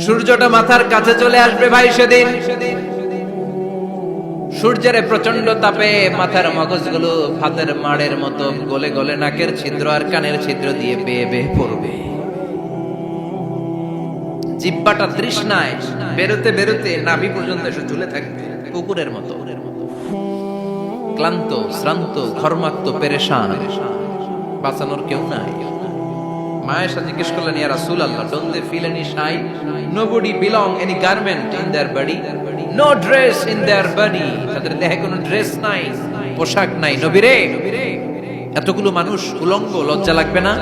সূর্যটা মাথার কাছে চলে আসবে ভাই সেদিন। সূর্যের প্রচন্ড তাপে মাথার মগজগুলো ভাতের মাড়ের মতো গলে গলে নাকের ছিদ্র আর কানের ছিদ্র দিয়ে বেয়ে বেয়ে পড়বে। জিহ্বাটা তৃষ্ণায় বেরোতে বেরোতে নাভি পর্যন্ত এসে ঝুলে থাকবে কুকুরের মতো, ক্লান্ত শ্রান্ত ঘর্মাক্ত পেরেশান, বাঁচানোর কেউ নাই। মায়ের সাথে জিজ্ঞেস করলেন, ইয়া রাসূলুল্লাহ, don't they feel any shy? Nobody belong any garment in their body, no dress in their body. তাদের দেহে কোনো ড্রেস নাই, পোশাক নাই। নবী রে, এতগুলো মানুষ উলঙ্গ, লজ্জা লাগবে না?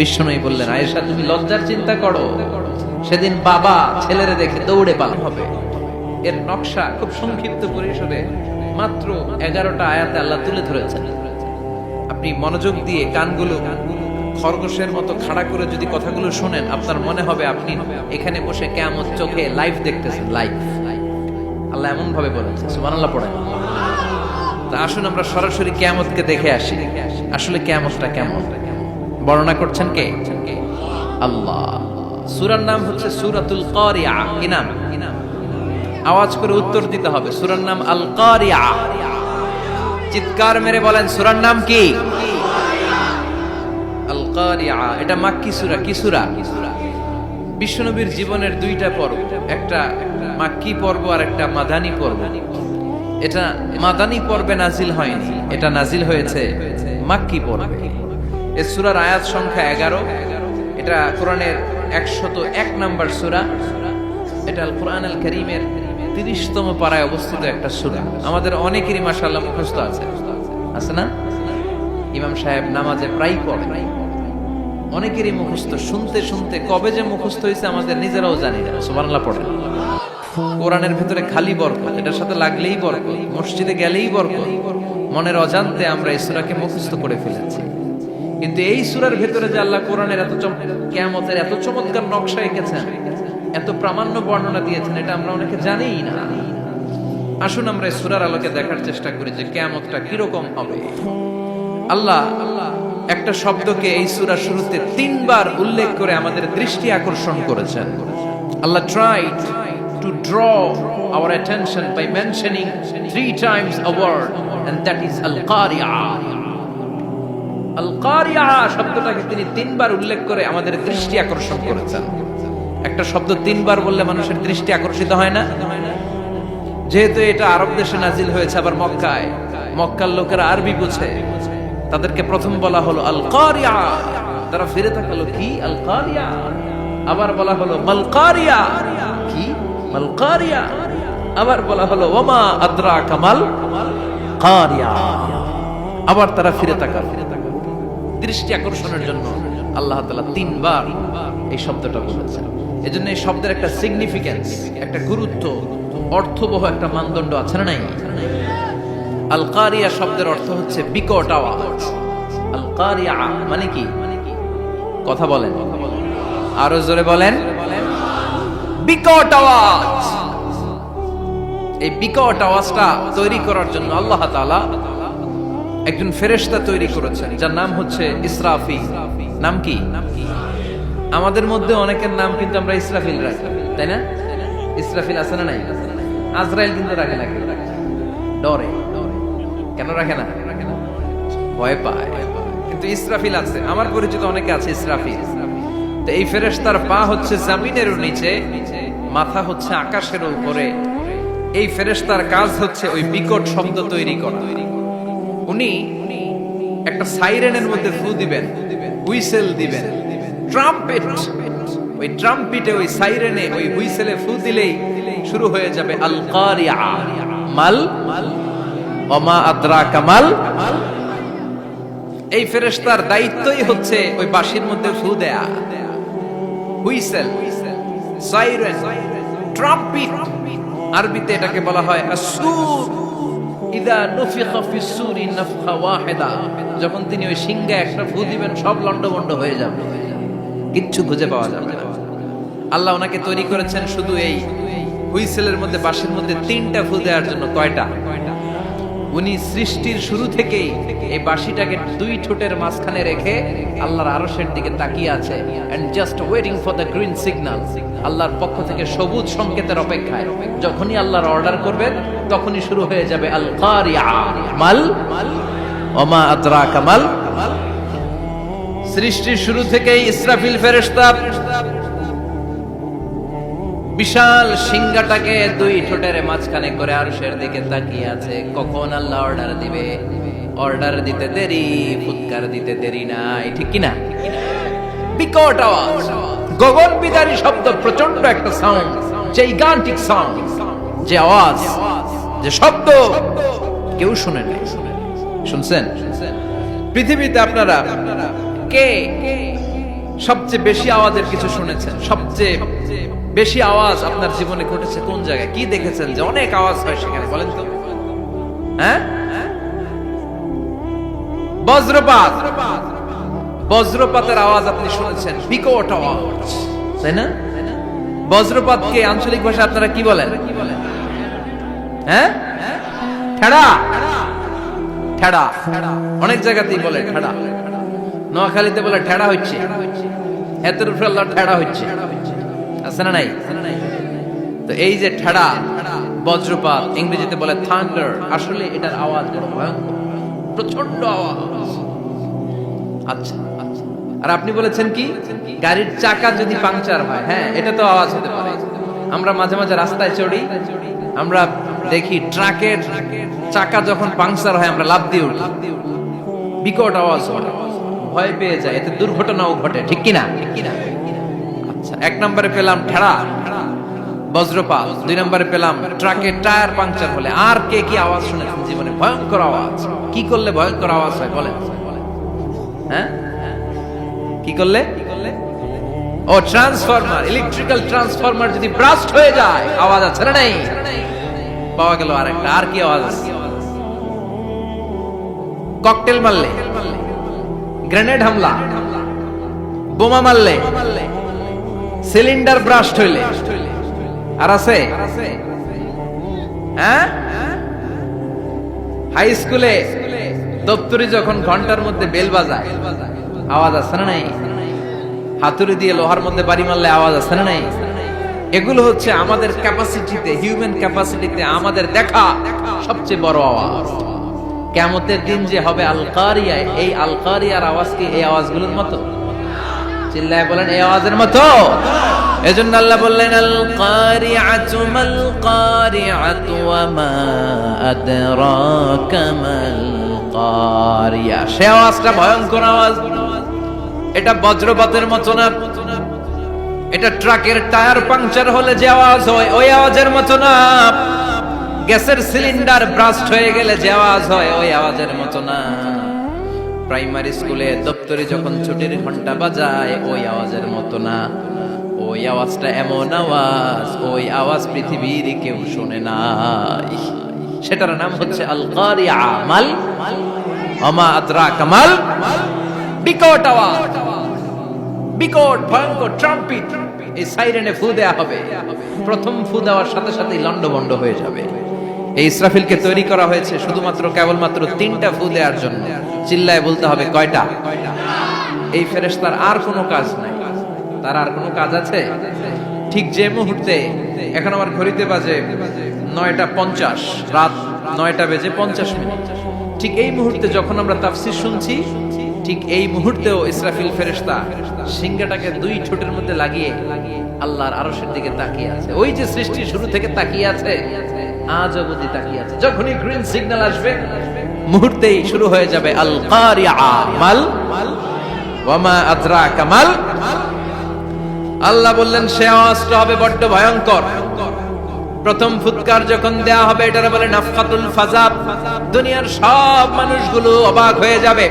বিশ্বনবী বললেন, আয়েশা তুমি লজ্জার চিন্তা করো, সেদিন বাবা ছেলেরে দেখে দৌড়ে পালানো হবে। এর নকশা খুব সংক্ষিপ্ত পরিসরে মাত্র 11টা আয়াতে আল্লাহ তুলে ধরেছেন। আপনি মনোযোগ দিয়ে কানগুলো খরগোশের মতো খাড়া করে যদি কথাগুলো শুনেন, আপনার মনে হবে আপনি এখানে বসে কিয়ামত চোখে লাইভ দেখতেছেন। লাইভ আল্লাহ এমন ভাবে বলেছে, সুবহানাল্লাহ পড়েন। তা আসুন আমরা সরাসরি কিয়ামতকে দেখে আসি। আসলে কিয়ামতটা কেমন বর্ণনা করছেন কে? আল্লাহ। সূরার নাম হচ্ছে সূরাতুল কারিয়া। কি নাম? আওয়াজ করে উত্তর দিতে হবে। সূরার নাম আল কারিয়া। চিৎকার মেরে বলেন, সূরার নাম কি? আল কারিয়া। এটা মাক্কি সূরা। কি সূরা? বিশ্বনবীর জীবনের দুইটা পর্ব, একটা মাক্কি পর্ব আর একটা মাদানী পর্ব। এটা মাদানী পর্বে নাজিল হয়নি, এটা নাজিল হয়েছে মাক্কি পর্বে। এই সূরার আয়াত সংখ্যা 11। এটা কোরআনের 101 নম্বর সূরা। এটা আল কোরআন আল কারীমের 30তম পারায় অবস্থিত একটা সূরা। আমাদের অনেকেরই মাশাআল্লাহ মুখস্থ আছে, আছে না? ইমাম সাহেব নামাজে প্রায় পড়ে, অনেকেরই মুখস্থ। শুনতে শুনতে কবে যে মুখস্থ হয়েছে আমাদের নিজেরাও জানি না। সুবহানাল্লাহ পড়ে। কোরআনের ভিতরে খালি বরকত, এটার সাথে লাগলেই বরকত, মসজিদে গেলেই বরকত। মনের অজান্তে আমরা এই সূরাকে মুখস্থ করে ফেলেছি। কিন্তু এই সূরার ভিতরে যে আল্লাহ কোরআনের কিয়ামতের এত চমৎকার নকশা এঁকেছেন, এত প্রামাণ্য বর্ণনা দিয়েছেন, এটা আমরা অনেকে জানিই না। আসুন আমরা এই সূরার আলোকে দেখার চেষ্টা করি যে কিয়ামতটা কিরকম হবে। আল্লাহ একটা শব্দকে এই সূরার শুরুতে 3 বার উল্লেখ করে আমাদের দৃষ্টি আকর্ষণ করেছেন। আল্লাহ tried to draw our attention by mentioning 3 times a word, and that is al-qari'ah. আল-কারিয়া শব্দটাকে তিনি 3 বার উল্লেখ করে আমাদের দৃষ্টি আকর্ষণ করেছেন। একটা শব্দ 3 বার বললে মানুষের দৃষ্টি আকর্ষিত হয় না? যেহেতু এটা আরব দেশে নাজিল হয়েছে, আবার মক্কায়, মক্কার লোকেরা আরবি বুঝে, তাদেরকে প্রথম বলা হলো আল-কারিয়া। তারা ফিরে তাকালো, কি আল-কারিয়া? আবার বলা হলো মাল-কারিয়া। কি মাল-কারিয়া? আবার বলা হলো ওমা আদরাকা মাল-কারিয়া। আবার তারা ফিরে তাকালো। দৃষ্টি আকর্ষণের জন্য আল্লাহ তাআলা 3 বার এই শব্দটা বলেছেন। এজন্য এই শব্দের একটা সিগনিফিকেন্স, একটা গুরুত্ব, অর্থবহ একটা মানদণ্ড আছে না নাই? আল কারিয়া শব্দের অর্থ হচ্ছে বিকট আওয়াজ। আল কারিয়া মানে কি? কথা বলেন, আরো জোরে বলেন। বিকট আওয়াজ। এই বিকট আওয়াজটা তৈরি করার জন্য আল্লাহ তাআলা একজন ফেরেশতা তৈরি করেছেন, যার নাম হচ্ছে ইসরাফিল। নাম কি? আমাদের মধ্যে অনেকের নাম কিন্তু আমরা ইসরাফিল রাখি, তাই না? ইসরাফিল আছে না নাই? আজরাইল কিন্তু রাখে না, ডরে। কেন রাখে না? ভয় পায়। কিন্তু ইসরাফিল আছে, আমার পরিচিত অনেকে আছে ইসরাফিল। তো এই ফেরেশতার পা হচ্ছে জমিনের নিচে, মাথা হচ্ছে আকাশের উপরে। এই ফেরেশতার কাজ হচ্ছে ওই বিকট শব্দ তৈরি করা। উনি একটা সাইরেনের মধ্যে ফু দিবেন, হুইসেল দিবেন, ট্রাম্পেট। ওই ট্রাম্পিটে, ওই সাইরেনে, ওই হুইসেলে ফু দিলেই শুরু হয়ে যাবে আল কারিয়া। মাল ওমা আদরাকা মাল। এই ফেরেশতার দায়িত্বই হচ্ছে ওই বাঁশির মধ্যে ফু দেয়া। Whistle, siren, trumpet. আরবিতে এটাকে বলা হয় আসুর। ইদা নুফিখা ফিস-সূরি নাফখা ওয়াহিদা। যখন তিনি ওই সিংহে একটা ফু দিবেন, সব লন্ডভন্ড হয়ে যাবে, কিচ্ছু খুঁজে পাওয়া যাবে না। আল্লাহ ওনাকে তৈরি করেছেন শুধু এই হুইসেলের মধ্যে, বাঁশির মধ্যে 3টা ফু দেওয়ার জন্য। কয়টা? উনি সৃষ্টির শুরু থেকেই এই বাঁশিটাকে দুই ঠোঁটের মাঝখানে রেখে আল্লাহর আরশের দিকে তাকিয়ে আছে and just waiting for the green signal. আল্লাহর পক্ষ থেকে সবুজ সংকেতের অপেক্ষায়। যখনই আল্লাহর অর্ডার করবেন তখনই শুরু হয়ে যাবে আল কারিয়া মাল ওমা আদরাকা মাল। সৃষ্টির শুরু থেকেই ইসরাফিল ফেরেশতা বিশাল সিংহাটাকে দুই ঠোঁটের মাঝখানে করে আরশের দিকে তাকিয়ে আছে, কখন আল্লাহ অর্ডার দিবে। অর্ডার দিতে দেরি, ফুৎকার দিতে দেরি নাই, ঠিক কিনা? বিকট আওয়াজ, গগন বিদারী শব্দ, প্রচন্ড একটা সাউন্ড, জাইগান্টিক সাউন্ড, যে আওয়াজ, যে শব্দ কেউ শুনে নাই। শুনছেন? পৃথিবীতে আপনারা কে সবচেয়ে বেশি আওয়াজের কিছু শুনেছেন? সবচেয়ে বেশি আওয়াজ আপনার জীবনে ঘটেছে কোন জায়গায়? কি দেখেছেন যে অনেক আওয়াজ হয় সেখানে? বলেন তো। হ্যাঁ, বজ্রপাত। বজ্রপাতের আওয়াজ আপনি শুনেছেন, বিকট আওয়াজ, তাই না? বজ্রপাতকে আঞ্চলিক ভাষা আপনারা কি বলেন? হ্যাঁ, ঠেড়া। ঠেড়া অনেক জায়গাতেই বলে ঠেড়া। নোয়াখালীতে বলে ঠেড়া হচ্ছে, এতের উপরে আল্লাহ ঠেড়া হচ্ছে, আছে না নাই? তো এই যে ঠেড়া, বজ্রপাত, ইংরেজিতে বলে থান্ডার, আসলে এটার আওয়াজ বড় ভয়ঙ্কর, প্রচন্ড আওয়াজ। আচ্ছা, আর আপনি বলেছেন কি গাড়ির চাকা যদি পাংচার হয়, হ্যাঁ এটা তো আওয়াজ হতে পারে। আমরা মাঝে মাঝে রাস্তায় চড়ি, আমরা দেখি ট্রাকের চাকা যখন পাংচার হয় আমরা লাফ দিয়ে উঠি, বিকট আওয়াজ হয়, ভয় পেয়ে যায়, এতে দুর্ঘটনাও ঘটে, ঠিক কিনা? আচ্ছা, এক নম্বরে পেলাম ঠেড়া, বজ্রপাত। দুই নম্বরে পেলাম ট্রাকের টায়ার পাংচার হলে। আর কে কি আওয়াজ শুনেছেন জীবনে? ভয়ঙ্কর আওয়াজ। কি করলে ভয়ঙ্কর আওয়াজ হয় বলেন? হ্যাঁ, কি করলে? ও ট্রান্সফরমার, ইলেকট্রিক্যাল ট্রান্সফরমার যদি ব্রাস্ট হয়ে যায় আওয়াজ আছে না নাই? পাওয়া গেল আরেকটা। আর কি আওয়াজ আছে? ককটেল মারলে, গ্রেনেড হামলা, বোমা মারলে, সিলিন্ডার ব্রাস্ট হইলে। আর আছে? হ্যাঁ, হাই স্কুলে দপ্তরি যখন ঘন্টার মধ্যে বেল বাজায় আওয়াজ আছে না নাই? হাতুড়ি দিয়ে লোহার মধ্যে বাড়ি মারলে আওয়াজ আছে না নাই? এগুলো হচ্ছে আমাদের ক্যাপাসিটিতে, হিউম্যান ক্যাপাসিটিতে আমাদের দেখা সবচেয়ে বড় আওয়াজ। কিয়ামতের দিন যে হবে আল কারিয়া, এই আল কারিয়ার আওয়াজ কি এই আওয়াজগুলোর মতো? চিল্লায় বলেন, এই আওয়াজের মতো। এজন্য আল্লাহ বললেন আল কারিআতু মাল কারিআতু ওয়া মা আদরাকা মাল কারিয়া। সে আওয়াজটা ভয়ঙ্কর আওয়াজ। এটা বজ্রপাতের মতো না, এটা ট্রাকের টায়ার পাংচার হলে যে আওয়াজ হয় ওই আওয়াজের মতো না, গ্যাসের সিলিন্ডার ব্রাস্ট হয়ে গেলে যে আওয়াজ হয় ওই আওয়াজের মতো না, প্রাইমারি স্কুলে দপ্তরে যখন ছুটির ঘন্টা বাজায় ওই আওয়াজের মতো না। ওই আওয়াজটা এমন আওয়াজ, ওই আওয়াজ পৃথিবীর কেউ শোনে নাই। সেটার নাম হচ্ছে আল কারিয়া মাল ওমা আদরাকা মাল। বিকট আওয়াজ, বিকট ভয়ঙ্কর ট্রাম্পিট। এই সাইরেনে ফু দেয়া হবে, প্রথম ফু দেওয়ার সাথে সাথেই লন্ডভন্ড হয়ে যাবে। এই ইসরাফিলকে তৈরি করা হয়েছে শুধুমাত্র কেবলমাত্র 3টা ফু দেওয়ার জন্য। চিল্লায় বলতে হবে কয়টা? এই ফেরেশতার আর কোনো কাজ নাই। তার আর কোনো কাজ আছে? ঠিক যে মুহূর্তে, এখন আমার ঘড়িতে বাজে 9:50, রাত 9:50, ঠিক এই মুহূর্তে যখন আমরা তাফসীর শুনছি, ঠিক এই মুহূর্তেও ইসরাফিল ফেরেশতা সিংহাটাকে 2 ঠোঁটের মধ্যে লাগিয়ে আল্লাহর আরশের দিকে তাকিয়ে আছে। ওই যে সৃষ্টি শুরু থেকে তাকিয়ে আছে, আজ অবধি তাকিয়ে আছে। যখনই গ্রিন সিগন্যাল আসবে মুহূর্তেই শুরু হয়ে যাবে আল কারিয়া মাল ওয়া মা আদরাকা মাল। আল্লাহ বললেন সে আওয়াজটা হবে বড্ড ভয়ঙ্কর। প্রথম ফুৎকার যখন দেয়া হবে এটারে বলে নাফকাতুল ফাজা। দুনিয়ার সব মানুষগুলো অবাক হয়ে যাবে,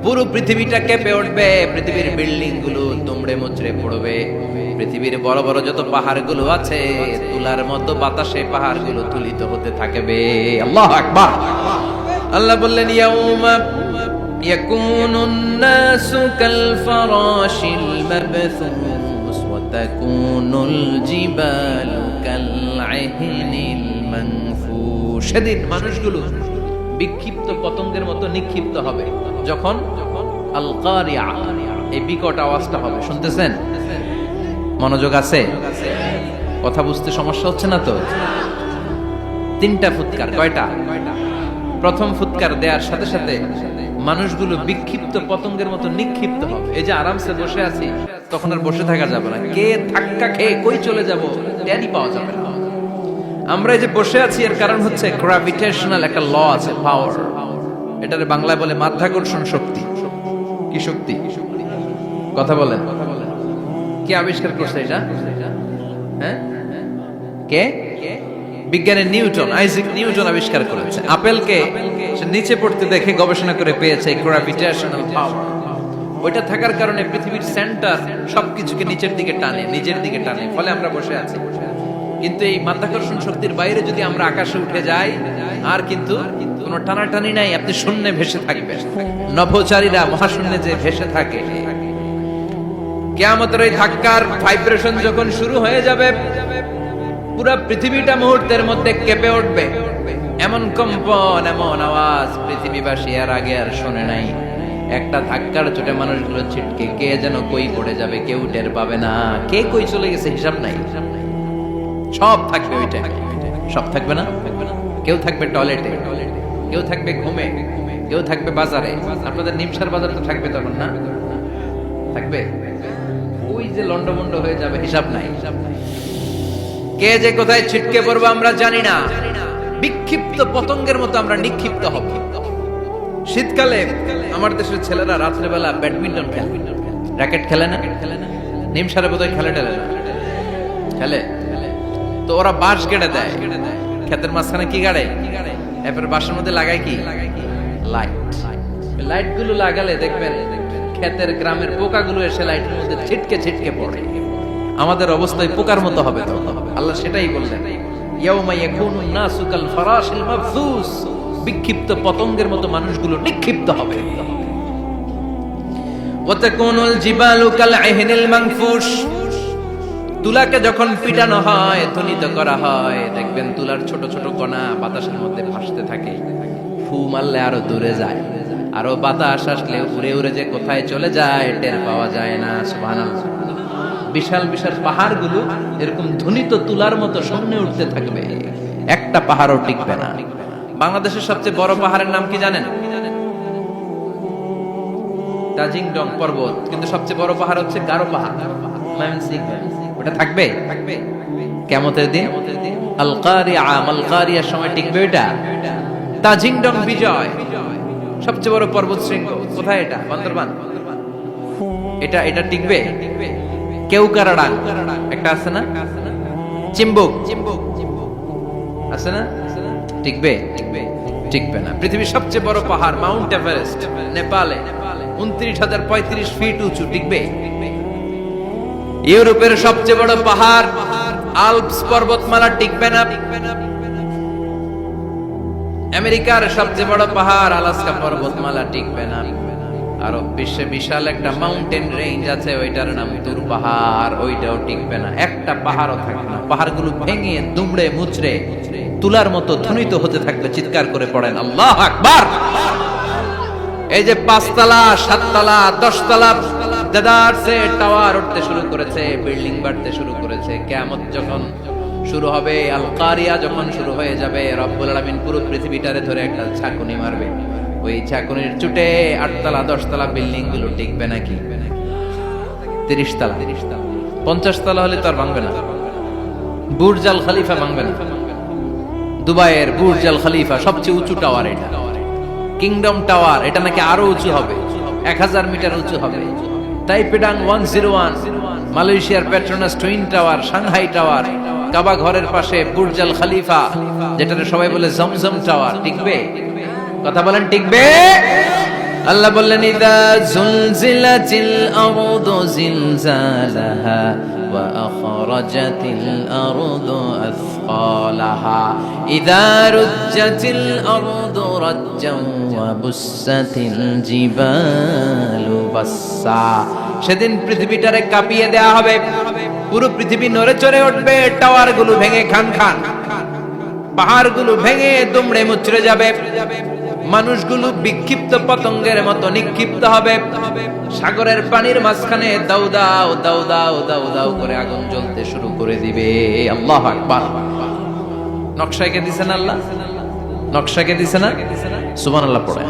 পুরো পৃথিবীটা কেঁপে উঠবে, পৃথিবীর বিল্ডিং গুলো দুমড়ে মুচড়ে পড়বে, পৃথিবীর বড় বড় যত পাহাড়গুলো আছে তুলার মতো বাতাসে পাহাড়গুলো তুলিত হতে থাকবে। আল্লাহু আকবার। আল্লাহ বললেন ইয়াউমা ইয়াকুনুন নাসু কাল ফারাশিল মাবথুস ওয়া তাকুনুল জিবালু কাল ইহনিল মানফুশ। সেদিন মানুষগুলো বিক্ষিপ্ত পতঙ্গের মতো নিক্ষিপ্ত হবে। যখন আল কারিয়া, এই বিকট আওয়াজটা হবে, শুনতেছেন? মনোযোগ আছে? কথা বুঝতে সমস্যা হচ্ছে না তো? তিনটা ফুৎকার। কয়টা? প্রথম ফুৎকার দেওয়ার সাথে সাথে মানুষগুলো বিক্ষিপ্ত পতঙ্গের মতো নিক্ষিপ্ত হবে। এই যে আরামসে বসে আছি, তখন আর বসে থাকা যাবে না। কে ধাক্কা খেয়ে কই চলে যাব টেরই পাওয়া যাবে না। আমরা এই যে বসে আছি এর কারণ হচ্ছে গ্র্যাভিটেশনাল একটা ল আছে, পাওয়ার। এটারে বাংলায় বলে মাধ্যাকর্ষণ শক্তি। কি শক্তি? কথা বলেন। কে আবিষ্কার করছে এটা? হ্যাঁ, কে? বিজ্ঞানী নিউটন, আইজাক নিউটন আবিষ্কার করেছে। আপেলকে সে নিচে পড়তে দেখে গবেষণা করে পেয়েছে গ্র্যাভিটেশনাল পাওয়ার। ওইটা থাকার কারণে পৃথিবীর সেন্টার সবকিছুকে নিচের দিকে টানে, নিজের দিকে টানে, ফলে আমরা বসে আছি। কিন্তু এই মাধ্যাকর্ষণ শক্তির বাইরে যদি আমরা আকাশে উঠে যাই, আর কিন্তু কোনো টানাটানি নাই, আপনি শূন্যে ভেসে থাকবেন। নভোচারীরা মহাশূন্যে যে ভেসে থাকে, কিয়ামতের ওই ধাক্কার ভাইব্রেশন যখন শুরু হয়ে যাবে, পুরো পৃথিবীটা মুহূর্তের মধ্যে কেঁপে উঠবে। এমন কম্পন, এমন আওয়াজ পৃথিবীবাসী এর আগে আর শোনে নাই। একটা ধাক্কার চোটে মানুষগুলো ছিটকে কে যেন কই পড়ে যাবে, কেউ টের পাবে না। কে কই চলে গেছে হিসাব নাই। সব থাকবে ওইটা, সব থাকবে না। কেউ থাকবে টয়লেটে, কেউ থাকবে ঘুমে, কেউ থাকবে বাজারে। আপনাদের নিমসার বাজার তো থাকবে তখন, না থাকবে? ওই যে লন্ডমন্ড হয়ে যাবে, হিসাব নাই। কে যে কোথায় ছিটকে পড়বো আমরা জানি না। বিক্ষিপ্ত পতঙ্গের মতো আমরা নিক্ষিপ্ত হব। শীতকালে আমার দেশের ছেলেরা রাত্রেবেলা ব্যাডমিন্টন খেলে, র্যাকেট খেলে না? নিমসারে বোধহয় খেলে টেলে না, খেলে তো। ওরা বাঁশ গেড়ে দেয় ক্ষেতের মাঝখানে। কি গাড়ে? এরপর বাঁশের মধ্যে লাগায় কি? লাইট। লাইট গুলো লাগালে দেখবেন ক্ষেতের গ্রামের পোকাগুলো এসে লাইটের মধ্যে ছিটকে ছিটকে পড়ে। আমাদের অবস্থায় পোকার মতো হবে তো। আল্লাহ সেটাই বললেন, ইয়াউমা ইয়াকুনুন নাসু কাল ফারাশিল মাবসুস। বিক্ষিপ্ত পতঙ্গের মতো মানুষগুলো নিক্ষিপ্ত হবে। ওয়া তাকুনুল জিবালু কাল আহিনিল মানফুশ। তুলাকে যখন পিটানো হয়, ধ্বনিত করা হয়, দেখবেন তুলার ছোট ছোট কণা বাতাসের মধ্যে ভাসতে থাকে। ফু মারলে আরো দূরে যায়, আরো বাতাস আসলে উড়ে উড়ে যে কোথায় চলে যায় টের পাওয়া যায় না। সুবহানাল্লাহ। বিশাল বিশাল পাহাড়গুলো এরকম ধ্বনিত তুলার মতো সামনে উঠতে থাকবে, একটা পাহাড়ও টিকবে না। বাংলাদেশের সবচেয়ে বড় পাহাড়ের নাম কি জানেন? তাজিংডং পর্বত। কিন্তু সবচেয়ে বড় পাহাড় হচ্ছে গারো পাহাড়, ময়মনসিংহ। ওটা থাকবে কিয়ামতের দিন। আল কারিয়া, মাল কারিয়ার সময় টিকবে ওটা। তাজিংডং বিজয় সবচেয়ে বড় পর্বত শৃঙ্গ। কোথায় এটা? বান্দরবান। এটা টিকবে? কেউকারাডাং একটা আছে না? চিম্বুক আছে না? টিকবে? টিকবে না। পৃথিবীর সবচেয়ে বড় পাহাড় মাউন্ট এভারেস্ট নেপালে 29,035 ফিট উঁচু, টিকবে? ইউরোপের সবচেয়ে বড় পাহাড় আল্পস পর্বতমালা টিকবে না। আমেরিকার সবচেয়ে বড় পাহাড় আলাস্কা পর্বতমালা টিকবে না। আরব বিশ্বে বিশাল একটা মাউন্টেন রেঞ্জ আছে, ওইটার নাম তুর পাহাড়, ওইটাও টিকবে না। একটা পাহাড়ও থাকবে না। পাহাড়গুলো ভেঙে দুমড়ে মুচড়ে তুলার মতো ধ্বনিত হতে থাকবে। চিৎকার করে পড়েন আল্লাহু আকবার। এই যে 5 তলা 7 তলা 10 তলা দেদারসে টাওয়ার উঠতে শুরু করেছে, বিল্ডিং বাড়তে শুরু করেছে। কিয়ামত যখন শুরু হবে, আল কারিয়া যখন শুরু হয়ে যাবে, রব্বুল আলামিন পুরো পৃথিবীটারে ধরে একটা ঝাঁকুনি মারবে। ওই ঝাঁকুনির চুটে 8 তলা 10 তলা বিল্ডিং গুলো টিকবে নাকি? 30 তলা 50 তলা হলে তো আর ভাঙবে না। বুর্জ আল খলিফা ভাঙবে না। দুবাইয়ের বুর্জ আল খলিফা সবচেয়ে উঁচু টাওয়ার এটা। কিংডম টাওয়ার, এটা নাকি আরো উঁচু হবে, 1000 মিটার উঁচু হবে। তাইপেডাং 101, মালয়েশিয়ার Petronas twin tower, Shanghai tower, Kaaba ঘরের পাশে বুর্জ আল খলিফা, যেটা সবাই বলে জমজম টাওয়ার, টিকবে? কথা বলেন, টিকবে? আল্লাহ বললেন, ইদা জুলজিলাতিল আরদু জিলজালাহা ওয়া আখরাজাতিল আরদু আথকালাহা ইদা রুজ্জাতিল আরদু রাজ্জান ওয়া বুসাতিল জিবালু বাসসা। সেদিন পৃথিবীটারে কাঁপিয়ে দেয়া হবে, পুরো পৃথিবী নড়ে চড়ে উঠবে, টাওয়ার গুলো ভেঙে খান খান। পাহাড়গুলো ভেঙে দুমড়ে মুচড়ে যাবে, মানুষগুলো বিক্ষিপ্ত পতঙ্গের মতো নিক্ষিপ্ত হবে, সাগরের পানির মাঝখানে দাউ দাউ দাউ দাউ দাউ দাউ করে আগুন জ্বলতে শুরু করে দিবে। আল্লাহু আকবার। নকশা কে দিছেন আল্লাহ? নকশা কে দিছেন না? সুবহানাল্লাহ পড়ে।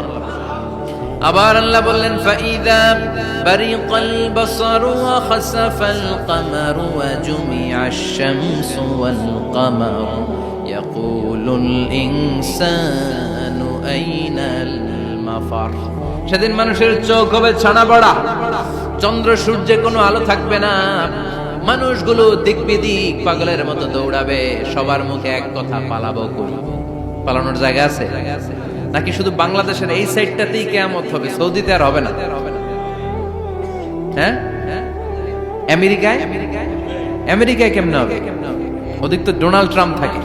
আবার আল্লাহ বললেন ফাইদা বারিকাল বাসারু ওয়া খাসাফাল কামারু ওয়া জুমিআশ শামসু ওয়াল কামারু ইয়াকুলুল ইনসানু আইনাল মাফার। সেদিন মানুষের চোখ হবে ছানা বড়া, চন্দ্র সূর্যে কোনো আলো থাকবে না, মানুষগুলো দিক বিদিক পাগলের মতো দৌড়াবে, সবার মুখে এক কথা, পালাবো কই? পালানোর জায়গা আছে নাকি শুধু বাংলাদেশের এই সাইডটাতেই কিয়ামত হবে? সৌদিতে আর হবে না? হ্যাঁ, আমেরিকায়? আমেরিকায় কেমনে হবে? ওদিক তো ডোনাল্ড ট্রাম্প থাকে।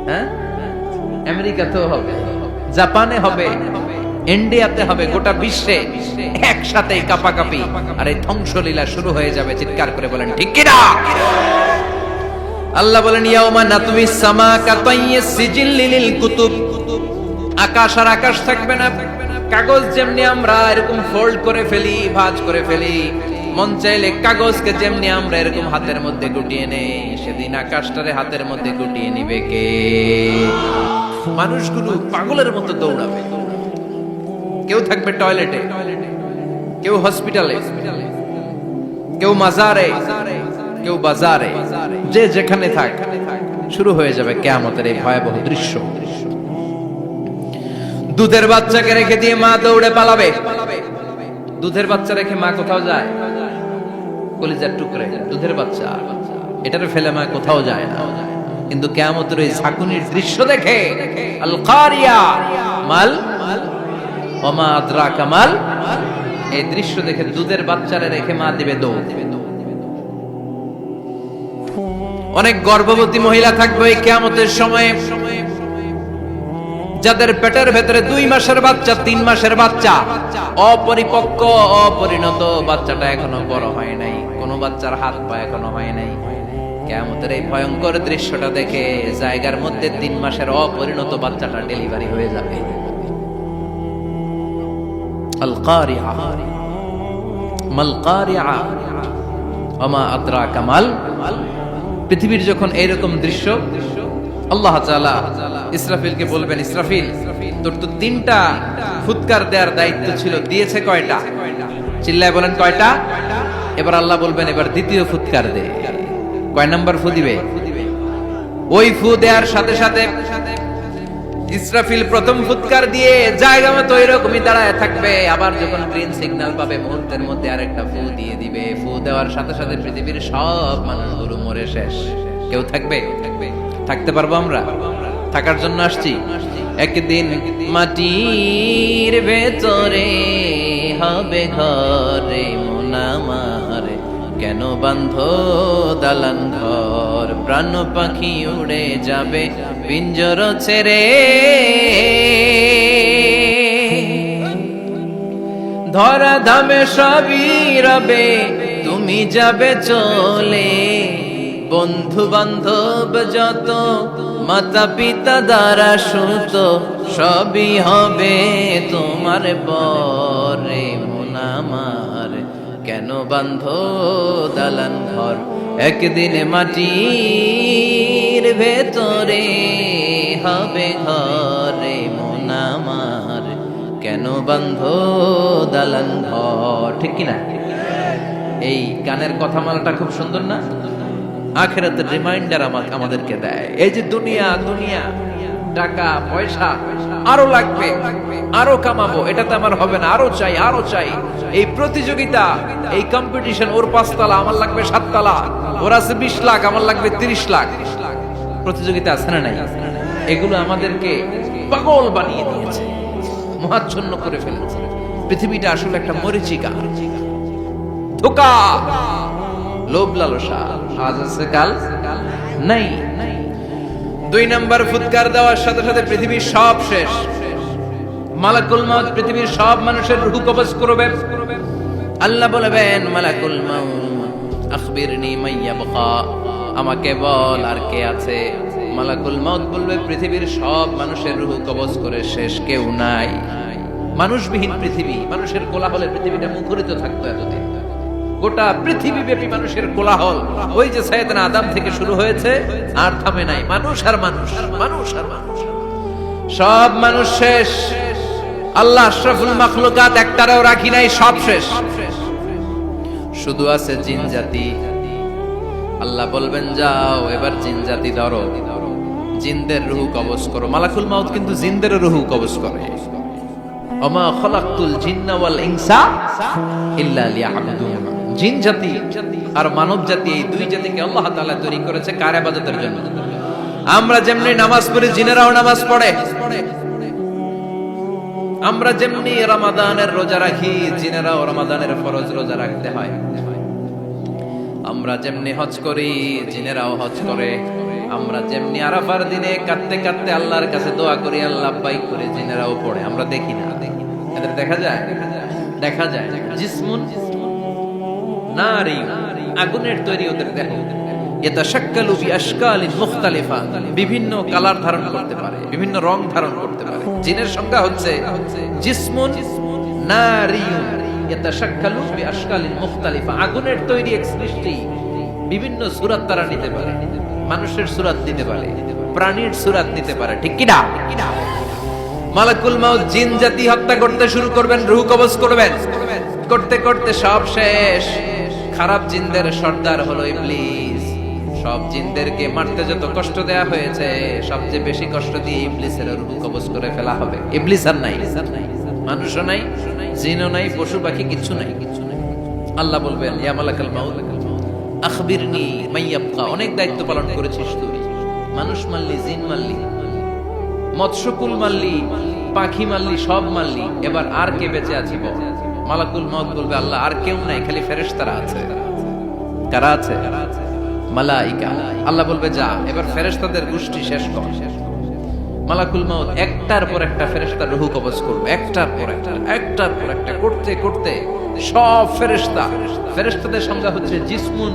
হ্যাঁ, আমেরিকাতেও হবে, জাপানে হবে, ইন্ডিয়াতে হবে, গোটা বিশ্বে একসাথে কাপাকাপি আর এই ধ্বংসলীলা শুরু হয়ে যাবে। চিৎকার করে বলেন ঠিক কিনা? আল্লাহ বলেন ইয়াউমা নাতমিস সামা কাতাইয়িস সিজিল লিল কুতুব। আকাশ আর আকাশ থাকবে না, কাগজ যেমনি আমরা এরকম ফোল্ড করে ফেলি, ভাঁজ করে ফেলি, মন চাইলে কাগজকে যেমনি আমরা এরকম হাতের মধ্যে গুটিয়ে নেই, সেদিন আকাশটারে হাতের মধ্যে গুটিয়ে নিবে কে? মানুষগুলো পাগলের মতো দৌড়াবে। কেউ থাকবে টয়লেটে, কেউ হসপিটালে, কেউ মাজারে, কেউ বাজারে, যে যেখানে থাক, শুরু হয়ে যাবে কিয়ামতের এই ভয়াবহ দৃশ্য। দুধের বাচ্চাকে রেখে দিয়ে মা দৌড়ে পালাবে। দুধের বাচ্চা রেখে মা কোথাও যায়? কলিজার টুকরে দুধের বাচ্চা, এটারে ফেলে মা কোথাও যায় না। কিন্তু কিয়ামতের এই ঝাঁকুনির দৃশ্য দেখে আল কারিয়া মাল ওয়া মা আদরাকা মাল, এই দৃশ্য দেখে দুধের বাচ্চারে রেখে মা দিবে দৌড়। অনেক গর্ভবতী মহিলা থাকবে এই কিয়ামতের সময়ে, যাদের পেটের ভেতরে 2 মাসের বাচ্চা, 3 মাসের বাচ্চা, অপরিপক্ক অপরিণত, বাচ্চাটা এখনো বড় হয় নাই, কোন বাচ্চার হাত পা এখনো হয় নাই। কিয়ামতের এই ভয়ঙ্কর দৃশ্যটা দেখে জায়গার মধ্যে 3 মাসের অপরিণত বাচ্চাটা ডেলিভারি হয়ে যাবে। আল কারিআ মাল কারিআ ওয়া মা আদরাকা মাল। পৃথিবীর যখন এইরকম দৃশ্য, আল্লাহ তাআলা ইসরাফিলকে বলবেন, ইসরাফিল তোর তো 3টা ফুৎকার দেওয়ার দায়িত্ব ছিল, দিয়েছে কয়টা? চিল্লায় বলেন কয়টা? এবার আল্লাহ বলবেন এবার দ্বিতীয় ফুৎকার দে। কয় নাম্বার ফু দিবে? ওই ফু দেওয়ার সাথে সাথে ইসরাফিল প্রথম ফুৎকার দিয়ে জায়গা মতো এরকমই দাঁড়ায় থাকবে, আবার যখন গ্রিন সিগন্যাল পাবে মুহূর্তের মধ্যে আরেকটা ফু দিয়ে দিবে। ফু দেওয়ার সাথে সাথে পৃথিবীর সব মানুষগুলো মরে শেষ। কেউ থাকবে? থাকতে পারবো আমরা? থাকার জন্য আসছি। একদিন মাটির ভেতরে হবে ঘরে মন আমার, কেন বান্ধ দালান ঘর, প্রাণ পাখি উড়ে যাবে পিঞ্জর ছেড়ে, ধরা ধামে সবই রবে তুমি যাবে চলে, বন্ধু বান্ধব যত মাতা পিতা দ্বারা সুত সবই হবে তোমার পরে মন আমার, কেন বান্ধ দালান ঘর, একদিন মাটির ভেতরে হবে ঘরে মন আমার, কেন বান্ধ দালান ঘর। ঠিক কিনা? এই গানের কথামালাটা খুব সুন্দর না? আখিরাতের রিমাইন্ডার আমাদেরকে দেয়। এই যে দুনিয়া দুনিয়া, টাকা পয়সা আরো লাগবে, আরো কামাবো, এটাতে আমার হবে না, আরো চাই আরো চাই। এই প্রতিযোগিতা, এই কম্পিটিশন, ওর 5 তলা আমার লাগবে 7 তলা, ওর আছে 20 লাখ আমার লাগবে 30 লাখ, প্রতিযোগিতা আছে না নাই? এগুলো আমাদেরকে পাগল বানিয়ে দিয়েছে, মহাচ্ছন্ন করে ফেলেছে। পৃথিবীটা আসলে একটা মরীচিকা, ধোঁকা, লোভ লালসা, আজ আছে কাল নাই। 2 নাম্বার ফুৎকার দেওয়ার সাথে সাথে পৃথিবীর সব শেষ। মালাকুল মাউত পৃথিবীর সব মানুষের রূহ কবজ করবে। আল্লাহ বলবেন মালাকুল মাউত আখবিরনি মাইয়াবকা, আমাকে বল আর কে আছে। মালাকুল মাউত বলবে পৃথিবীর সব মানুষের রূহ কবজ করে শেষ কেউ নাই। মানুষবিহীন পৃথিবী, মানুষের কোলাহলে পৃথিবীটা মুখরিত থাকতো এতদিন। গোটা পৃথিবী ব্যাপী মানুষের কোলাহল, ওই যে সাইয়েদনা আদম থেকে শুরু হয়েছে আর থামে নাই। মানুষ আর মানুষ, মানুষ আর মানুষ, সব মানুষ শেষ। আল্লাহ আশরাফুল মাখলুকাত একটারও রাখি নাই, সব শেষ। শুধু আছে জিন জাতি। আল্লাহ বলবেন যাও এবার জিন জাতি ধরো, জিনদের রূহ কবজ করো। মালাকুল মাউত কিন্তু জিনদের রূহ কবজ করে। ওমা খলাকতুল জিন্না ওয়াল ইনসা ইল্লা লিয়াবুদুন। জিন জাতি আর মানব জাতি, এই দুই জাতিকে আল্লাহ তাআলা তৈরি করেছে কার ইবাদতের জন্য। আমরা যেমনি নামাজ পড়ি, জিনেরাও নামাজ পড়ে। আমরা যেমনি রমাদানের রোজা রাখি, জিনেরাও রমাদানের ফরজ রোজা রাখতে হয়। আমরা যেমনি হজ করি, জিনেরাও হজ করে। আমরা যেমনি আরাফার দিনে কাঁদতে কাঁদতে আল্লাহর কাছে দোয়া করি, আল্লাহ লাব্বাইক করে, জিনেরাও পড়ে। আমরা দেখি না, এদের দেখা যায়, দেখা যায়। জিসমুন নারী, আগুনের তৈরি ওদের দেহ। ইয়াতাশাক্কালু বিআশকালিন মুখতালিফা, বিভিন্ন কালার ধারণ করতে পারে, বিভিন্ন রং ধারণ করতে পারে। জিনের সংখ্যা হচ্ছে জিসমুন নারিয়ুন ইয়াতাশাক্কালু বিআশকালিন মুখতালিফা। আগুনের তৈরি এক সৃষ্টি, বিভিন্ন সূরত তারা নিতে পারে। মানুষের সূরত নিতে পারে, প্রাণীর সূরত নিতে পারে, ঠিক কি না? মালাকুল মাউত জিন জাতি হত্যা করতে শুরু করবেন, রূহ কবজ করবেন। করতে করতে সব শেষ। খারাপ জিনদের সর্দার হলো ইবলিস। সব জিনদেরকে মারতে যত কষ্ট দেয়া হয়েছে, সবচেয়ে বেশি কষ্ট দিয়ে ইবলিসের রূহ কবজ করে ফেলা হবে। ইবলিস আর নাই, মানুষও নাই, জিনও নাই, পশু পাখি কিচ্ছু নাই। আল্লাহ বলবেন ইয়া মালাকাল মাউত আখবিরনি মাইয়াবকা। অনেক দায়িত্ব পালন করেছিস তুই, মানুষ মারলি, জিন মারলি, মৎস্যকুল মারলি, পাখি মারলি, সব মারলি, এবার আর কে বেঁচে আছে বল। মালাকুল মাউত বলবে আল্লাহ আর কেউ নাই, খালি ফেরেশতারা আছে। কারা আছে? মালাইকা। আল্লাহ বলবে যা এবার ফেরেশতাদের গোষ্ঠী শেষ কর। মালাকুল মাউত একটার পর একটা ফেরেশতার রূহ কবজ করবে, একটার পর একটা, একটার পর একটা করতে করতে সব ফেরেশতা। ফেরেশতাদের সংখ্যা হচ্ছে জিসমুন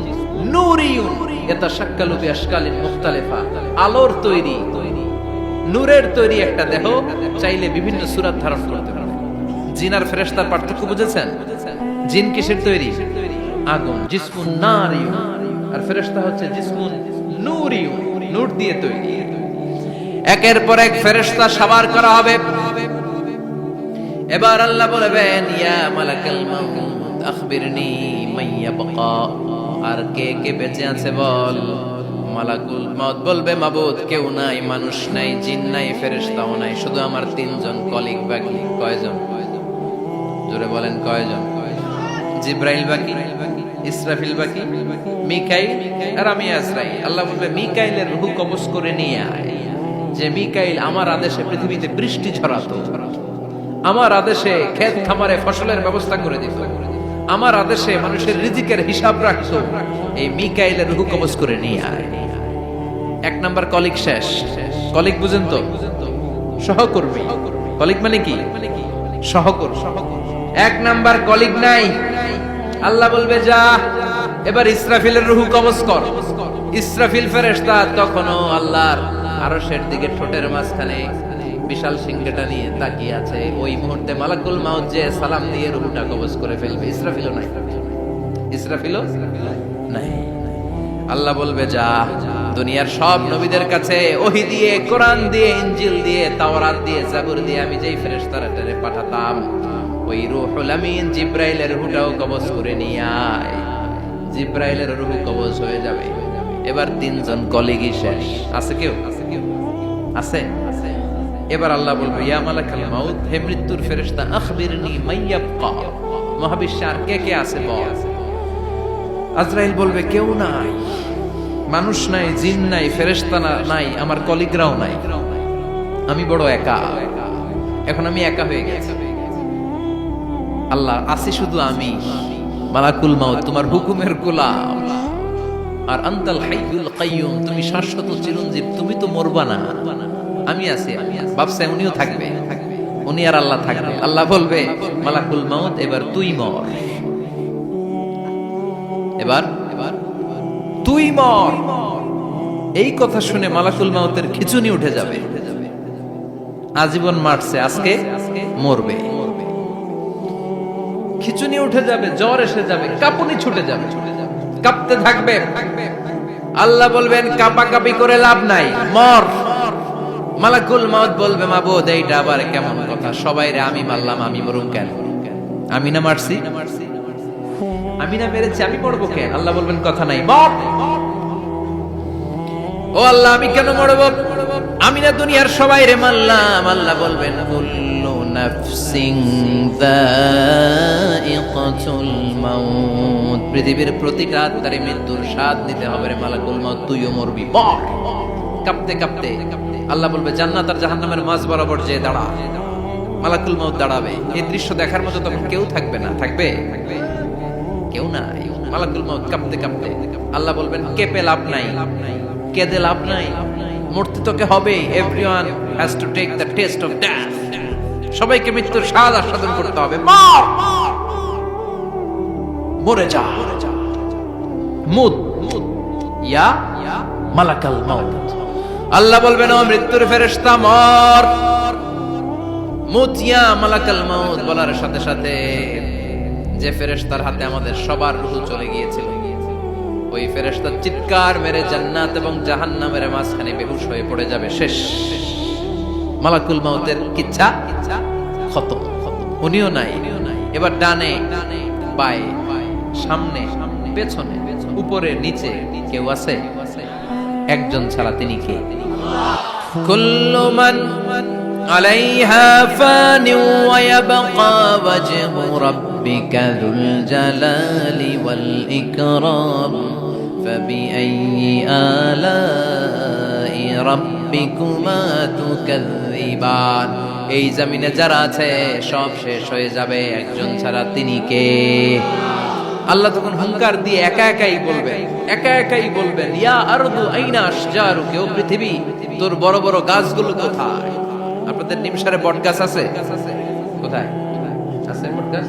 নূরিয়ুন ইয়াতাশাক্কালু বিআশকালিন মুখতালিফা। আলোর তৈরি, নূরের তৈরি একটা দেহ, চাইলে বিভিন্ন সূরত ধারণ করতে পারে। জিন আর ফেরেশতার পার্থক্য বুঝেছেন? জিন কিসের তৈরি? আগুন, জিসমুন নারিয়ুন। আর ফেরেশতা হচ্ছে জিসমুন নূরিয়ুন, নূর দিয়ে তৈরি। একের পর এক ফেরেশতা সবার করা হবে। এবার আল্লাহ বলবেন ইয়া মালাকাল মাউত আখবিরনি মাইয়াবকা। আর কে কে বেঁচে আছে বল। মালাকুল মাউত বলবে মাবুদ কেউ নাই, মানুষ নাই, জিন নাই, ফেরেশতাও নাই, শুধু আমার তিনজন কলিগ বাকি। কয়জন? জোরে বলেন কয়জন? জিব্রাইল বাকি, ইসরাফিল বাকি, মিকাইল আর আমি আজরাইল। আল্লাহ বলবে মিকাইলের রূহ কবজ করে নিয়ে আয়। যে মিকাইল আমার আদেশে পৃথিবীতে বৃষ্টি ছড়াতো, আমার আদেশে ক্ষেত খামারে ফসলের ব্যবস্থা করে দিত, আমার আদেশে মানুষের রিজিকের হিসাব রাখতো। এই মিকাইলের রূহ কবজ করে নিয়ে আয়। এক নাম্বার কলিগ শেষ। কলিগ বুঝেন তো? সহকর্মী। কলিগ মানে কি? সহকর্মী। এক নাম্বার কলিগ নাই। আল্লাহ বলবে যা এবার ইসরাফিলের রূহ কবজ কর। ইসরাফিল ফেরেশতা তখনও আল্লাহর আরশের দিকে ঠোঁটের মাঝখানে বিশাল সিংহটা নিয়ে তাকিয়ে আছে। ওই মুহূর্তে মালাকুল মাউত যে সালাম দিয়ে রূহটা কবজ করে ফেলবে। ইসরাফিলও নাই, ইসরাফিলও নাই। আল্লাহ বলবে যা দুনিয়ার সব নবীদের কাছে ওহী দিয়ে, কোরআন দিয়ে, ইনজিল দিয়ে, তাওরাত দিয়ে, জাবুর দিয়ে আমি যেই ফেরেশতারে পাঠাতাম, ওই রূহুল আমিন জিব্রাইলের রূহটাও কবজ করে নিয়ে আয়। জিব্রাইলের রূহ কবজ হয়ে যাবে। এবার তিনজন কলিগই শেষ। আছে কেউ? আছে? এবার আল্লাহ বলবে ইয়া মালাকাল মাউত, হে মৃত্যুর ফেরেশতা আখবিরনি মাইয়াবকা। মহাবিশ্বে আর কে কে আছে বল। আজরাইল বলবে কেউ নাই, মানুষ নাই, জিন নাই, ফেরেশতা নাই, আমার কলিগরাও নাই, আমি বড় একা। এখন আমি একা হয়ে গেছি। আল্লাহ আছি শুধু আমি। মালাকুল মাউত তোমার হুকুমের গোলাম। আর আনতাল হাইয়ুল কাইয়ুম, তুমি শাশ্বত চিরঞ্জীব, তুমি তো মরবা না। আমি আছি। ভাবছে উনিও থাকবে, উনি আর আল্লাহ থাকবে। আল্লাহ বলবে মালাকুল মাউত এবার তুই মর, এবার তুই মর। এই কথা শুনে মালাকুল মাউতের খিচুনি উঠে যাবে। আজীবন মারছে, আজকে মরবে। খিচুনি উঠে যাবে, জ্বর এসে যাবে, কাঁপুনি ছুটে যাবে, কাঁপতে থাকবে। আল্লাহ বলবেন কাঁপাকাঁপি করে লাভ নাই, মর। মালাকুল মাউত বলবে মাবুদ এইটা আবার কেমন কথা, সবাই রে আমি মারলাম, আমি মরুম কেন? আমি না মারছি, আমি না মেরেছি, আমি মরবো কেন? আল্লাহ বলবেন কথা নাই, মর। ও আল্লাহ আমি কেন মরব? আমি না দুনিয়ার সবাই রে মারলাম। আল্লাহ বলবেন কুল্লু নাফসিন যায়িকাতুল মাউত, পৃথিবীর প্রতিটা আত্মারে মৃত্যুর স্বাদ নিতে হবে রে মালাকুল মাউত, তুইও মরবি, মর। কাঁপতে কাঁপতে আল্লাহ বলবে জান্নাত আর জাহান্নামের মাঝ বরাবর যে দাঁড়া। মালাকুল মাউত দাঁড়াবে, এই দৃশ্য দেখার মতো তখন কেউ থাকবে না, থাকবে কেউ নাই। মালাকুল মাউত কাঁপতে কাঁপতে আল্লাহ বলবেন কেঁপে লাভ নাই, কেঁদে লাভ নাই, মরতে তোকে হবে। Everyone has to take the test of death, সবাইকে মৃত্যুর স্বাদ আস্বাদন করতে হবে। মর, মরে যা। মুত ইয়া মালাকাল মাউত। আল্লাহ বলবেন ও মৃত্যুর ফেরেশতা মর। মুত ইয়া মালাকাল মাউত বলার সাথে সাথে যে ফেরেশতার হাতে আমাদের সবার রূহ চলে গিয়েছিল, ওই ফেরেশতা চিৎকার মেরে জান্নাত এবং জাহান্নামের মাঝখানে বেহুশ হয়ে পড়ে যাবে, শেষ। মালাকুল মাউতের কিচ্ছা খতম, উনিও নাই। এবার ডানে বায়ে সামনে পেছনে উপরে নিচে কেউ আছে? একজন ছাড়া, তিনি কে? কুল্লু মান আলাইহা ফানি ওয়া ইয়াবকা ওয়াজহু রাব্বিকা যুল জালালি ওয়াল ইকরাম ফাবিআইয়ি আলাই রাব্বিকুমা তুকাযযিবান। এই জমিনে যারা আছে সব শেষ হয়ে যাবে, একজন ছাড়া, তিনি কে? আল্লাহ তখন হুঙ্কার দিয়ে একা একাই বলবেন ইয়া আরদু আইনা আশজারুকা, ও পৃথিবী তোর বড় বড় গাছগুলো কোথায়? আপনাদের নিমসারে বট গাছ আছে? কোথায় আছে বট গাছ?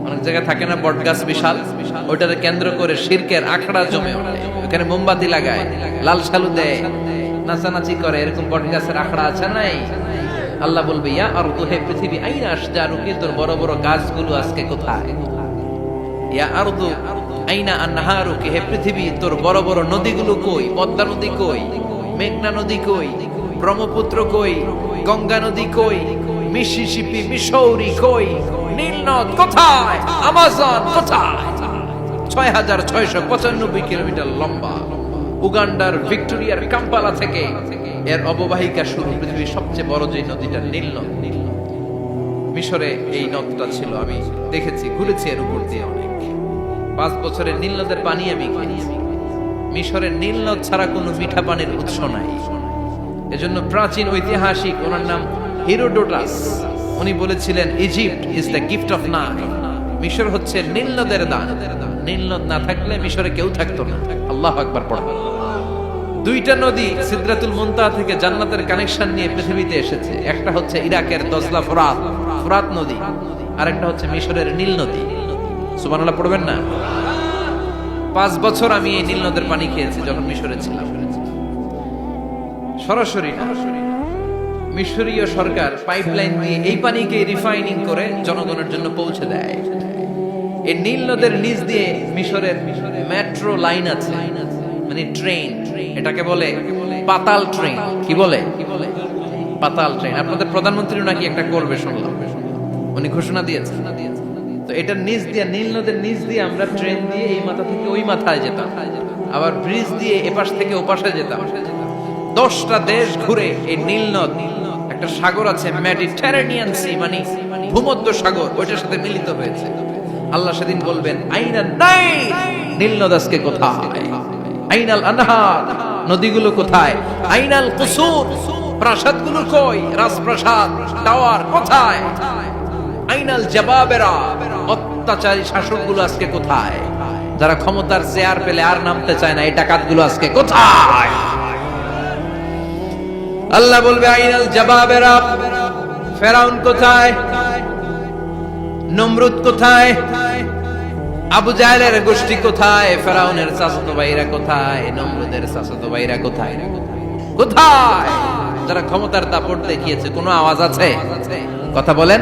অনেক জায়গায় থাকে না বট গাছ বিশাল, ওইটারে কেন্দ্র করে শিরকের আখড়া জমে ওঠে, ওখানে মোমবাতি লাগায়, লাল শালু দেয়, নাচানাচি করে, এরকম বট গাছের আখড়া আছে নাই? আল্লাহ বলবে ইয়া আরদু, হে পৃথিবী, আইনা আশজারুকা, তোর বড় বড় গাছগুলো আজকে কোথায়? ইয়া আরদু আইনা আনহারুকা, হে পৃথিবী তোর বড় বড় নদীগুলো কই? পদ্মা নদী কই? মেঘনা নদী কই? ব্রহ্মপুত্র কই? গঙ্গা নদী কই? মিসিসিপি, মিসৌরি কই? নীল নদ কোথায়? আমাজন কোথায়? ৬৬৯৫ কিলোমিটার লম্বা, উগান্ডার ভিক্টোরিয়ার কাম্পালা থেকে এর অববাহিকা শুরু। পৃথিবীর সবচেয়ে বড় যে নদীটা নীল নদ, মিশরে এই নদটা ছিল, আমি দেখেছি, ঘুরেছি এর উপর দিয়ে অনেক। 5 বছরের নীল নদের পানি আমি খেয়েছি। মিশরের নীল নদ ছাড়া কোনো মিঠা পানির উৎস নাই। এজন্য প্রাচীন ঐতিহাসিক, ওনার নাম হিরোডোটাস, উনি বলেছিলেন Egypt is the gift of Nile, মিশর হচ্ছে নীল নদের দান। নীল নদ না থাকলে মিশরে কেউ থাকতো না। আল্লাহু আকবার পড়া। 2টা নদী সিদরাতুল মুনতাহা থেকে জান্নাতের কানেকশন নিয়ে পৃথিবীতে এসেছে। একটা হচ্ছে ইরাকের দজলা ফোরাত নদী, আর একটা হচ্ছে মিশরের নীল নদী। সুবহানাল্লাহ পড়বেন না? 5 বছর আমি এই নীল নদের পানি খেয়েছি যখন মিশরে ছিলাম। সরাসরি না, মিশরীয় সরকার পাইপলাইন দিয়ে এই পানিকে রিফাইনিং করে জনগণের জন্য পৌঁছে দেয়। এই নীল নদের নিচ দিয়ে মিশরের মেট্রো লাইন আছে, মানে ট্রেন, এটাকে বলে পাতাল ট্রেন। কি বলে? পাতাল ট্রেন। আপনাদের প্রধানমন্ত্রীও নাকি একটা করবে শুনলাম, উনি ঘোষণা দিয়েছেন। তো এটার নিচ দিয়ে, নীল নদের নিচ দিয়ে আমরা ট্রেন দিয়ে এই মাথা থেকে ওই মাথায় যেতাম, আবার ব্রিজ দিয়ে এপাশ থেকে ওপাশে যেতাম। 10টা দেশ ঘুরে এই নীল নদ, একটা সাগর আছে মেডিটেরেনিয়ান সি, মানে ভূমধ্য সাগর, ওইটার সাথে মিলিত হয়েছে। আল্লাহ সেদিন বলবেন আইনা নাই, নীল নদ আজকে কোথায়? আইনাল আনহার, নদীগুলো কোথায়? আইনাল কুসুর, প্রাসাদগুলো কই? রাজপ্রাসাদ, টাওয়ার কোথায়? আইনাল জাবাবেরা, অত্যাচারী শাসকগুলো আজকে কোথায়? যারা ক্ষমতার চেয়ার পেলে আর নামতে চায় না, এই ডাকাতগুলো আজকে কোথায়? আল্লাহ বলবে আইনাল জাবাবেরা, ফেরাউন কোথায়? নমরুদ কোথায়? আবু জাহেলের গোষ্ঠী কোথায়, ফেরাউনের চাচাতো ভাইরা কোথায়, নমরুদের চাচাতো ভাইরা কোথায়, কোথায়? যারা ক্ষমতার দাপট দেখিয়েছে, কোনো আওয়াজ আছে? কথা বলেন।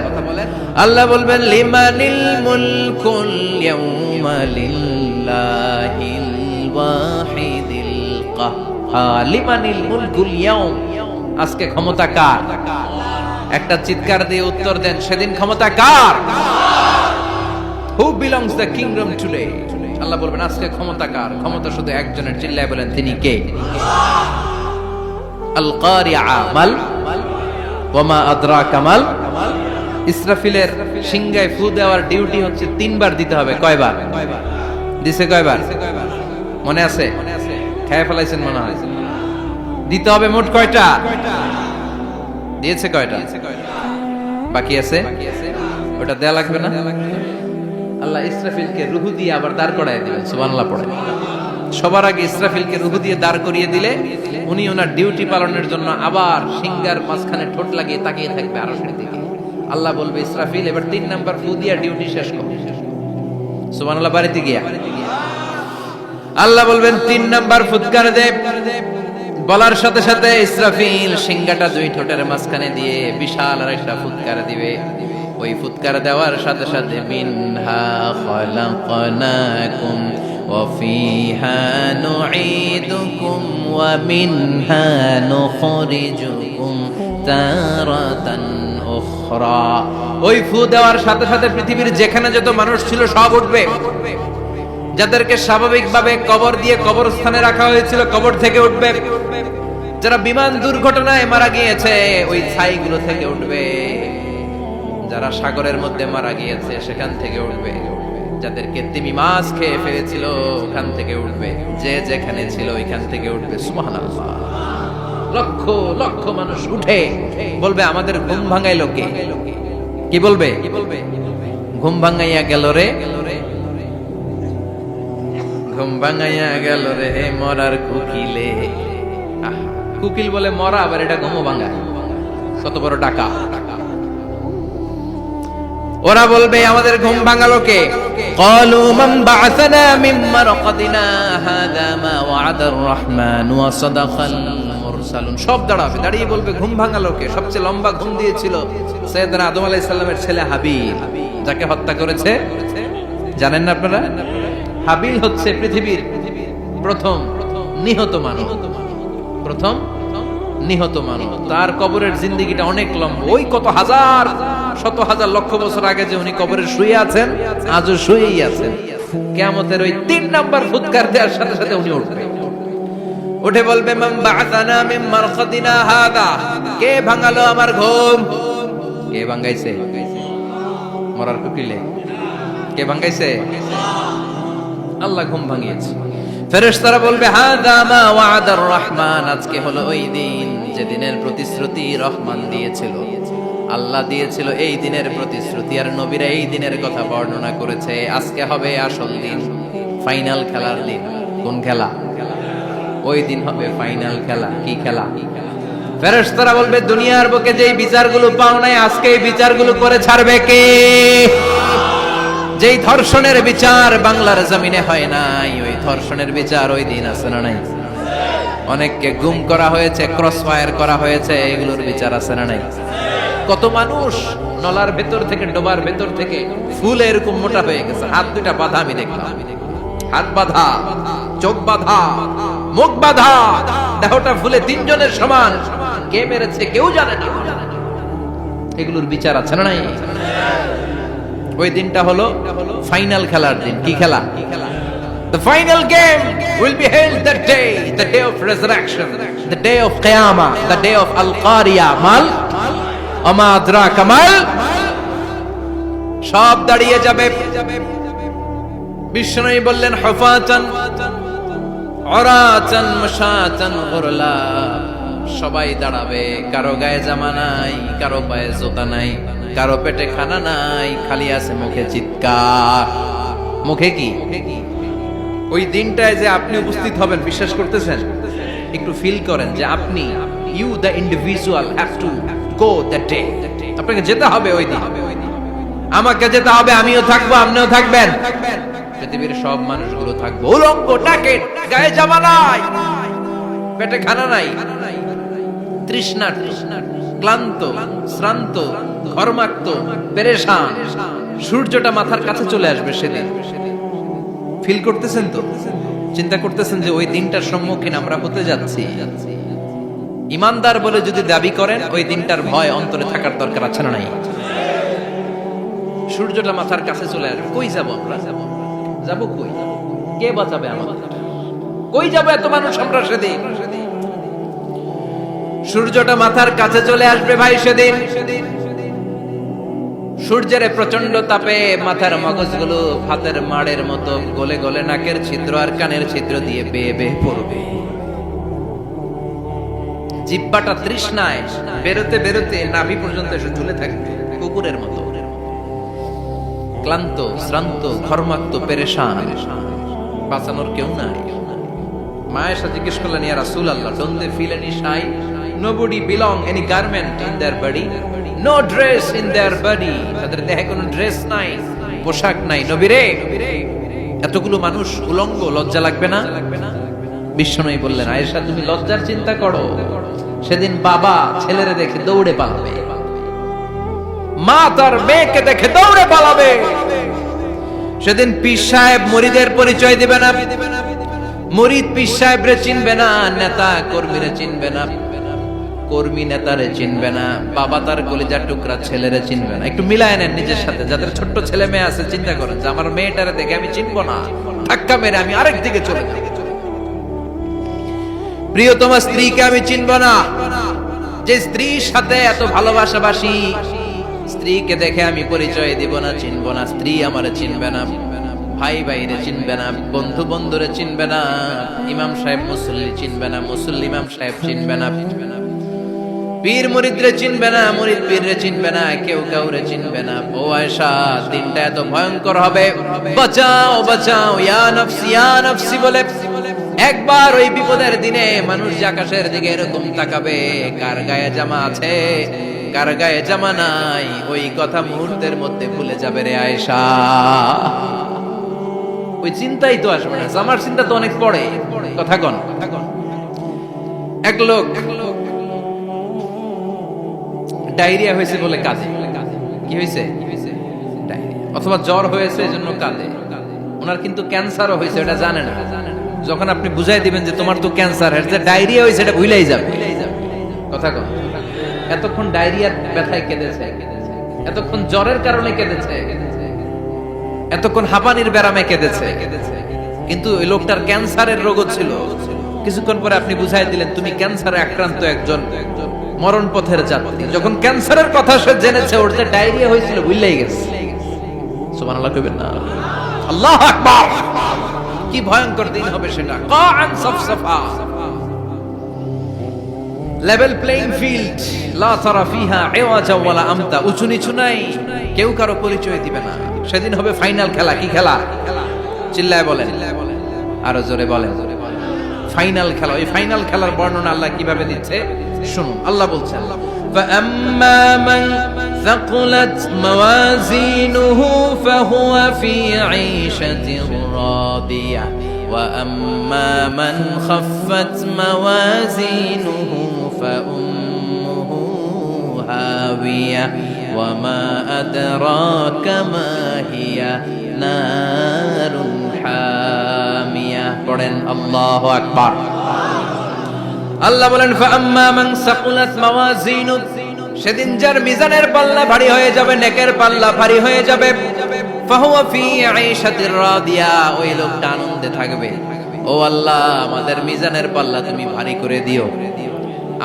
আল্লাহ বলবেন লিমানিল মুলকুল ইয়াউমা লিল্লাহিল ওয়াহিদিল কাহ্হার। লিমানিল মুলকুল ইয়াউম, আজকে ক্ষমতা কার? একটা চিৎকার দিয়ে উত্তর দেন, সেদিন ক্ষমতা কার? Who belongs the kingdom today? আল্লাহ বলবেন আজকে ক্ষমতা কার? ক্ষমতা শুধু একজনের, চিল্লায় বলেন তিনি কে? আল কারিআ মাল ওয়া মা আদরাকা মাল। ইসরাফিলের সিংহায় ফু দেওয়ার ডিউটি হচ্ছে 3 বার দিতে হবে। কয়বার দিছে? কয়বার মনে আছে? খেয়ে ফেলাইছেন মনে হয়। দিতে হবে মোট কয়টা? দিয়েছে কয়টা? বাকি আছে, ওটা দেয়া লাগবে না? আল্লাহ ইসরাফিলকে রুহু দিয়ে আবার দাঁড় করায় দিবেন। সুবহানাল্লাহ পড়ে। সবার আগে ইসরাফিলকে রুহু দিয়ে দাঁড় করিয়ে দিলে উনি ওনার ডিউটি পালনের জন্য আবার সিংহার মাঝখানে ঠোঁট লাগিয়ে তাকিয়ে থাকবে আরশের দিকে। আল্লাহ বলবে ইসরাফিল এবার 3 নাম্বার ফু দিয়া ডিউটি শেষ করো। সুবহানাল্লাহ। বাড়িতে গিয়া আল্লাহ বলবেন 3 নাম্বার ফুৎকার দে। বলার সাথে সাথে ইসরাফিল সিংহাটা 2 ঠোঁটের মাঝখানে দিয়ে বিশাল আরেকটা ফুৎকার দিবে। ওই ফুৎকার দেওয়ার সাথে সাথে মিনহা খালাকনাকুম ওয়া ফিহা নুঈদুকুম ওয়া মিনহা নুখরিজুকুম তারাতান উখরা। ওই ফু দেওয়ার সাথে সাথে পৃথিবীর যেখানে যত মানুষ ছিল সব উঠবে। যাদেরকে স্বাভাবিকভাবে কবর দিয়ে কবরস্থানে রাখা হয়েছিল কবর থেকে উঠবে। যারা বিমান দুর্ঘটনায় মারা গিয়েছে ওই ছাইগুলো থেকে উঠবে। যারা সাগরের মধ্যে মারা গিয়েছে সেখান থেকে উঠবে। যাদেরকে তিমি মাছ খেয়ে ফেলেছিল ওখান থেকে উঠবে। যে যেখানে ছিল ওইখান থেকে উঠবে। সুবহানাল্লাহ। লক্ষ লক্ষ মানুষ উঠে বলবে আমাদের ঘুম ভাঙাইলো কে? কি বলবে? ঘুম ভাঙাইয়া গেল রে, ঘুম ভাঙাইয়া গেল রে মরার কুকিলে। কুকিল বলে মরা, আবার এটা ঘুমো ভাঙা। কত বড় ডাকা। ওরা বলবে আমাদের ঘুম ভাঙালো কে? ক্বালু মান বা'আসানা মিন মারকাদিনা হাযা মা ওয়া'আদার রহমান ওয়া সাদাকাল মুরসালুন। সব দাঁড়াবে, দাঁড়িয়ে বলবে ঘুম ভাঙালো কে? সবচেয়ে লম্বা ঘুম দিয়েছিল সাইয়েদনা আদম আলাইহিস সালামের ছেলে হাবিল, যাকে হত্যা করেছে। জানেন না আপনারা? হাবিল হচ্ছে পৃথিবীর প্রথম নিহত মানব। প্রথম নিহত মানব। তার কবরের জিন্দেগিটা অনেক লম্বা। ওই কত হাজার শত হাজার লক্ষ বছর আগে যে উনি কবরে শুয়ে আছেন, আজও শুয়েই আছেন। কিয়ামতের ওই 3 নাম্বার ফুৎকার দেওয়ার সাথে সাথে উনি উঠবে। উঠে বলবে মান বা'আসানা মিন মারকাদিনা হাদা। কে ভাঙালো আমার ঘুম? কে ভাঙাইছে? মরার কুকিলে কে ভাঙাইছে? আল্লাহ ঘুম ভাঙিয়েছে। ফেরেশতারা বলবে হাযা মা ওয়া'আদার রহমান। আজকে হলো ওই দিন যে দিনের প্রতিশ্রুতি রহমান দিয়েছিল, আল্লাহ দিয়েছিল। এই দিনের প্রতিশ্রুতি আর নবীরা এই দিনের কথা বর্ণনা করেছে। আজকে হবে আসল দিন, ফাইনাল খেলার দিন। কোন খেলা? ওই দিন হবে ফাইনাল খেলা। কি খেলা? ফেরেশতারা বলবে দুনিয়ার বুকে যেই বিচারগুলো পাও নাই আজকে এই বিচারগুলো করে ছাড়বে কে? যেই ধর্ষণের বিচার বাংলার জমিনে হয় নাই, ওই ধর্ষণের বিচার ওই দিন আছে না নাই? অনেককে গুম করা হয়েছে, ক্রস ফায়ার করা হয়েছে, এগুলোর বিচার আছে না নাই? কত মানুষ নলার ভেতর থেকে, ডোবার ভেতর থেকে ফুলে এরকম মোটা হয়ে গেছে। হাত দুটা বাঁধা, আমি দেখলাম। হাত বাঁধা, চোখ বাঁধা, মুখ বাঁধা, দেহটা ফুলে 3 জনের সমান। কে মেরেছে কেউ জানে না। এগুলোর বিচার আছে না নাই? ওই দিনটা হলো ফাইনাল খেলার দিন। কি খেলা? The final game will be held that day, the day of resurrection, the day of Qiyamah, the day of Al-Qari'ah. Mal Ama adraka mal। সব দাঁড়িয়ে যাবে। বিষ্ণু বললেন হুফাতান উরাতান মাশাতান গুরলা। সবাই দাঁড়াবে। কারো গায়ে জামা নাই, কারো পায়ে জুতা নাই, কারো পেটে খানা নাই, খালি আছে মুখে চিৎকার। মুখে কি? ওই দিনটায় যে আপনি উপস্থিত হবেন, বিশ্বাস করতেছেন? একটু ফিল করেন যে আপনি, you the individual have to go that day. আপনাকে যেতে হবে ওই দিন। আমাকে যেতে হবে, আমিও থাকবো, আপনিও থাকবেন। পৃথিবীর সব মানুষগুলো থাকবে উলঙ্গ, টাকেট, গায়ে জামা নাই, পেটে খানা নাই, তৃষ্ণার্ত, ক্লান্ত, শ্রান্ত, ঘর্মাক্ত, পেরেশান। সূর্যটা মাথার কাছে চলে আসবে সেদিন। ফিল করতেছেন তো? চিন্তা করতেছেন যে ওই দিনটার সম্মুখীন আমরা হতে যাচ্ছি। ইমানদার বলে যদি দাবি করেন, ওই দিনটার ভয় অন্তরে থাকার দরকার আছে না নাই? সূর্যটা মাথার কাছে চলে আসবে, কই যাব আমরা? যাব কই? কে বাঁচাবে আমাদের? কই যাব এত মানুষ আমরা সেদিন? সূর্যটা মাথার কাছে চলে আসবে ভাই সেদিন। সূর্যের প্রচন্ড তাপে মাথার মগজগুলো ভাতের মাড়ের মতো গলে গলে নাকের ছিদ্র আর কানের ছিদ্র দিয়ে বেয়ে বেয়ে পড়বে। জিহ্বাটা তৃষ্ণায় বেরোতে বেরোতে নাভি পর্যন্ত এসে ঝুলে থাকবে কুকুরের মতো। ক্লান্ত, শ্রান্ত, ঘর্মাক্ত, পেরেশান, বাঁচানোর কেউ নাই। মায়েশা জিজ্ঞেস করলেন, ইয়া রাসূলুল্লাহ, don't they feel any shy? Nobody belong any garment in their body, no dress in their body. তাদের দেহে কোনো ড্রেস নাই, পোশাক নাই। নবী রে, এতগুলো মানুষ উলঙ্গ, লজ্জা লাগবে না? বিশ্বনবী বললেন, আয়েশা তুমি লজ্জার চিন্তা করো, সেদিন বাবা ছেলেরে দেখে দৌড়ে পালাবে, মা তার মেয়েকে দেখে দৌড়ে পালাবে। সেদিন পীর সাহেব মুরিদের পরিচয় দিবে না, মুরিদ পীর সাহেবরে চিনবে না, নেতা কর্মীরে চিনবে না, কর্মী নেতারে চিনবে না, বাবা তার কলিজার টুকরা ছেলেরে চিনবে না। একটু মিলায় নেন নিজের সাথে। যাদের ছোট্ট ছেলে মেয়ে আছে, চিন্তা করেন যে আমার মেয়েটারে দেখে আমি চিনবো না, ধাক্কা মেরে আমি আরেক দিকে চলে যাব। প্রিয়তমা স্ত্রীকে আমি চিনবো না, যে স্ত্রীর সাথে এত ভালোবাসাবাসি, স্ত্রীকে দেখে আমি পরিচয় দিব না, চিনবো না। স্ত্রী আমারে চিনবে না, ভাই ভাইরে চিনবে না, বন্ধু বন্ধুরে চিনবে না, ইমাম সাহেব মুসল্লি চিনবে না, মুসল্লি ইমাম সাহেব চিনবে না, পীর মুরিদরে চিনবে না, মুরিদ পীররে চিনবে না, কেউ কাউরে চিনবে না। ও আয়েশা, দিনটা এত ভয়ঙ্কর হবে, বাঁচাও বাঁচাও, ইয়া নফসি ইয়া নফসি বলে একবার ওই বিপদের দিনে মানুষ যে আকাশের দিকে এরকম তাকাবে, কার গায়ে জামা আছে কার গায়ে জামা নাই, ওই কথা মুহূর্তের মধ্যে ভুলে যাবে রে আয়েশা। ওই চিন্তাই তো আসবে না, জামার চিন্তা তো অনেক পড়ে। কথা কন। এক লোক ডায়রিয়া হয়েছে বলে কাঁদে। কি হয়েছে? ডায়রিয়া, অথবা জ্বর হয়েছে এজন্য কাঁদে। ওনার কিন্তু ক্যান্সারও হয়েছে, এটা জানে না। যখন আপনি বুঝাই দিবেন যে তোমার তো ক্যান্সার, এটা ডায়রিয়া হয়েছে, এটা ভুলেই যাবে। কথা কন। এতক্ষণ ডায়রিয়ার ব্যথায় কেঁদেছে, এতক্ষণ জ্বরের কারণে কেঁদেছে, এতক্ষণ হাঁপানির ব্যারামে কেঁদেছে, কিন্তু ওই লোকটার ক্যান্সারের রোগ ছিল। কিছুক্ষণ পরে আপনি বুঝাই দিলেন তুমি ক্যান্সারে আক্রান্ত একজন মরণ পথের যাত্রী। যখন ক্যান্সারের কথা সে জেনেছে, ওর যে ডায়রিয়া হয়েছিল ভুলেই গেছে। সুবহানাল্লাহ কইবেন না? আল্লাহু আকবার। কি ভয়ঙ্কর দিন হবে সেটা। কাআন সাফসাফা, লেভেল প্লেইং ফিল্ড, লা তারা ফিহা ইওয়াজা ওয়ালা আমতা, উঁচু নিচু নাই, কেউ কারো পরিচয় দিবে না। সেদিন হবে ফাইনাল খেলা। কি খেলা? চিল্লায় বলেন, আরো জোরে বলেন। ফাইনাল খেলা। ওই ফাইনাল খেলার বর্ণনা আল্লাহ কিভাবে দিচ্ছে শুনুন। আল্লাহ বলছেন, فَأَمَّا مَنْ ثَقُلَتْ مَوَازِينُهُ فَهُوَ فِي عِيشَةٍ رَاضِيَةٍ وَأَمَّا مَنْ خَفَّتْ مَوَازِينُهُ فَأُمُّهُ هَاوِيَةٌ وَمَا أَدْرَاكَ مَا هِيَ نَارٌ حَامِيَةٌ। পড়েন আল্লাহু আকবার। আল্লাহ বলেন, ফাআম্মা মান সাকুলাত মাওয়াজিনু, সেদিন যার মিজানের পাল্লা ভারী হয়ে যাবে, নেকের পাল্লা ভারী হয়ে যাবে, ফাহুয়া ফি আইশাতির রাদিয়া, ওই লোকটা আনন্দে থাকবে। ও আল্লাহ, আমাদের মিজানের পাল্লা তুমি ভারী করে দিও,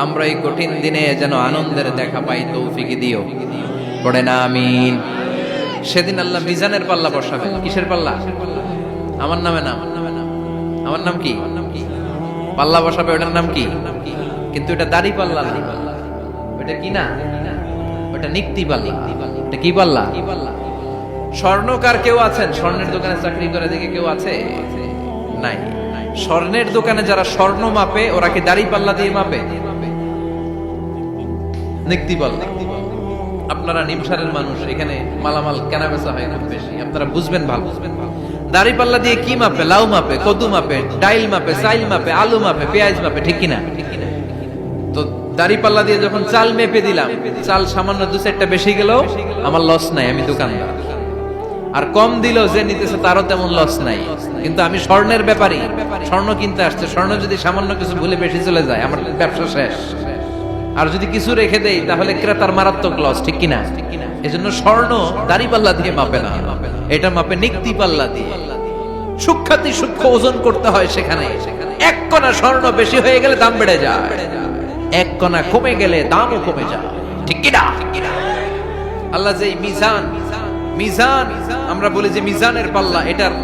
আমরা এই কঠিন দিনে যেন আনন্দের দেখা পাই, তৌফিক দিও। পড়ে না আমিন। সেদিন আল্লাহ মিজানের পাল্লা বসাবে। কিসের পাল্লা? আমার নামে নাম। আমার নাম কি? পাল্লা বসাবে, ওটার নাম কি? কিন্তু এটা দাড়ি পাল্লা না, ওটা কি না, ওটা নিক্তি পাল্লা। এটা কি পাল্লা? স্বর্ণকার কেউ আছেন? স্বর্ণের দোকানে চাকরি করে দেখে কেউ আছে? নাই। স্বর্ণের দোকানে যারা স্বর্ণ মাপে, ওরা কি দাড়ি পাল্লা দিয়ে মাপে? নিক্তি পাল্লা। আপনারা নিমসারের মানুষ, এখানে মালামাল কেনা বেচা হয় খুব বেশি, আপনারা বুঝবেন ভালো। দাড়িপাল্লা দিয়ে কি মাপে? লাউ মাপে, কদু মাপে, ডাইল মাপে, চাইল মাপে, আলু মাপে, পেঁয়াজ মাপে, ঠিক কিনা? তো দাড়িপাল্লা দিয়ে যখন চাল মেপে দিলাম, চাল সামান্য 2-4টা বেশি গেলেও আমার লস নাই, আমি দোকানদার। আর কম দিল যে নিতেছে তারও তেমন লস নাই। কিন্তু আমি স্বর্ণের ব্যাপারী, স্বর্ণ কিনতে আসছে, স্বর্ণ যদি সামান্য কিছু ভুলে বেশি চলে যায় আমার ব্যবসা শেষ। আর যদি কিছু রেখে দেই তাহলে ক্রেতার মারাত্মক লস, ঠিক কিনা? এজন্য স্বর্ণ দাড়িপাল্লা দিয়ে মাপে না, এটা মাপে নিক্তি পাল্লা দিয়ে। সূক্ষ্মাতি সূক্ষ্ম ওজন করতে হয় সেখানে। এক কণা স্বর্ণ বেশি হয়ে গেলে দাম বেড়ে যায়, এক কণা কমে গেলে দামও কমে যায়, ঠিক কিনা? আল্লাহ যে মিজান, মিজান আমরা বলি যে মিজানের পাল্লা, এটার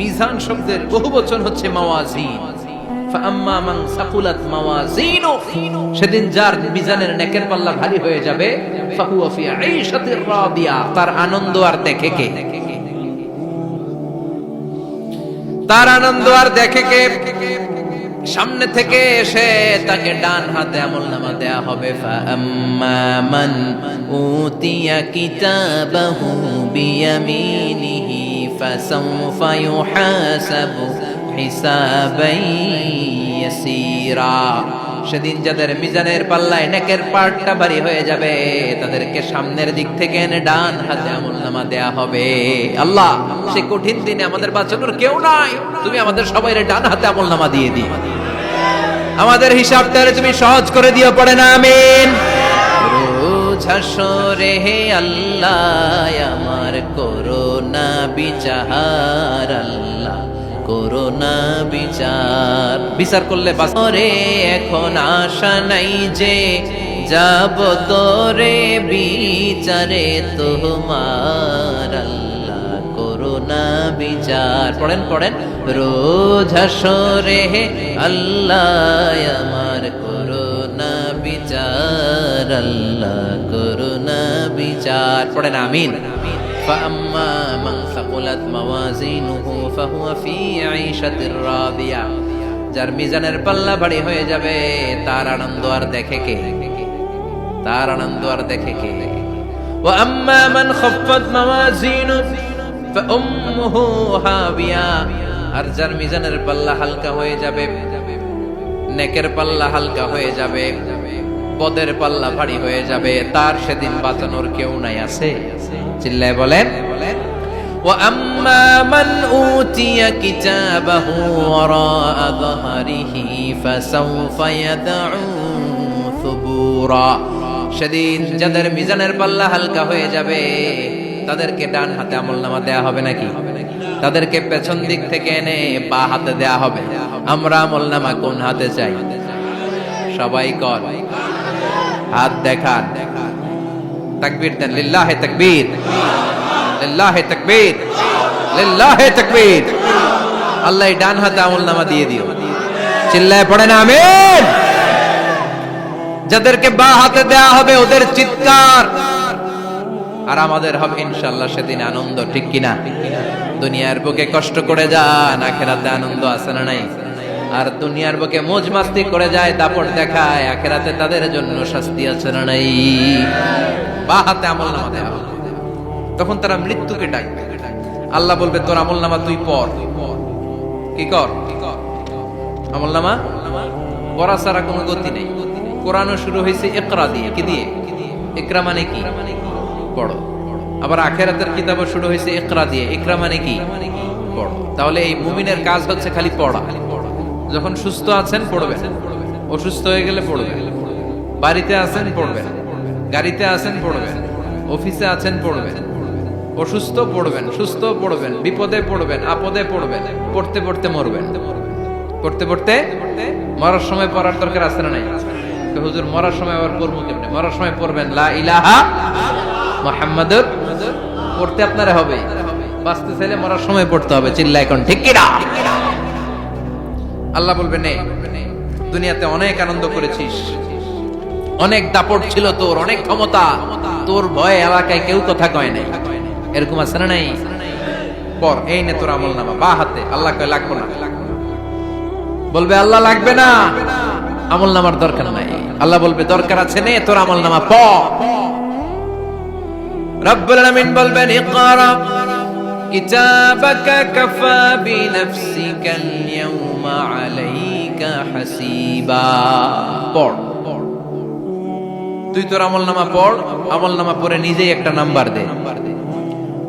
মিজান শব্দের বহুবচন হচ্ছে মাওয়াজিন। ফাআম্মা মান সাকুলাত মাওয়াজিনু, সেদিন যার মিজানের নেকের পাল্লা ভারী হয়ে যাবে, ফাহুয়া ফি আইশাতির রাদিয়া, তার আনন্দ আর দেখে কে? তার আনন্দ আর দেখে কে? সামনে থেকে এসে তাকে ডান হাতে আমলনামা দেয়া হবে। ফাআম্মা মান উতিয়া কিতাবাহু বিয়ামিনিহি ফাসাউফা ইউহাসাবু হিসাবান ইয়াসীরা, সেদিন যাদের মিজানের পাল্লায় নেকের পার্টটা ভারী হয়ে যাবে তাদেরকে সামনের দিক থেকে এনে ডান হাতে আমলনামা দেয়া হবে। আল্লাহ, সেই কঠিন দিনে আমাদের বাঁচানোর কেউ নাই, তুমি আমাদের সবাইরে ডান হাতে আমলনামা দিয়ে দিও, আমাদের হিসাবটা তুমি সহজ করে দিও, পড়ে না আমিন। রোজ হাসরে হে আল্লাহ আমার করোনা বিচার, আল্লাহ করোনা বিচার, বিচার করলে বাসরে এখন আশা নাই যে যাব তোরে বিচারে তোমার, আল্লাহ করোনা বিচার। পড়েন পড়েন, রোজ হাসরে হে আল্লাহ আমার করোনা বিচার, আল্লাহ করোনা বিচার, পড়েন আমিন। فأما من ثقلت موازينه فهو في عيشة راضية, যার মিজানের পাল্লা ভারী হয়ে যাবে তার আনন্দ আর দেখে কে? তার আনন্দ আর দেখে কে? وأما من خفت موازينه فأمه هاوية, আর যার মিজানের পাল্লা হালকা হয়ে যাবে, নেকের পাল্লা হালকা হয়ে যাবে, পদের পাল্লা ভারী হয়ে যাবে, তার সেদিন বাঁচানোর কেউ নাই। আছে? চিল্লায় বলেন। وَأَمَّا مَنْ أُوتِيَ كِتَابَهُ وَرَاءَ ظَهْرِهِ فَسَوْفَ يَدْعُو ثُبُورًا, সেদিন যাদের মিজানের পাল্লা হালকা হয়ে যাবে তাদেরকে ডান হাতে আমলনামা দেয়া হবে নাকি? তাদেরকে পেছন দিক থেকে এনে বা হাতে দেয়া হবে। আমরা আমলনামা কোন হাতে চাই? সবাই কর, হাত দেখান, তাকবীর দেন, লিল্লাহে তাকবীর, লিল্লাহে তাকবীর, লিল্লাহে তাকবীর। আল্লাহ ডান হাতে আমলনামা দিয়ে দিও, চিল্লায় পড়েন আমিন। যাদেরকে বা হাতে দেয়া হবে ওদের চিৎকার, আর আমাদের হবে ইনশাআল্লাহ সেদিন আনন্দ, ঠিক কিনা? দুনিয়ার বুকে কষ্ট করে যান, আখিরাতে আনন্দ আছে না নাই? আর দুনিয়ার বুকে মौज মাস্তি করে যায়, দাপট দেখায়, আখিরাতে তাদের জন্য শাস্তি আছে না নাই? বা হাতে আমলনামা দেয়া হবে, তখন তারা মৃত্যুকে ডাকবে। আল্লাহ বলবে তোর আমলনামা তুই পড়। কি কর? আমলনামা পড়া ছাড়া কোনো গতি নেই। কোরআনও শুরু হয়েছে ইকরা দিয়ে। কি দিয়ে? ইকরা মানে কি? পড়ো। আবার আখিরাতের কিতাবও শুরু হয়েছে ইকরা দিয়ে। ইকরা মানে কি? পড়ো। তাহলে এই মুমিনের কাজ হচ্ছে খালি পড়া। যখন সুস্থ আছেন পড়বেন, অসুস্থ হয়ে গেলে পড়বেন, বাড়িতে আছেন পড়বেন, গাড়িতে আছেন পড়বেন, অফিসে আছেন পড়বেন, অসুস্থ পড়বেন, সুস্থ পড়বেন, বিপদে পড়বেন, আপদে পড়বেন, পড়তে পড়তে মরবেন। পড়তে পড়তে মরার সময় পড়ার দরকার আছে না নাই? তো হুজুর মরার সময় আবার পড়বো কেমনে? মরার সময় পড়বেন লা ইলাহা মুহাম্মাদুর, পড়তে আপনারা হবে। বাঁচতে চাইলে মরার সময় পড়তে হবে, চিল্লা এখন ঠিক কিনা? আল্লাহ বলবে নে, দুনিয়াতে অনেক আনন্দ করেছিস, অনেক দাপট ছিল তোর, অনেক ক্ষমতা, তোর ভয়ে এলাকায় কেউ কথা কয় নাই। এরকম আছে না নাই? পর এই নে তোর আমলনামা বা হাতে। আল্লাহ কয় লাগবে না। বলবে আল্লাহ লাগবে না, আমলনামার দরকার নাই। আল্লাহ বলবে দরকার আছে, নে তোর আমলনামা পড়। রব্বুল আলামিন বলবেন ইকরা কিতাবাকা কাফা বিনাফসিকাল ইয়াউমা আলাইকা হাসিবা। পড়, তুই তোর আমলনামা পড়, আমলনামা পড়ে নিজেই একটা নাম্বার দে।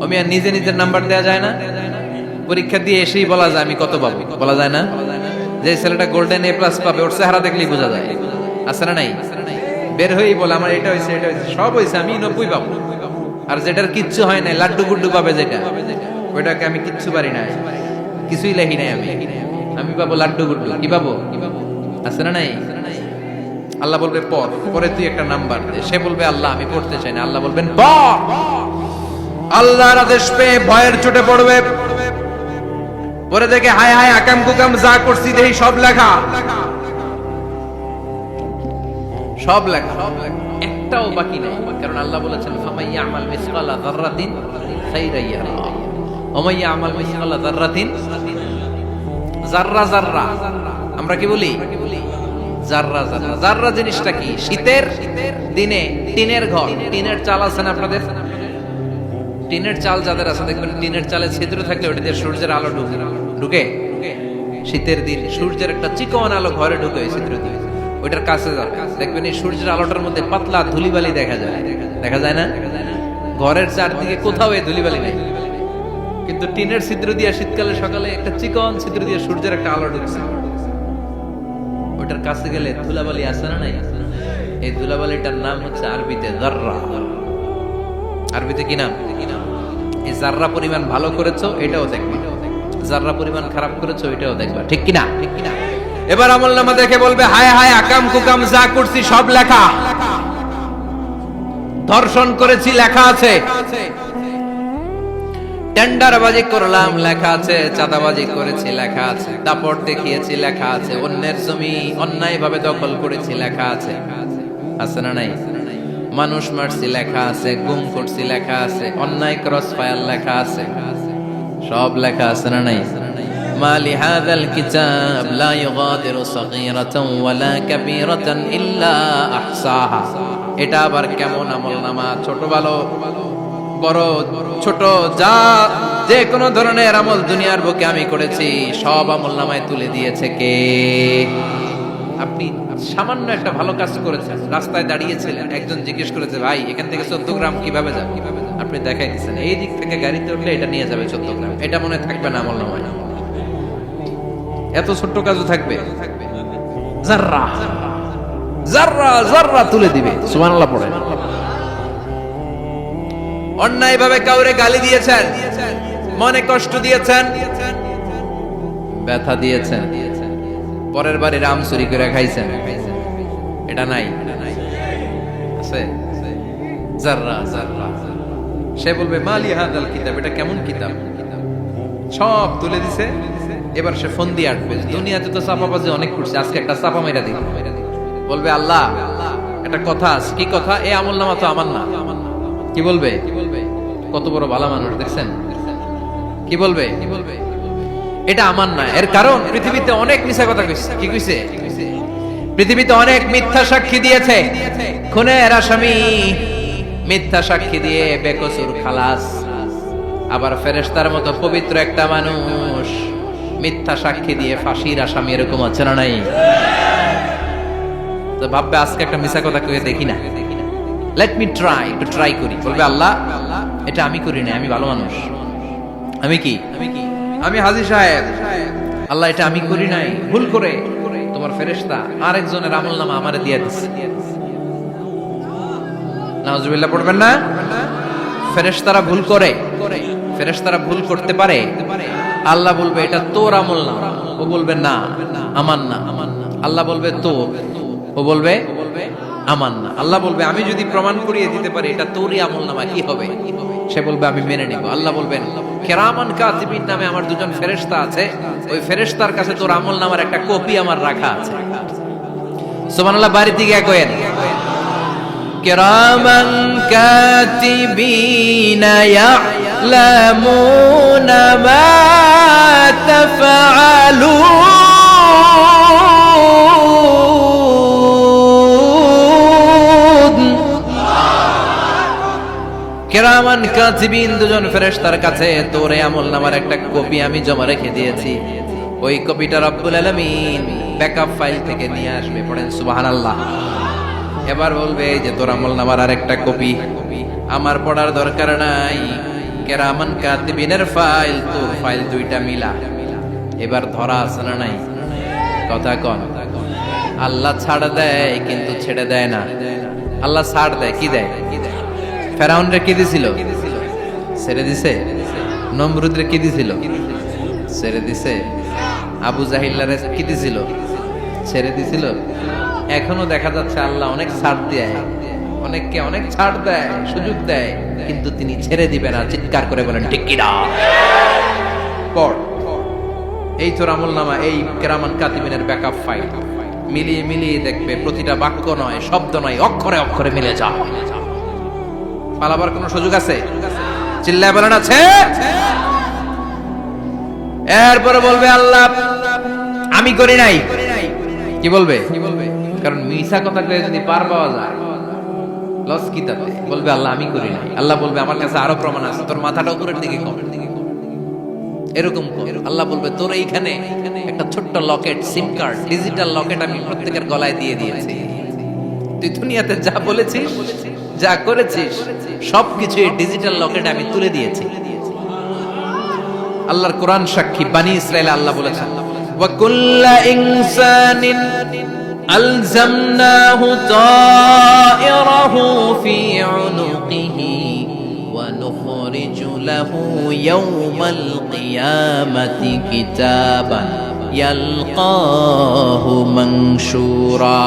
আমি আর নিজে নিজের নাম্বার দেয়া যায় না? পরীক্ষা দিয়ে এসেই বলা যায় আমি কত পাবো, বলা যায় না? যে ছেলেটা গোল্ডেন A+ পাবে ওর চেহারা দেখলেই বোঝা যায়, আছে না নাই? বের হয়েই বলে আমার এটা হয়েছে, এটা হয়েছে, সব হয়েছে, আমি 90 পাবো। আর যেটার কিচ্ছু হয় নাই, লাড্ডু গুড্ডু পাবে যেটা, ওইটাকে আমি কিচ্ছু পারি নাই, কিছুই লেখি নাই আমি পাবো লাড্ডু গুড্ডু। কি পাবো? আছে না নাই? আল্লাহ বলবে পড়, পরে তুই একটা নাম্বার দে। সে বলবে আল্লাহ আমি পড়তে চাই না। আল্লাহ বলবেন পড়। আল্লাহর আদেশ পেয়ে ভয়ের চোটে পড়বে, পরে দেখে হায় হায় আকাম কুকাম যা করছি দেখি সব লেখা, সব লেখা, একটাও বাকি নাই। কারণ আল্লাহ বলেছেন ফামাইয়া আমাল মিসকালা যাররাতিন খাইরান ইয়ারা ওয়া মাইয়া আমাল মিসকালা যাররাতিন, যাররা যাররা আমরা কি বলি? যাররা যাররা। যাররা জিনিসটা কি? শীতের দিনে টিনের ঘর, টিনের চাল আছে না আপনাদের? টিনের চাল যাদের আছে দেখবেন টিনের চালে ছিদ্র থাকলে ওটা দিয়ে সূর্যের আলো ঢুকে। শীতের দিন সূর্যের একটা চিকন আলো ঘরে ঢুকে ওই ছিদ্র দিয়ে, ওইটার কাছে যাবে দেখবেন এই সূর্যের আলোটার মধ্যে পাতলা ধুলিবালি দেখা যায়, দেখা যায় না? ঘরের চারদিকে কোথাও এই ধুলিবালি নেই, কিন্তু টিনের ছিদ্র দিয়ে শীতকালে সকালে একটা চিকন ছিদ্র দিয়ে সূর্যের একটা আলো ঢুকছে, ওইটার কাছে গেলে ধুলাবালি আছে না নাই? এই ধুলাবালিটার নাম হচ্ছে আরবিতে যাররা। আরবিতে কি নাম? এই যাররা পরিমাণ ভালো করেছো এটাও দেখবে, যাররা পরিমাণ খারাপ করেছো এটাও দেখবা, ঠিক কিনা? এবার আমলনামা দেখে বলবে হায় হায় আকাম কুকাম যা করছি সব লেখা, ধর্ষণ করেছি লেখা আছে, টেন্ডারবাজি করলাম লেখা আছে, চাঁদাবাজি করেছি লেখা আছে, দাপট দেখিয়েছি লেখা আছে, অন্যের জমি অন্যায়ভাবে দখল করেছি লেখা আছে, আছে না নাই? মানুষ মারছি লেখা আছে, গুম করছি লেখা আছে, অন্যায় ক্রস ফায়ার লেখা আছে, সব লেখা আছে না নাই? মালি হাযাল কিতাব লা ইউগাদিরু সাগীরাতান ওয়ালা কাবীরাতান ইল্লা আহসাহা। এটা আবার কেমন আমলনামা? ছোট ভালো বড় ছোট যা যে কোনো ধরনের আমল দুনিয়ার বুকে আমি করেছি সব আমলনামায় তুলে দিয়েছে কে? আপনি সামান্য একটা ভালো কাজ করেছেন, রাস্তায় দাঁড়িয়েছিলেন, একজন জিজ্ঞেস করেছে ভাই এখান থেকে 14 গ্রাম কিভাবে যাবে, আপনি দেখাই দিচ্ছেন এই দিক থেকে গাড়িতে উঠলে এটা নিয়ে যাবে 14 গ্রাম, এটা মনে থাকবে না আমলনামায়? এত ছোট্ট কাজও থাকবে? যাররা যাররা যাররা তুলে দিবে। সুবহানাল্লাহ পড়ে। অন্যায় ভাবে কাউরে গালি দিয়েছেন, মনে কষ্ট দিয়েছেন, ব্যথা দিয়েছেন, পরের বাড়ি রাম চুরি করে খাইছেন, এটা নাই? আছে? যাররা যাররা। সে বলবে মালি হাযাল কিতাব, এটা কেমন কিতাব? সব তুলে দিছে। এবার সে ফোন দিয়ে আটবে, দুনিয়াতে তো চাপাবাজি অনেক করছে, আজকে একটা চাপা মেরা দিই। বলবে আল্লাহ একটা কথা আছে। কি কথা? এই আমলনামা তো আমার না। কি বলবে? কত বড় ভালো মানুষ দেখছেন? কি বলবে? এটা আমার না। এর কারণ পৃথিবীতে অনেক মিথ্যা কথা কইছে। কি কইছে? পৃথিবীতে অনেক মিথ্যা সাক্ষী দিয়েছে, খুনের আসামি মিথ্যা সাক্ষী দিয়ে বেকসুর খালাস। আবার ফেরেশতার মতো পবিত্র একটা মানুষ মিথ্যা সাক্ষী দিয়ে ফাঁসির আসামি, এরকম আছে না নাই? তো ভাববে আজকে একটা মিথ্যা কথা কয়ে দেখি না, লেট মি ট্রাই, একটু ট্রাই করি। বলবে আল্লাহ এটা আমি করি না, আমি ভালো মানুষ, আমি কি আমি হাজী সাহেব, আল্লাহ এটা আমি করি নাই, ভুল করে তোমার ফেরেশতা আরেকজনের আমলনামা আমারে দিয়ে দিচ্ছে। নাউজুবিল্লাহ পড়বেন না? ফেরেশতারা ভুল করে, ফেরেশতারা ভুল করতে পারে। আল্লাহ বলবে এটা তোর আমলনামা, ও বলবে না আমার না। আল্লাহ বলবে তোর, ও বলবে আমার না। আল্লাহ বলবে আমি যদি প্রমাণ করিয়ে দিতে পারি এটা তোরই আমলনামা, কি হবে? সে বলবে আমি মেনে নিব। আল্লাহ বলবেন কিরামান কাতিবিন নামে আমার দুজন ফেরেশতা আছে, ওই ফেরেশতার কাছে তোর আমলনামার একটা কপি আমার রাখা আছে। সুবহানাল্লাহ। বাড়িতে গিয়ে কয়েন কিরামান কাতিবিন ইয়ালামুনা মা তাফআলুন। কিরামান কেরামান কাতিবিন দুজন ফেরেশতার কাছে তোর এই আমলনামার একটা কপি আমি জমা রেখে দিয়েছি, ওই কপিটা রব্বুল আলামিন ব্যাকআপ ফাইল থেকে নিয়ে আসবে। পড়েন সুবহানাল্লাহ। এবার বলবে যে তোর আমলনামার আরেকটা কপি আমার পড়ার দরকার নাই, কেরামান কাতিবিনের ফাইল তোর ফাইল দুইটা মিলা। এবার ধরা আছে না নাই? কথা কন। আল্লাহ ছাড় দেয় কিন্তু ছেড়ে দেয় না। আল্লাহ ছাড় দেয়, কি দেয়? ফেরাউনরে কি দিছিল? ছেড়ে দিছে। নমরুদরে কি দিছিল? ছেড়ে দিছে। আবু জাহিল্লারে কি দিছিল? ছেড়ে দিছিল। এখনো দেখা যাচ্ছে আল্লাহ অনেক ছাড় দেয়, অনেককে অনেক ছাড় দেয়, সুযোগ দেয়, কিন্তু তিনি ছেড়ে দিবে না। চিৎকার করে বলেন ঠিক কিনা? পড় এই তোর আমলনামা, এই কেরামান কাতিবিনের ব্যাকআপ ফাইল মিলিয়ে মিলিয়ে দেখবে প্রতিটা বাক্য নয়, শব্দ নয়, অক্ষরে অক্ষরে মিলে যাও। পালাবার কোন সুযোগ আছে? চিল্লায় বলেন আছে। এরপরে বলবে আল্লাহ আমি করি নাই। কি বলবে? কারণ মিছা কথা কয়ে যদি পার পাওয়া যায় লস কি তাতে? বলবে আল্লাহ আমি করি নাই। আল্লাহ বলবে আমার কাছে আরো প্রমাণ আছে, তোর মাথাটা উপরের দিকে কর, এরকম কর। আল্লাহ বলবে তোর এইখানে একটা ছোট্ট লকেট, সিম কার্ড, ডিজিটাল লকেট আমি প্রত্যেকের গলায় দিয়ে দিয়েছি। তুই দুনিয়াতে যা বলেছিস, যা করেছিস, সবকিছু এই ডিজিটাল লকেটে আমি তুলে দিয়েছি। আল্লাহর কোরআন সাক্ষী, বানি ইসরাইল আল্লাহ বলেছেন ওয়া কুল্লা ইনসানিন আলজামনাহু তায়রাহু ফি উনুকিহি ওয়া নুখরিজু লাহু ইয়াওমাল কিয়ামাতি কিতাবান ইয়ালকাহু মানশুরা।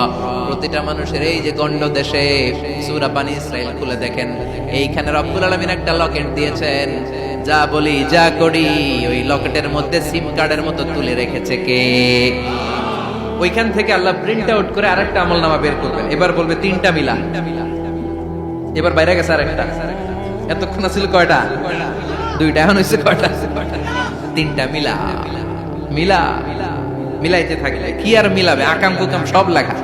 প্রতিটা মানুষের এই যে গন্ড দেশে সূরা বানি ইসরাইল খুলে দেখেন, এইখানে রব্বুল আলামিন একটা লকেট দিয়েছেন। যা বলি যা করি ওই লকেটের মধ্যে সিম কার্ডের মতো তুলে রেখেছে কে? ওইখান থেকে আল্লাহ প্রিন্ট আউট করে আরেকটা আমলনামা বের করবেন। এবার বলবে তিনটা মিলা। এবার বাইরে গেছে আরেকটা। এতক্ষণ ছিল কয়টা? দুইটা। এখন হইছে কয়টা? তিনটা মিলা। মিলা মিলাইতে থাকলে কি আর মিলাবে? আকাম কুকাম সব লেখা।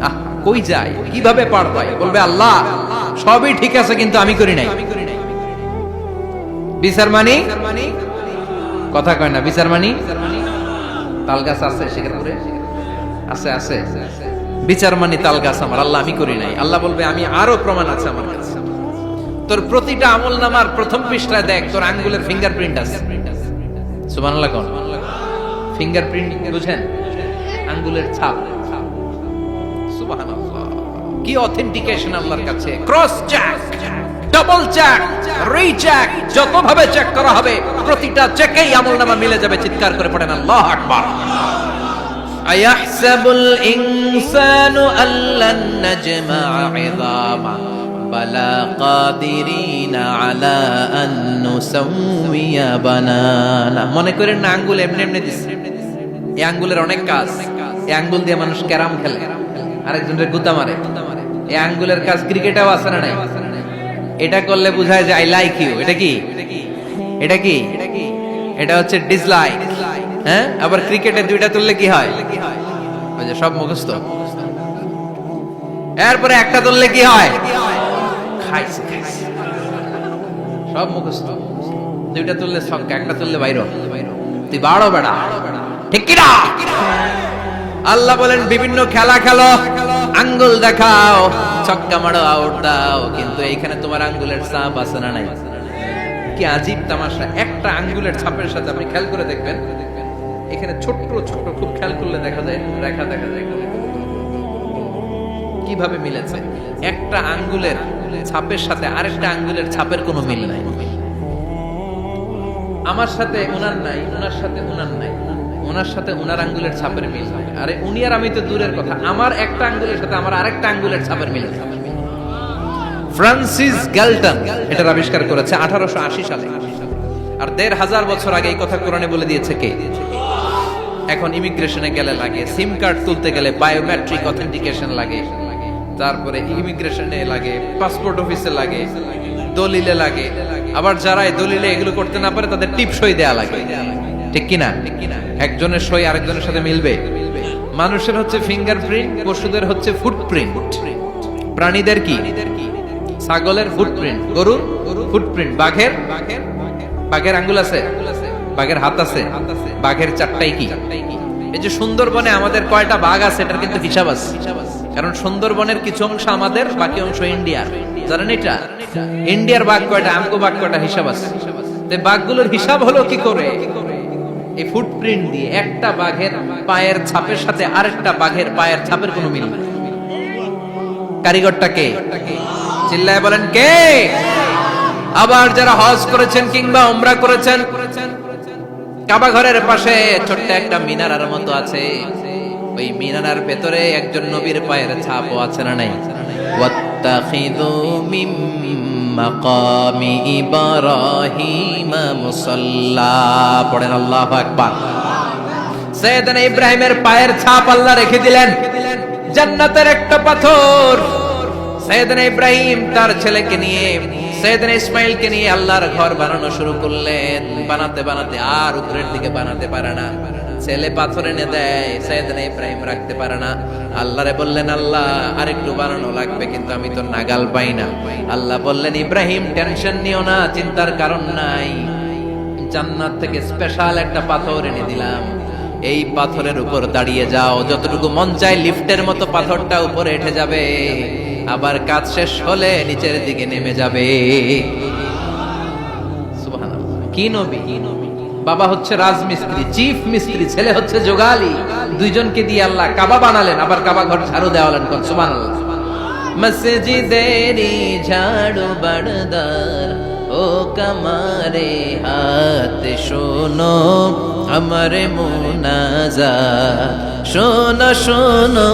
আহ কই যায়, কিভাবে পার পায়? বলবে আল্লাহ সবই ঠিক আছে কিন্তু আমি করি নাই। বিচার মানি কথা কয় না। বিচার মানি তাল গাছ আছে শেখরপুরে? আছে আছে। বিচার মানি তাল গাছ আমার। আল্লাহ আমি করি নাই। আল্লাহ বলবে আমি আরো প্রমাণ আছে আমার কাছে। তোর প্রতিটা আমলনামার প্রথম পৃষ্ঠায় দেখ তোর আঙ্গুলের ফিঙ্গারপ্রিন্ট আছে। সুবহানাল্লাহ কোন? ফিঙ্গারপ্রিন্ট বুঝেন? আঙ্গুলের ছাপ। সুবহানাল্লাহ, কি অথেন্টিকেশন আল্লাহর কাছে। Cross check, double check, recheck, যত ভাবে চেক করা হবে প্রতিটা চেকেই আমলনামা মিলে যাবে। চিৎকার করে পড়েন আল্লাহু আকবার। আয়াহসাবুল ইনসানু আল্লান নাজমা'a 'ইযামা বালা কাদিরিনা আলা আন নুসাউইয়া বানানা। মনে করেন না আঙ্গুল এমনি এমনি দিছে। এই আঙ্গুলের অনেক কাজ। এই আঙ্গুল দিয়ে মানুষ ক্যারাম খেলে, আরেকজনের গুতা মারে। এই আঙ্গুলের কাজ ক্রিকেটেও আছে না নাই? এটা করলে বোঝায় যে আই লাইক ইউ। এটা কি? এটা কি? এটা হচ্ছে ডিসলাইক। হ্যাঁ, আবার ক্রিকেটে দুইটা তুললে কি হয়? ওই যে সব মুখস্থ। এরপরে একটা তুললে কি হয়? খাইছে খাইছে, সব মুখস্থ। দুইটা তুললে ছক্কা, একটা তুললে বাইরে। তুই বাড়ো বেড়া, ঠিক কি না? আল্লাহ বলেন বিভিন্ন খেলা খেলো, আঙ্গুল দেখাও, ছক্কা মারো, আউট দাও, কিন্তু এইখানে তোমার আঙ্গুলের ছাপ আছে না নাই? কি আজীব তামাশা। একটা আঙ্গুলের ছাপের সাথে আপনি খেয়াল করে দেখবেন, এখানে ছোট্ট ছোট্ট খুব খেয়াল করলে দেখা যায় রেখা দেখা যায় কিভাবে মিলেছে। একটা আঙ্গুলের ছাপের সাথে আরেকটা আঙ্গুলের ছাপের কোনো মিল নাই। আমার সাথে ওনার নাই, ওনার সাথে ওনার নাই, ওনার সাথে ওনার আঙ্গুলের ছাপের মিল নাই। আরে উনি আর আমি তো দূরের কথা, আমার একটা আঙ্গুলের সাথে আমার আরেকটা আঙ্গুলের ছাপের মিল। ফ্রান্সিস গ্যালটন এটার আবিষ্কার করেছে 1880 সালে। আর 1500 বছর আগে এই কথা কোরআনে বলে দিয়েছে কে? এখন ইমিগ্রেশনে গেলে লাগে, সিম কার্ড তুলতে গেলে বায়োমেট্রিক অথেন্টিকেশন লাগে, তারপরে ইমিগ্রেশনে লাগে, পাসপোর্ট অফিসে লাগে, দলিলে লাগে, আবার যারা এই দলিলে এগুলো করতে না পারে তাদের টিপ সই দেয়া লাগে, ঠিক কিনা? একজনের সই আরেকজনের সাথে মিলবে? মানুষের হচ্ছে ফিঙ্গারপ্রিন্ট, পশুদের হচ্ছে ফুটপ্রিন্ট, প্রাণীদের কি ছাগলের ফুটপ্রিন্ট, গরুর ফুটপ্রিন্ট, বাঘের আঙ্গুল আছে, বাঘের হাত আছে, বাঘের চারটাই কি। এই যে সুন্দরবনে আমাদের কয়টা বাঘ আছে এটার কিন্তু হিসাব আছে, কারণ সুন্দরবনের কিছু অংশ আমাদের, বাকি অংশ ইন্ডিয়ার। জানেন এটা? ইন্ডিয়ার বাঘ কয়টা, আমগো বাঘ কয়টা, হিসাব আছে। বাঘগুলোর হিসাব হলো কি করে? এই ফুটপ্রিন্ট দিয়ে। একটা বাঘের পায়ের ছাপের সাথে আরেকটা বাঘের পায়ের ছাপের কোনো মিল নেই। কারিগরটা কে? চিল্লায় বলেন কে? আবার যারা হজ করেছেন কিংবা উমরা করেছেন, কাবা ঘরের পাশে ছোট্ট একটা মিনারার মতো আছে, ওই মিনারার ভেতরে একজন নবীর পায়ের ছাপও আছে না নাই? ওয়াত্তাখিযু মিম মাকামি ইব্রাহিম মুসাল্লা, পড়েন আল্লাহু আকবার। সাইয়েদনা ইব্রাহিমের পায়ের ছাপ আল্লাহ রেখে দিলেন জান্নাতের একটা পাথর। সাইয়েদনা ইব্রাহিম তার ছেলেকে নিয়ে, সাইয়েদনা ইসমাইলকে নিয়ে আল্লাহর ঘর বানানো শুরু করলেন। বানাতে বানাতে আর উপরের দিকে বানাতে পারে না, ছেলে পাথর এনে দেয়, সাইয়েদনা ইব্রাহিম রাখতে পারে না। আল্লাহরে বললেন, আল্লাহ আরেকটু বানানো লাগবে, কিন্তু আমি তো নাগাল পাই না। আল্লাহ বললেন, ইব্রাহিম টেনশন নিও না, চিন্তার কারণ নাই, জান্নাত থেকে স্পেশাল একটা পাথর এনে দিলাম, এই পাথরের উপর দাঁড়িয়ে যাও, যতটুকু মন চায় লিফটের মতো পাথরটা উপরে উঠে যাবে, আবার কাজ শেষ হলে নিচের দিকে নেমে যাবে। সুবহানাল্লাহ। কি নবী! বাবা হচ্ছে রাজমিস্ত্রি, চিফ মিস্ত্রি, ছেলে হচ্ছে যোগালী, দুইজনকে দিয়ে আল্লাহ কাবা বানালেন, আবার কাবা ঘর ঝাড়ু দেওয়ালেন। সুবহানাল্লাহ। মসজিদেরি ঝাড়ু বারদার ও কামারে হাত শোনো আমার মুনাজাত, শোনো শোনো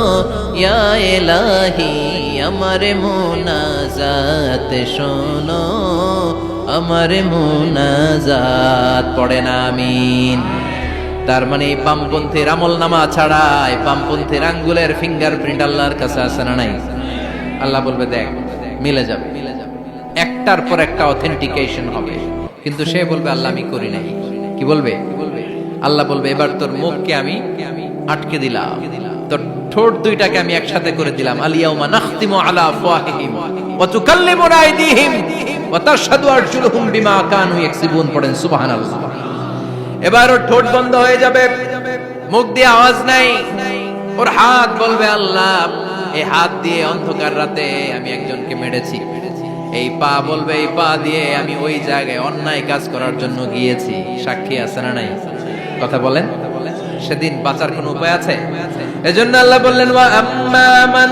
ইয়া ইলাহি আমার মুনাজাত, শোনো আমার মুনাজাত, পড়েন আমিন। তার মানে এই বামপন্থীর আমল নামা ছাড়া এই বামপন্থীর আঙ্গুলের ফিঙ্গারপ্রিন্ট আল্লাহর কাছে আছে না নাই? আল্লাহ বলবে দেখ মিলে যাবে, একটার পর একটা অথেন্টিকেশন হবে, কিন্তু সে বলবে আল্লাহ আমি করি নাই। কি বলবে? আল্লাহ বলবে এবার তোর মুখকে আমি আটকে দিলাম, তোর ঠোঁট দুইটাকে আমি একসাথে করে দিলাম। আলিয়াউমা নাখতিমু আলা আফওয়াহিহিম ওয়া তুকাল্লিমুনা আইদিহিম ওয়া তাশহাদু আরজুলুহুম বিমা কানু ইয়াকসিবুন, পড়েন সুবহানাল্লাহ। এবার ওর ঠোঁট বন্ধ হয়ে যাবে, মুখ দিয়ে আওয়াজ নাই, ওর হাত বলবে আল্লাহ এই হাত দিয়ে অন্ধকার রাতে আমি একজনকে মেরেছি, এই পা বলবে এই পা দিয়ে আমি ওই জায়গায় অন্যায় কাজ করার জন্য গিয়েছি। সাক্ষী আছে না নাই? কথা বলেন। সেদিন বাঁচার কোন উপায় আছে? এজন্য আল্লাহ বললেন, ওয়া আম্মা মান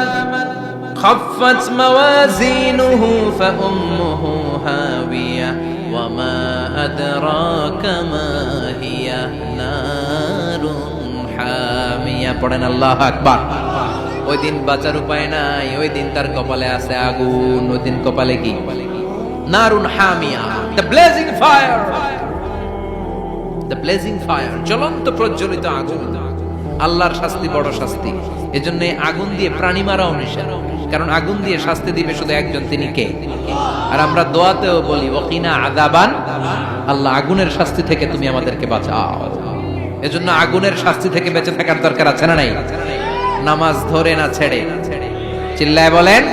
খাফফাত মাওয়াজিনুহু ফাউম্মুহু হাবিয়া ওয়া মা আদরাকা মা হিয়া নারুন হামিয়া, পড়েন আল্লাহু আকবার। ওই দিন বাঁচার উপায় নাই, ওই দিন তার কপালে আছে আগুন। ওই দিন কপালে কি? নারুন হামিয়া, the blazing fire, the blazing fire, জ্বলন্ত প্রজ্বলিত আগুন। আল্লাহর শাস্তি বড় শাস্তি, এজন্য আগুন দিয়ে প্রাণী মারাও নিষেধ, কারণ আগুন দিয়ে শাস্তি দিবে শুধু একজন, তিনি কে? আর আমরা দোয়াতেও বলি ওয়াকিনা আযাবান, আল্লাহ আগুনের শাস্তি থেকে তুমি আমাদেরকে বাঁচাও। এজন্য আগুনের শাস্তি থেকে বেঁচে থাকার দরকার আছে না নাই? নামাজ ধরে না ছেড়ে, চিল্লায় বলেন,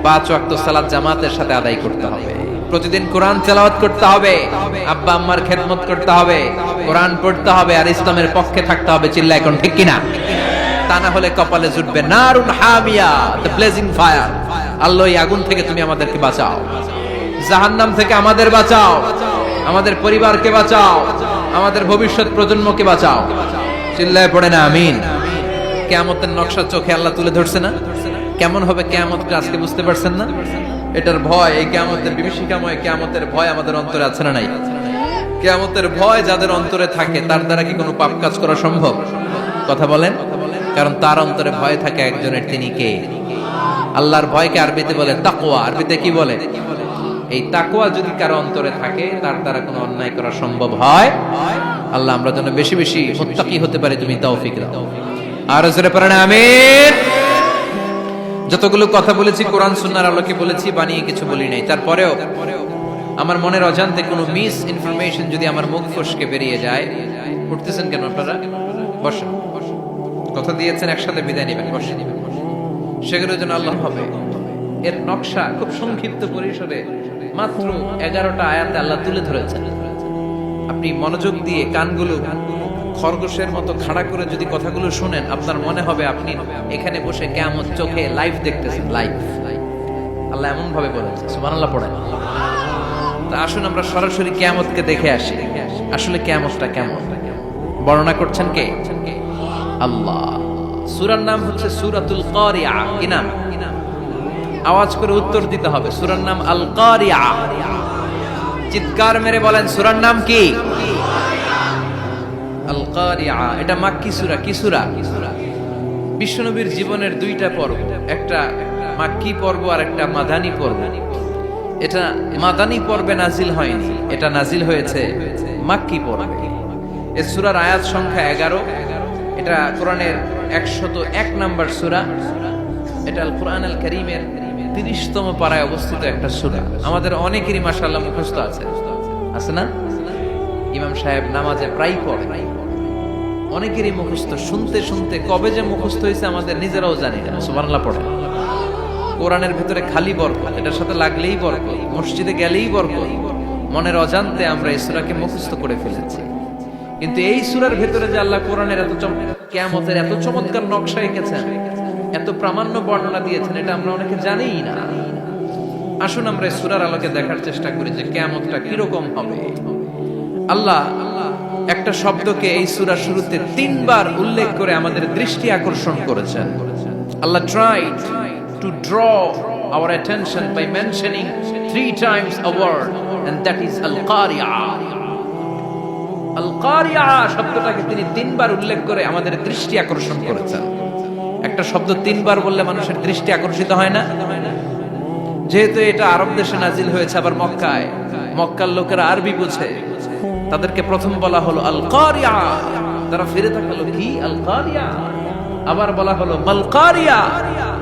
5 ওয়াক্ত সালাত জামাতের সাথে আদায় করতে হবে, প্রতিদিন কোরআন তেলাওয়াত করতে হবে, আব্বা আম্মার খেদমত করতে হবে, কোরআন পড়তে হবে, আর ইসলামের পক্ষে থাকতে হবে। চিল্লায় এখন ঠিক কিনা? তা না হলে কপালে জুটবে নারুন হামিয়া, দ্য ব্লেজিং ফায়ার। আল্লাহ এই আগুন থেকে তুমি আমাদেরকে বাঁচাও, জাহান্নাম থেকে আমাদের বাঁচাও, আমাদের পরিবারকে বাঁচাও, আমাদের ভবিষ্যৎ প্রজন্মকে বাঁচাও। চিল্লায় পড়ে না আমিন। কিয়ামতের নকশা চোখে আল্লাহ তুলে ধরছে না? কেমন হবে কিয়ামতটা আজকে বুঝতে পারছেন না? এটার ভয়, এই কিয়ামতের বিভীষিকাময় কিয়ামতের ভয় আমাদের অন্তরে আছে না নাই? কিয়ামতের ভয় যাদের অন্তরে থাকে তার দ্বারা কি কোনো পাপ কাজ করা সম্ভব? কথা বলেন। কারণ তার অন্তরে ভয় থাকে একজনের, তিনি কে? আল্লাহর ভয়কে আরবিতে বলে তাকওয়া। আরবিতে কি বলে? এই তাকওয়া যদি কারো অন্তরে থাকে তার দ্বারা কোনো অন্যায় করা সম্ভব হয়। আল্লাহ আমরা যেন বেশি বেশি মুত্তাকি হতে পারি, তুমি তৌফিক দাও। আর জোরে পড়েন আমিন। যতগুলো কথা বলেছি কোরআন সুন্নাহর আলোকে বলেছি, বানিয়ে কিছু বলি নাই। তারপরেও আমার মনের অজান্তে কোনো মিস ইনফরমেশন যদি আমার মুখ ফসকে বেরিয়ে যায়, উঠতেছেন কেন আপনারা? বসেন, কথা দিয়েছেন একসাথে বিদায় নেবেন, বসে নেবেন, সেগুলোর জন্য আল্লাহ হবে। এর নকশা খুব সংক্ষিপ্ত পরিসরে মাত্র 11টা আয়াতে আল্লাহ তুলে ধরেছেন। আপনি মনোযোগ দিয়ে কানগুলো খরগোশের মতো খাড়া করে যদি কথাগুলো শুনেন, আপনার মনে হবে আপনি এখানে বসে কিয়ামত চোখে লাইভ দেখতেছেন। লাইভ আল্লাহ এমন ভাবে বলেছে, সুবহানাল্লাহ পড়েন। তা আসুন আমরা সরাসরি কিয়ামতকে দেখে আসি। আসলে কিয়ামতটা কেমন বর্ণনা করছেন কে? আল্লাহ। সূরার নাম হচ্ছে সূরাতুল কারিয়া। কি নাম? আওয়াজ করে উত্তর দিতে হবে। সূরার নাম আল কারিয়া। চিৎকার মেরে বলেন সূরার নাম কি? আল কারিয়া। এটা মাক্কি সূরা। কি সূরা? বিশ্বনবীর জীবনের দুইটা পর্ব, একটা মাক্কি পর্ব আর একটা মাদানী পর্ব। এটা মাদানী পর্বে নাজিল হয়নি, এটা নাজিল হয়েছে মাক্কি পর্বে। এই সূরার আয়াত সংখ্যা 11। এটা কোরআনের 101 নম্বর সূরা। এটা আল কোরআন আল কারীমের 30তম পারায় অবস্থিত একটা সূরা। আমাদের অনেকেরই মাশাআল্লাহ মুখস্থ আছে, আছে না? ইমাম সাহেব নামাজে প্রায় পড়ে, অনেকেরই মুখস্থ। শুনতে শুনতে কবে যে মুখস্থ হয়েছে আমাদের নিজেরাও জানি না। সুবহানাল্লাহ পড়ে। কোরআনের ভেতরে খালি বরকত, এটার সাথে লাগলেই বরকত, মসজিদে গেলেই বরকত। মনের অজান্তে আমরা এই সূরাকে মুখস্থ করে ফেলেছি। কিন্তু এই সূরার ভেতরে যে আল্লাহ কোরআনের কিয়ামতের এত চমৎকার নকশা এঁকেছেন, এত প্রামাণ্য বর্ণনা দিয়েছেন, এটা আমরা অনেকে জানিই না। আসুন আমরা এই সূরার আলোকে দেখার চেষ্টা করি যে কিয়ামতটা কিরকম হবে। আল্লাহ একটা শব্দকে এই সূরার শুরুতে 3 বার উল্লেখ করে আমাদের দৃষ্টি আকর্ষণ করেছেন। আল্লাহ tried to draw our attention by mentioning 3 times a word, and that is al-qari'ah. al-qari'ah শব্দটাকে তিনি 3 বার উল্লেখ করে আমাদের দৃষ্টি আকর্ষণ করেছেন। একটা শব্দ 3 বার বললে মানুষের দৃষ্টি আকর্ষিত হয় না? যেহেতু এটা আরব দেশে নাজিল হয়েছে, আবার মক্কায়, মক্কার লোকেরা আরবি বুঝে, তাদেরকে প্রথম বলা হলো আল-কারিয়া। তারা ফিরে তাকালো, কি আল-কারিয়া? আবার বলা হলো মাল-কারিয়া।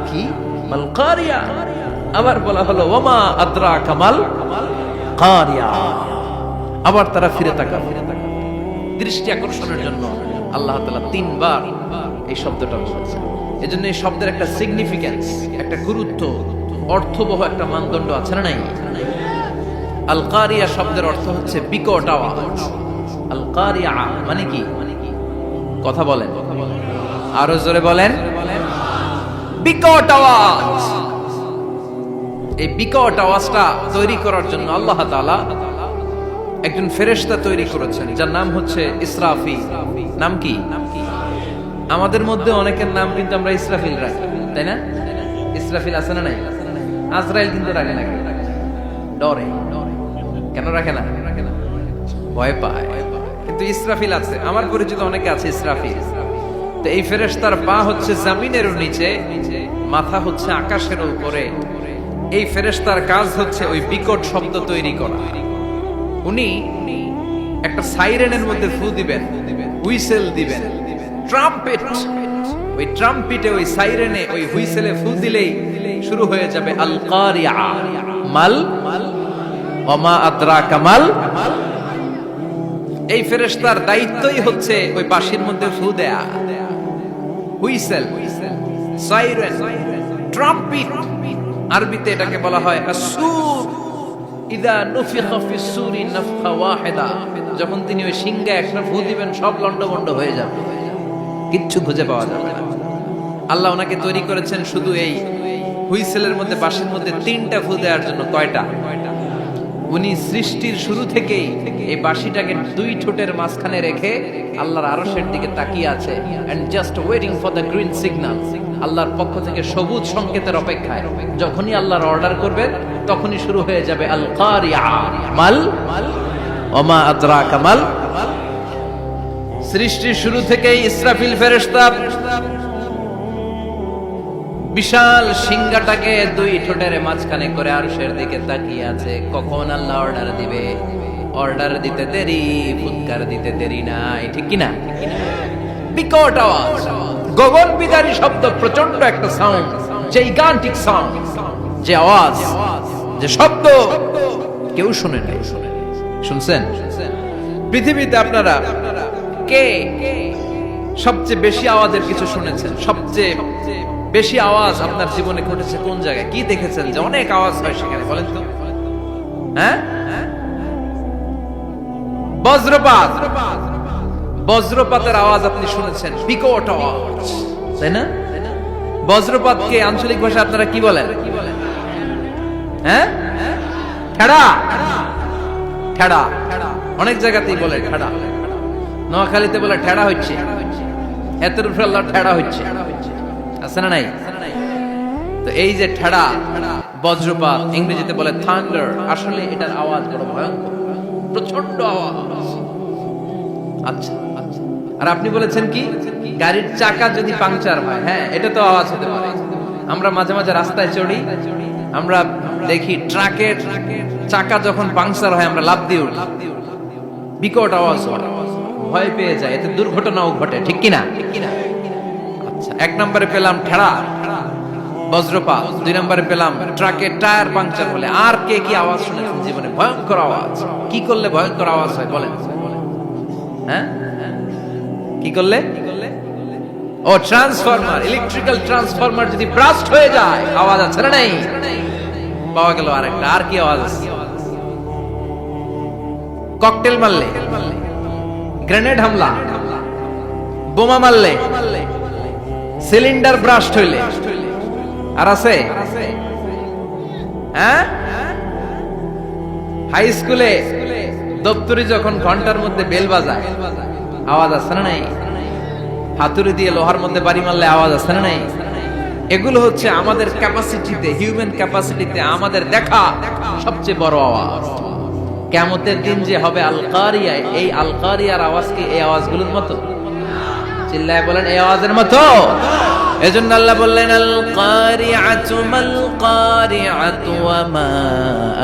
কি মাল-কারিয়া? আবার বলা হলো ওয়ামা আদরাকা মাল-কারিয়া। আবার তারা ফিরে তাকালো। দৃষ্টি আকর্ষণের জন্য আল্লাহ তাআলা 3 বার এই শব্দটা বলেছেন। এজন্য এই শব্দের একটা সিগনিফিকেন্স, একটা গুরুত্ব, অর্থবহ একটা মানদণ্ড আছে না নাই? আল কারিয়া শব্দের অর্থ হচ্ছে বিকট আওয়াজ। আল কারিয়া মানে কি? কথা বলেন, আরো জোরে বলেন। বিকট আওয়াজ। এই বিকট আওয়াজটা তৈরি করার জন্য আল্লাহ তাআলা একজন ফেরেশতা তৈরি করেছেন, যার নাম হচ্ছে ইসরাফিল। নাম কি? আমাদের মধ্যে অনেকের নাম কিন্তু আমরা ইসরাফিল রাখি, তাই না? ইসরাফিল আছে না নাই? আজরাইল কিন্তু রাখে না, ডরে। কেন রাখে না? ভয় পায়। কিন্তু ইসরাফিল আছে, আমার পরিচিত অনেকে আছে ইসরাফিল। তো এই ফেরেশতার পা হচ্ছে জমিনের নিচে, মাথা হচ্ছে আকাশের উপরে। এই ফেরেশতার কাজ হচ্ছে ওই বিকট শব্দ তৈরি করা। উনি একটা সাইরেনের মধ্যে ফু দিবেন, হুইসেল দিবেন, ট্রাম্পেট। ওই ট্রাম্পিটে, ওই সাইরেনে, ওই হুইসেলে ফু দিলেই শুরু হয়ে যাবে আল কারিয়া। মাল ওমা আদরাকা মাল। এই ফেরেশতার দায়িত্বই হচ্ছে ওই বাঁশির মধ্যে ফু দেয়া। Whistle, siren, trumpet. আরবিতে এটাকে বলা হয় আসুর। ইদা নুফিখা ফিস সূরি নাফখা ওয়াহিদা। যখন তিনি ওই সিংহে একটা ফু দিবেন, সব লন্ডভন্ড হয়ে যাবে, কিচ্ছু খুঁজে পাওয়া যাবে না। আল্লাহ ওনাকে তৈরি করেছেন শুধু এই হুইসেলের মধ্যে, বাঁশির মধ্যে 3টা ফু দেওয়ার জন্য। কয়টা? উনি সৃষ্টির শুরু থেকেই এই বাঁশিটাকে 2 ঠোঁটের মাঝখানে রেখে আল্লাহর আরশের দিকে তাকিয়ে আছে, and just waiting for the green signal. আল্লাহর পক্ষ থেকে সবুজ সংকেতের অপেক্ষায়। যখনই আল্লাহর অর্ডার করবেন, তখনই শুরু হয়ে যাবে আল কারিয়া। মাল ওমা আদরাকা মাল। সৃষ্টির শুরু থেকেই ইসরাফিল ফেরেশতা বিশাল সিংহাটাকে 2 ঠোঁটের মাঝখানে করে আরশের দিকে তাকিয়ে আছে, কখন আল্লাহ অর্ডার দিবে। অর্ডার দিতে দেরি, ফুৎকার দিতে দেরি নাই, ঠিক কি না? বিকট আওয়াজ, গগন বিদারী শব্দ, প্রচন্ড একটা সাউন্ড, জাইগান্টিক সাউন্ড, যে আওয়াজ, যে শব্দ কেউ শুনে নাই। শুনছেন? পৃথিবীতে আপনারা কে সবচেয়ে বেশি আওয়াজের কিছু শুনেছেন? সবচেয়ে বেশি আওয়াজ আপনার জীবনে ঘটেছে কোন জায়গায়? কি দেখেছেন যে অনেক আওয়াজ হয় সেখানে? বলেন তো। হ্যাঁ, বজ্রপাত। বজ্রপাতের আওয়াজ আপনি শুনেছেন, বিকট আওয়াজ, তাই না? বজ্রপাতকে আঞ্চলিক ভাষা আপনারা কি বলেন? হ্যাঁ, ঠেড়া। ঠেড়া অনেক জায়গাতেই বলে ঠেড়া। নোয়াখালীতে বলে ঠেড়া হচ্ছে, এতের উপরে আল্লাহ ঠেড়া হচ্ছে, আছে না নাই? তো এই যে ঠেড়া, বজ্রপাত, ইংরেজিতে বলে থান্ডার, আসলে এটার আওয়াজ বড় ভয়ঙ্কর, প্রচন্ড আওয়াজ। আচ্ছা, আর আপনি বলেছেন কি, গাড়ির চাকা যদি পাংচার হয়, হ্যাঁ এটা তো আওয়াজ হতে পারে। আমরা মাঝে মাঝে রাস্তায় চড়ি, আমরা দেখি ট্রাকের চাকা যখন পাংচার হয় আমরা লাফ দিয়ে উঠি, বিকট আওয়াজ হয়, ভয় পেয়ে যায়, এতে দুর্ঘটনাও ঘটে, ঠিক কিনা? আচ্ছা, এক নম্বরে পেলাম ঠেড়া, বজ্রপাত। দুই নম্বরে পেলাম ট্রাকের টায়ার পাংচার হলে। আর কে কি আওয়াজ শুনেছেন জীবনে? ভয়ঙ্কর আওয়াজ। কি করলে ভয়ঙ্কর আওয়াজ হয় বলেন? হ্যাঁ, কি করলে? ও ট্রান্সফরমার, ইলেকট্রিক্যাল ট্রান্সফরমার যদি ব্রাস্ট হয়ে যায় আওয়াজ আছে না নাই? পাওয়া গেল আরেকটা। আর কি আওয়াজ? ককটেল মারলে, গ্রেনেড হামলা, বোমা মারলে, সিলিন্ডার ব্রাস্ট হইলে। আর আছে? হ্যাঁ, হাই স্কুলে দপ্তরি যখন ঘন্টার মধ্যে বেল বাজায় আওয়াজ আছে না নাই? হাতুড়ি দিয়ে লোহার মধ্যে বাড়ি মারলে আওয়াজ আছে না নাই? এগুলো হচ্ছে আমাদের ক্যাপাসিটিতে, হিউম্যান ক্যাপাসিটিতে আমাদের দেখা সবচেয়ে বড় আওয়াজ। কিয়ামতের দিন যে হবে আল কারিয়া, এই আল কারিয়ার আওয়াজ কি এই আওয়াজগুলোর মতো? চিল্লায় বলেন, এই আওয়াজের মতো। এজন্য আল্লাহ বললেন, আল কারিআতু মাল কারিআতু ওয়া মা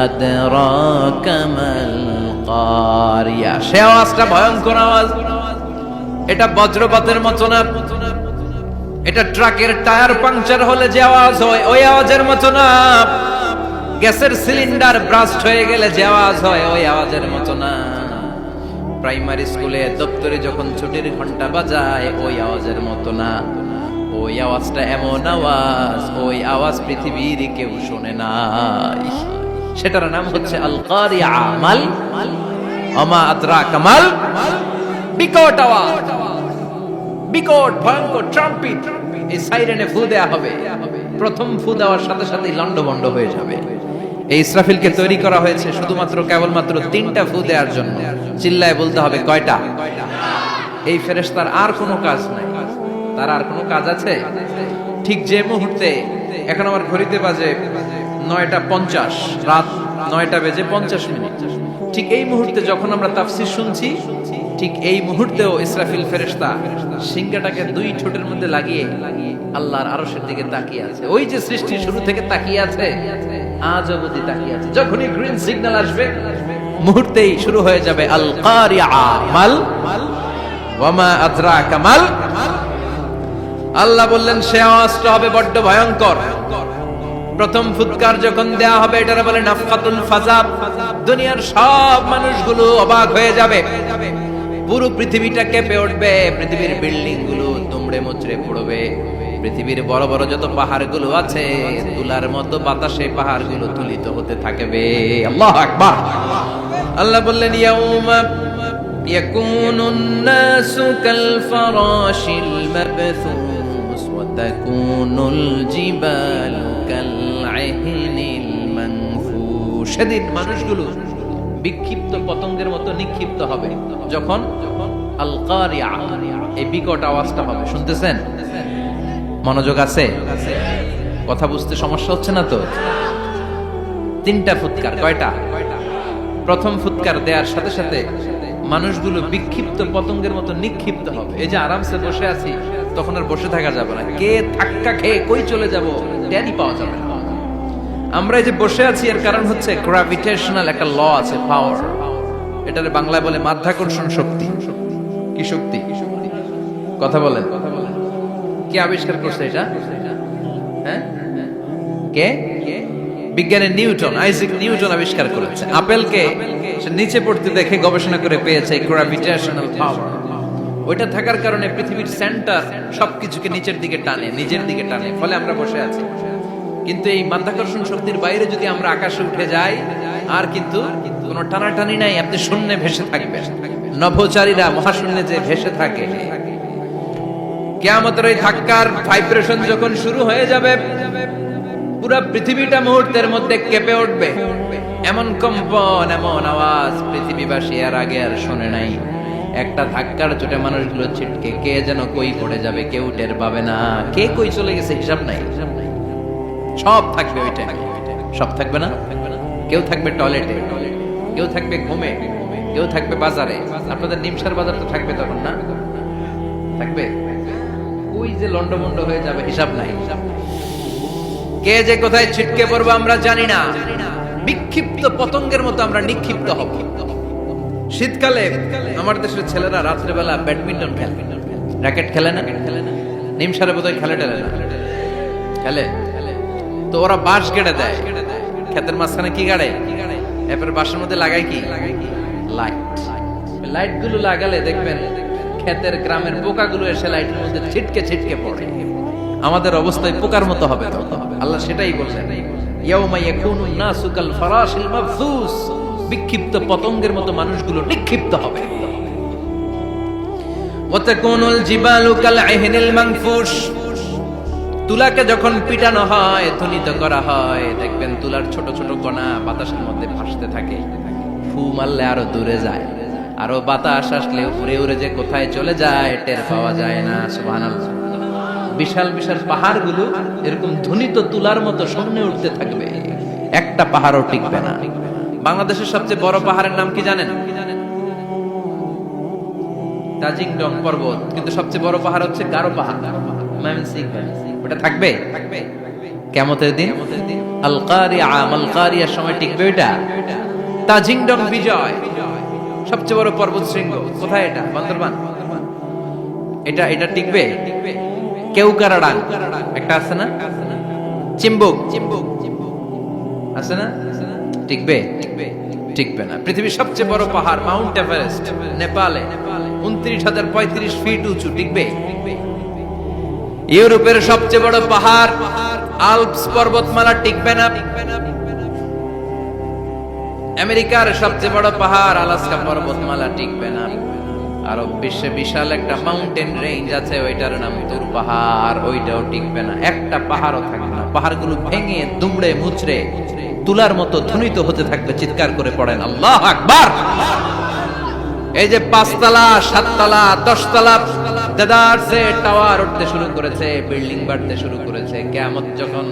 আদরাকা মাল কারিয়া। সে আওয়াজটা ভয়ঙ্কর আওয়াজ। এটা বজ্রপাতের মতো না, এটা ট্রাকের টায়ার পাংচার হলে যে আওয়াজ হয় ওই আওয়াজের মতো না, গ্যাসের সিলিন্ডার ব্রাস্ট হয়ে গেলে যে আওয়াজ হয় ওই আওয়াজের মতো না, প্রাইমারি স্কুলে দপ্তরে যখন ছুটির ঘন্টা বাজায় ওই আওয়াজের মতো না। ওই আওয়াজটা এমন আওয়াজ, ওই আওয়াজ পৃথিবীর কেউ শোনে নাই। সেটার নাম হচ্ছে আল কারিয়া, মাল ওমা আদরাকা মাল। বিকট আওয়াজ, বিকট ভয়ঙ্কর ট্রাম্পিট। এই সাইরেনে ফু দেয়া হবে, প্রথম ফু দেওয়ার সাথে সাথেই লন্ডভন্ড হয়ে যাবে। এই ইসরাফিলকে তৈরি করা হয়েছে শুধুমাত্র কেবলমাত্র 3টা ফু দেওয়ার জন্য। চিল্লায় বলতে হবে কয়টা? এই ফেরেশতার আর কোনো কাজ নাই। তার আর কোনো কাজ আছে? ঠিক যে মুহূর্তে, এখন আমার ঘড়িতে বাজে 9:50, রাত 9:50, ঠিক এই মুহূর্তে যখন আমরা তাফসীর শুনছি, ঠিক এই মুহূর্তেও ইসরাফিল ফেরেশতা সিংহাটাকে 2 ঠোঁটের মধ্যে লাগিয়ে আল্লাহর আরশের দিকে তাকিয়ে আছে। ওই যে সৃষ্টি শুরু থেকে তাকিয়ে আছে, আজ অবধি তাকিয়ে আছে। যখনই গ্রিন সিগন্যাল আসবে মুহূর্তেই শুরু হয়ে যাবে আল কারিয়া মাল ওয়া মা আদরাকা মাল। আল্লাহ বললেন সে আওয়াজটা হবে বড্ড ভয়ঙ্কর। প্রথম ফুৎকার যখন দেয়া হবে এটারে বলে নাফখাতুল ফাজা। দুনিয়ার সব মানুষগুলো অবাক হয়ে যাবে, পুরো পৃথিবীটা কেঁপে উঠবে, পৃথিবীর বিল্ডিং গুলো দুমড়ে মুচড়ে পড়বে, পৃথিবীর বড় বড় যত পাহাড়গুলো আছে তুলার মতো বাতাসে পাহাড়গুলো তুলিত হতে থাকবে। আল্লাহু আকবার। আল্লাহ বললেন ইয়াউমা ইয়াকুনুন নাসু কাল ফারাশিল মাবথুস ওয়া তাকুনুল জিবালু কাল আহিনিল মানফুশ। সেদিন মানুষগুলো বিক্ষিপ্ত পতঙ্গের মতো নিক্ষিপ্ত হবে যখন আল কারিয়া, এই বিকট আওয়াজটা হবে। শুনতেছেন? মনোযোগ আছে? কথা বুঝতে সমস্যা হচ্ছে না তো? 3টা ফুৎকার। কয়টা? প্রথম ফুৎকার দেওয়ার সাথে সাথে মানুষগুলো বিক্ষিপ্ত পতঙ্গের মতো নিক্ষিপ্ত হবে। এই যে আরামসে বসে আছি, তখন আর বসে থাকা যাবে না। কে ধাক্কা খেয়ে কই চলে যাব টেরই পাওয়া যাবে না। আমরা এই যে বসে আছি এর কারণ হচ্ছে গ্র্যাভিটেশনাল একটা ল আছে, পাওয়ার। এটারে বাংলায় বলে মাধ্যাকর্ষণ শক্তি। কি শক্তি? কথা বলেন। কে আবিষ্কার করছে এটা? হ্যাঁ, কে? বিজ্ঞানী নিউটন, আইজাক নিউটন আবিষ্কার করেছে। আপেলকে সে নিচে পড়তে দেখে গবেষণা করে পেয়েছে গ্র্যাভিটেশনাল পাওয়ার। ওইটা থাকার কারণে পৃথিবীর সেন্টার সবকিছুকে নিচের দিকে টানে, নিজের দিকে টানে, ফলে আমরা বসে আছি। কিন্তু এই মাধ্যাকর্ষণ শক্তির বাইরে যদি আমরা আকাশে উঠে যাই, আর কিন্তু কোনো টানাটানি নাই, আপনি শূন্যে ভেসে থাকবেন। নভোচারীরা মহাশূন্যে যে ভেসে থাকে, কিয়ামতের ওই ধাক্কার ভাইব্রেশন যখন শুরু হয়ে যাবে, পুরো পৃথিবীটা মুহূর্তের মধ্যে কেঁপে উঠবে। এমন কম্পন, এমন আওয়াজ পৃথিবীবাসী আর আগে আর শোনে নাই। একটা ধাক্কার চোটে মানুষগুলো ছিটকে কে যেন কই পড়ে যাবে, কেউ টের পাবে না। কে কই চলে গেছে হিসাব নাই। সব থাকবে ওই টাইমে, সব থাকবে না। কেউ থাকবে টয়লেটে, কেউ থাকবে ঘুমে, কেউ থাকবে বাজারে। আপনাদের নিমসার বাজার তো থাকবে তখন, না থাকবে? ওই যে লন্ডমন্ড হয়ে যাবে, হিসাব নাই। কে যে কোথায় ছিটকে পড়বো আমরা জানি না। বিক্ষিপ্ত পতঙ্গের মতো আমরা নিক্ষিপ্ত হব। শীতকালে আমার দেশের ছেলেরা রাত্রেবেলা ব্যাডমিন্টন খেলে, র্যাকেট খেলে না? নিমসারে বোধহয় খেলে টেলে না, খেলে তো। ওরা বাঁশ গেড়ে দেয় ক্ষেতের মাঝখানে। কি গাড়ে? এরপরে বাঁশের মধ্যে লাগায় কি? লাইট। লাইট গুলো লাগালে দেখবেন ক্ষেতের গ্রামের পোকাগুলো এসে লাইটের মধ্যে ছিটকে ছিটকে পড়ে। আমাদের অবস্থায় পোকার মতো হবে তখন। আল্লাহ সেটাই বললেন, ইয়াউমা ইয়াকুনুন নাসু কাল ফারাশিল মাবসুস। বিক্ষিপ্ত পতঙ্গের মতো মানুষগুলো নিক্ষিপ্ত হবে। ওয়া তাকুনুল জিবালু কাল আহিনিল মানফুশ। তুলাকে যখন পিটানো হয়, ধ্বনিত করা হয়, দেখবেন তুলার ছোট ছোট কণা বাতাসের মধ্যে ভাসতে থাকে। ফু মারলে আরো দূরে যায়, আরো বাতাস আসলে উড়ে উড়ে যে কোথায় চলে যায় টের পাওয়া যায় না। সুবহানাল্লাহ। বিশাল বিশাল পাহাড়গুলো এরকম ধ্বনিত তুলার মতো সামনে উঠতে থাকবে, একটা পাহাড়ও টিকবে না। বাংলাদেশের সবচেয়ে বড় পাহাড়ের নাম কি জানেন? তাজিংডং পর্বত। কিন্তু সবচেয়ে বড় পাহাড় হচ্ছে গারো পাহাড়, ময়মনসিংহ। ওটা থাকবে কিয়ামতের দিন। আল কারিয়া, আল কারিয়ার সময় টিকবে ওটা। তাজিংডং বিজয়, সবচেয়ে বড় পর্বত শৃঙ্গ। কোথায় এটা? বান্দরবান। এটা টিকবে? কেউকারাডাং একটা আছে না? চিম্বুক আছে না? টিকবে? টিকবে না। পৃথিবীর সবচেয়ে বড় পাহাড় মাউন্ট এভারেস্ট নেপালে 29,035 ফিট উঁচু, টিকবে? ইউরোপের সবচেয়ে বড় পাহাড় আল্পস পর্বতমালা টিকবে না। আমেরিকার সবচেয়ে বড় পাহাড় আলাস্কা পর্বতমালা টিকবে না। আরব বিশ্বে বিশাল একটা মাউন্টেন রেঞ্জ আছে, ওইটার নাম তুর পাহাড়, ওইটাও টিকবে না। একটা পাহাড়ও থাকবে না। পাহাড়গুলো ভেঙে দুমড়ে মুচড়ে তুলার মতো ধ্বনিত হতে থাকবে। চিৎকার করে পড়েন আল্লাহু আকবার। এই যে 5 তলা, 7 তলা, 10 তলা দেদারসে টাওয়ার উঠতে শুরু করেছে, বিল্ডিং বাড়তে শুরু করেছে। কিয়ামত যখন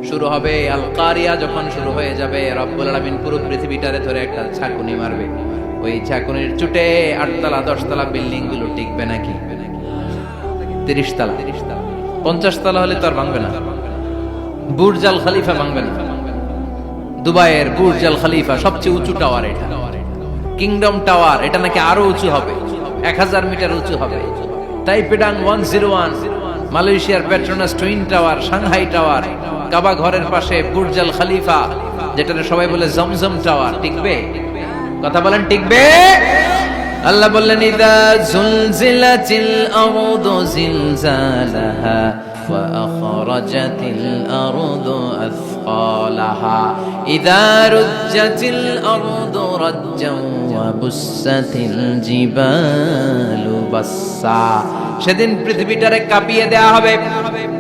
শুরু হবে, আল কারিয়া যখন শুরু হয়ে যাবে, রব্বুল আলামিন পুরো পৃথিবীটারে ধরে একটা ঝাঁকুনি মারবে। ওই ঝাঁকুনির চুটে 8 তলা 10 তলা বিল্ডিং গুলো টিকবে নাকি? 30 তলা 50 তলা হলে তো আর ভাঙবে না। বুর্জ আল খলিফা ভাঙবে না। দুবাইয়ের বুর্জ আল খলিফা সবচেয়ে উঁচু টাওয়ার এটা। কিংডম টাওয়ার, এটা নাকি আরো উঁচু হবে, 1000 মিটার উঁচু হবে। টাইপেডাং 101, মালয়েশিয়ার Petronas twin tower, Shanghai tower, Kaaba ঘরের পাশে বুর্জ আল খলিফা, যেটা সবাই বলে জমজম টাওয়ার, টিকবে? কথা বলেন, টিকবে? আল্লাহ বললেন, ইদা জুলজিলাতিল আরদু জিলজালাহা ওয়া আখরাজাতিল আরদু আথকালাহা ইদা রুজ্জাতিল আরদু রাজ্জান ওয়া বুসাতিল জিবালু বাসসা। সেদিন পৃথিবীটারে কাঁপিয়ে দেয়া হবে,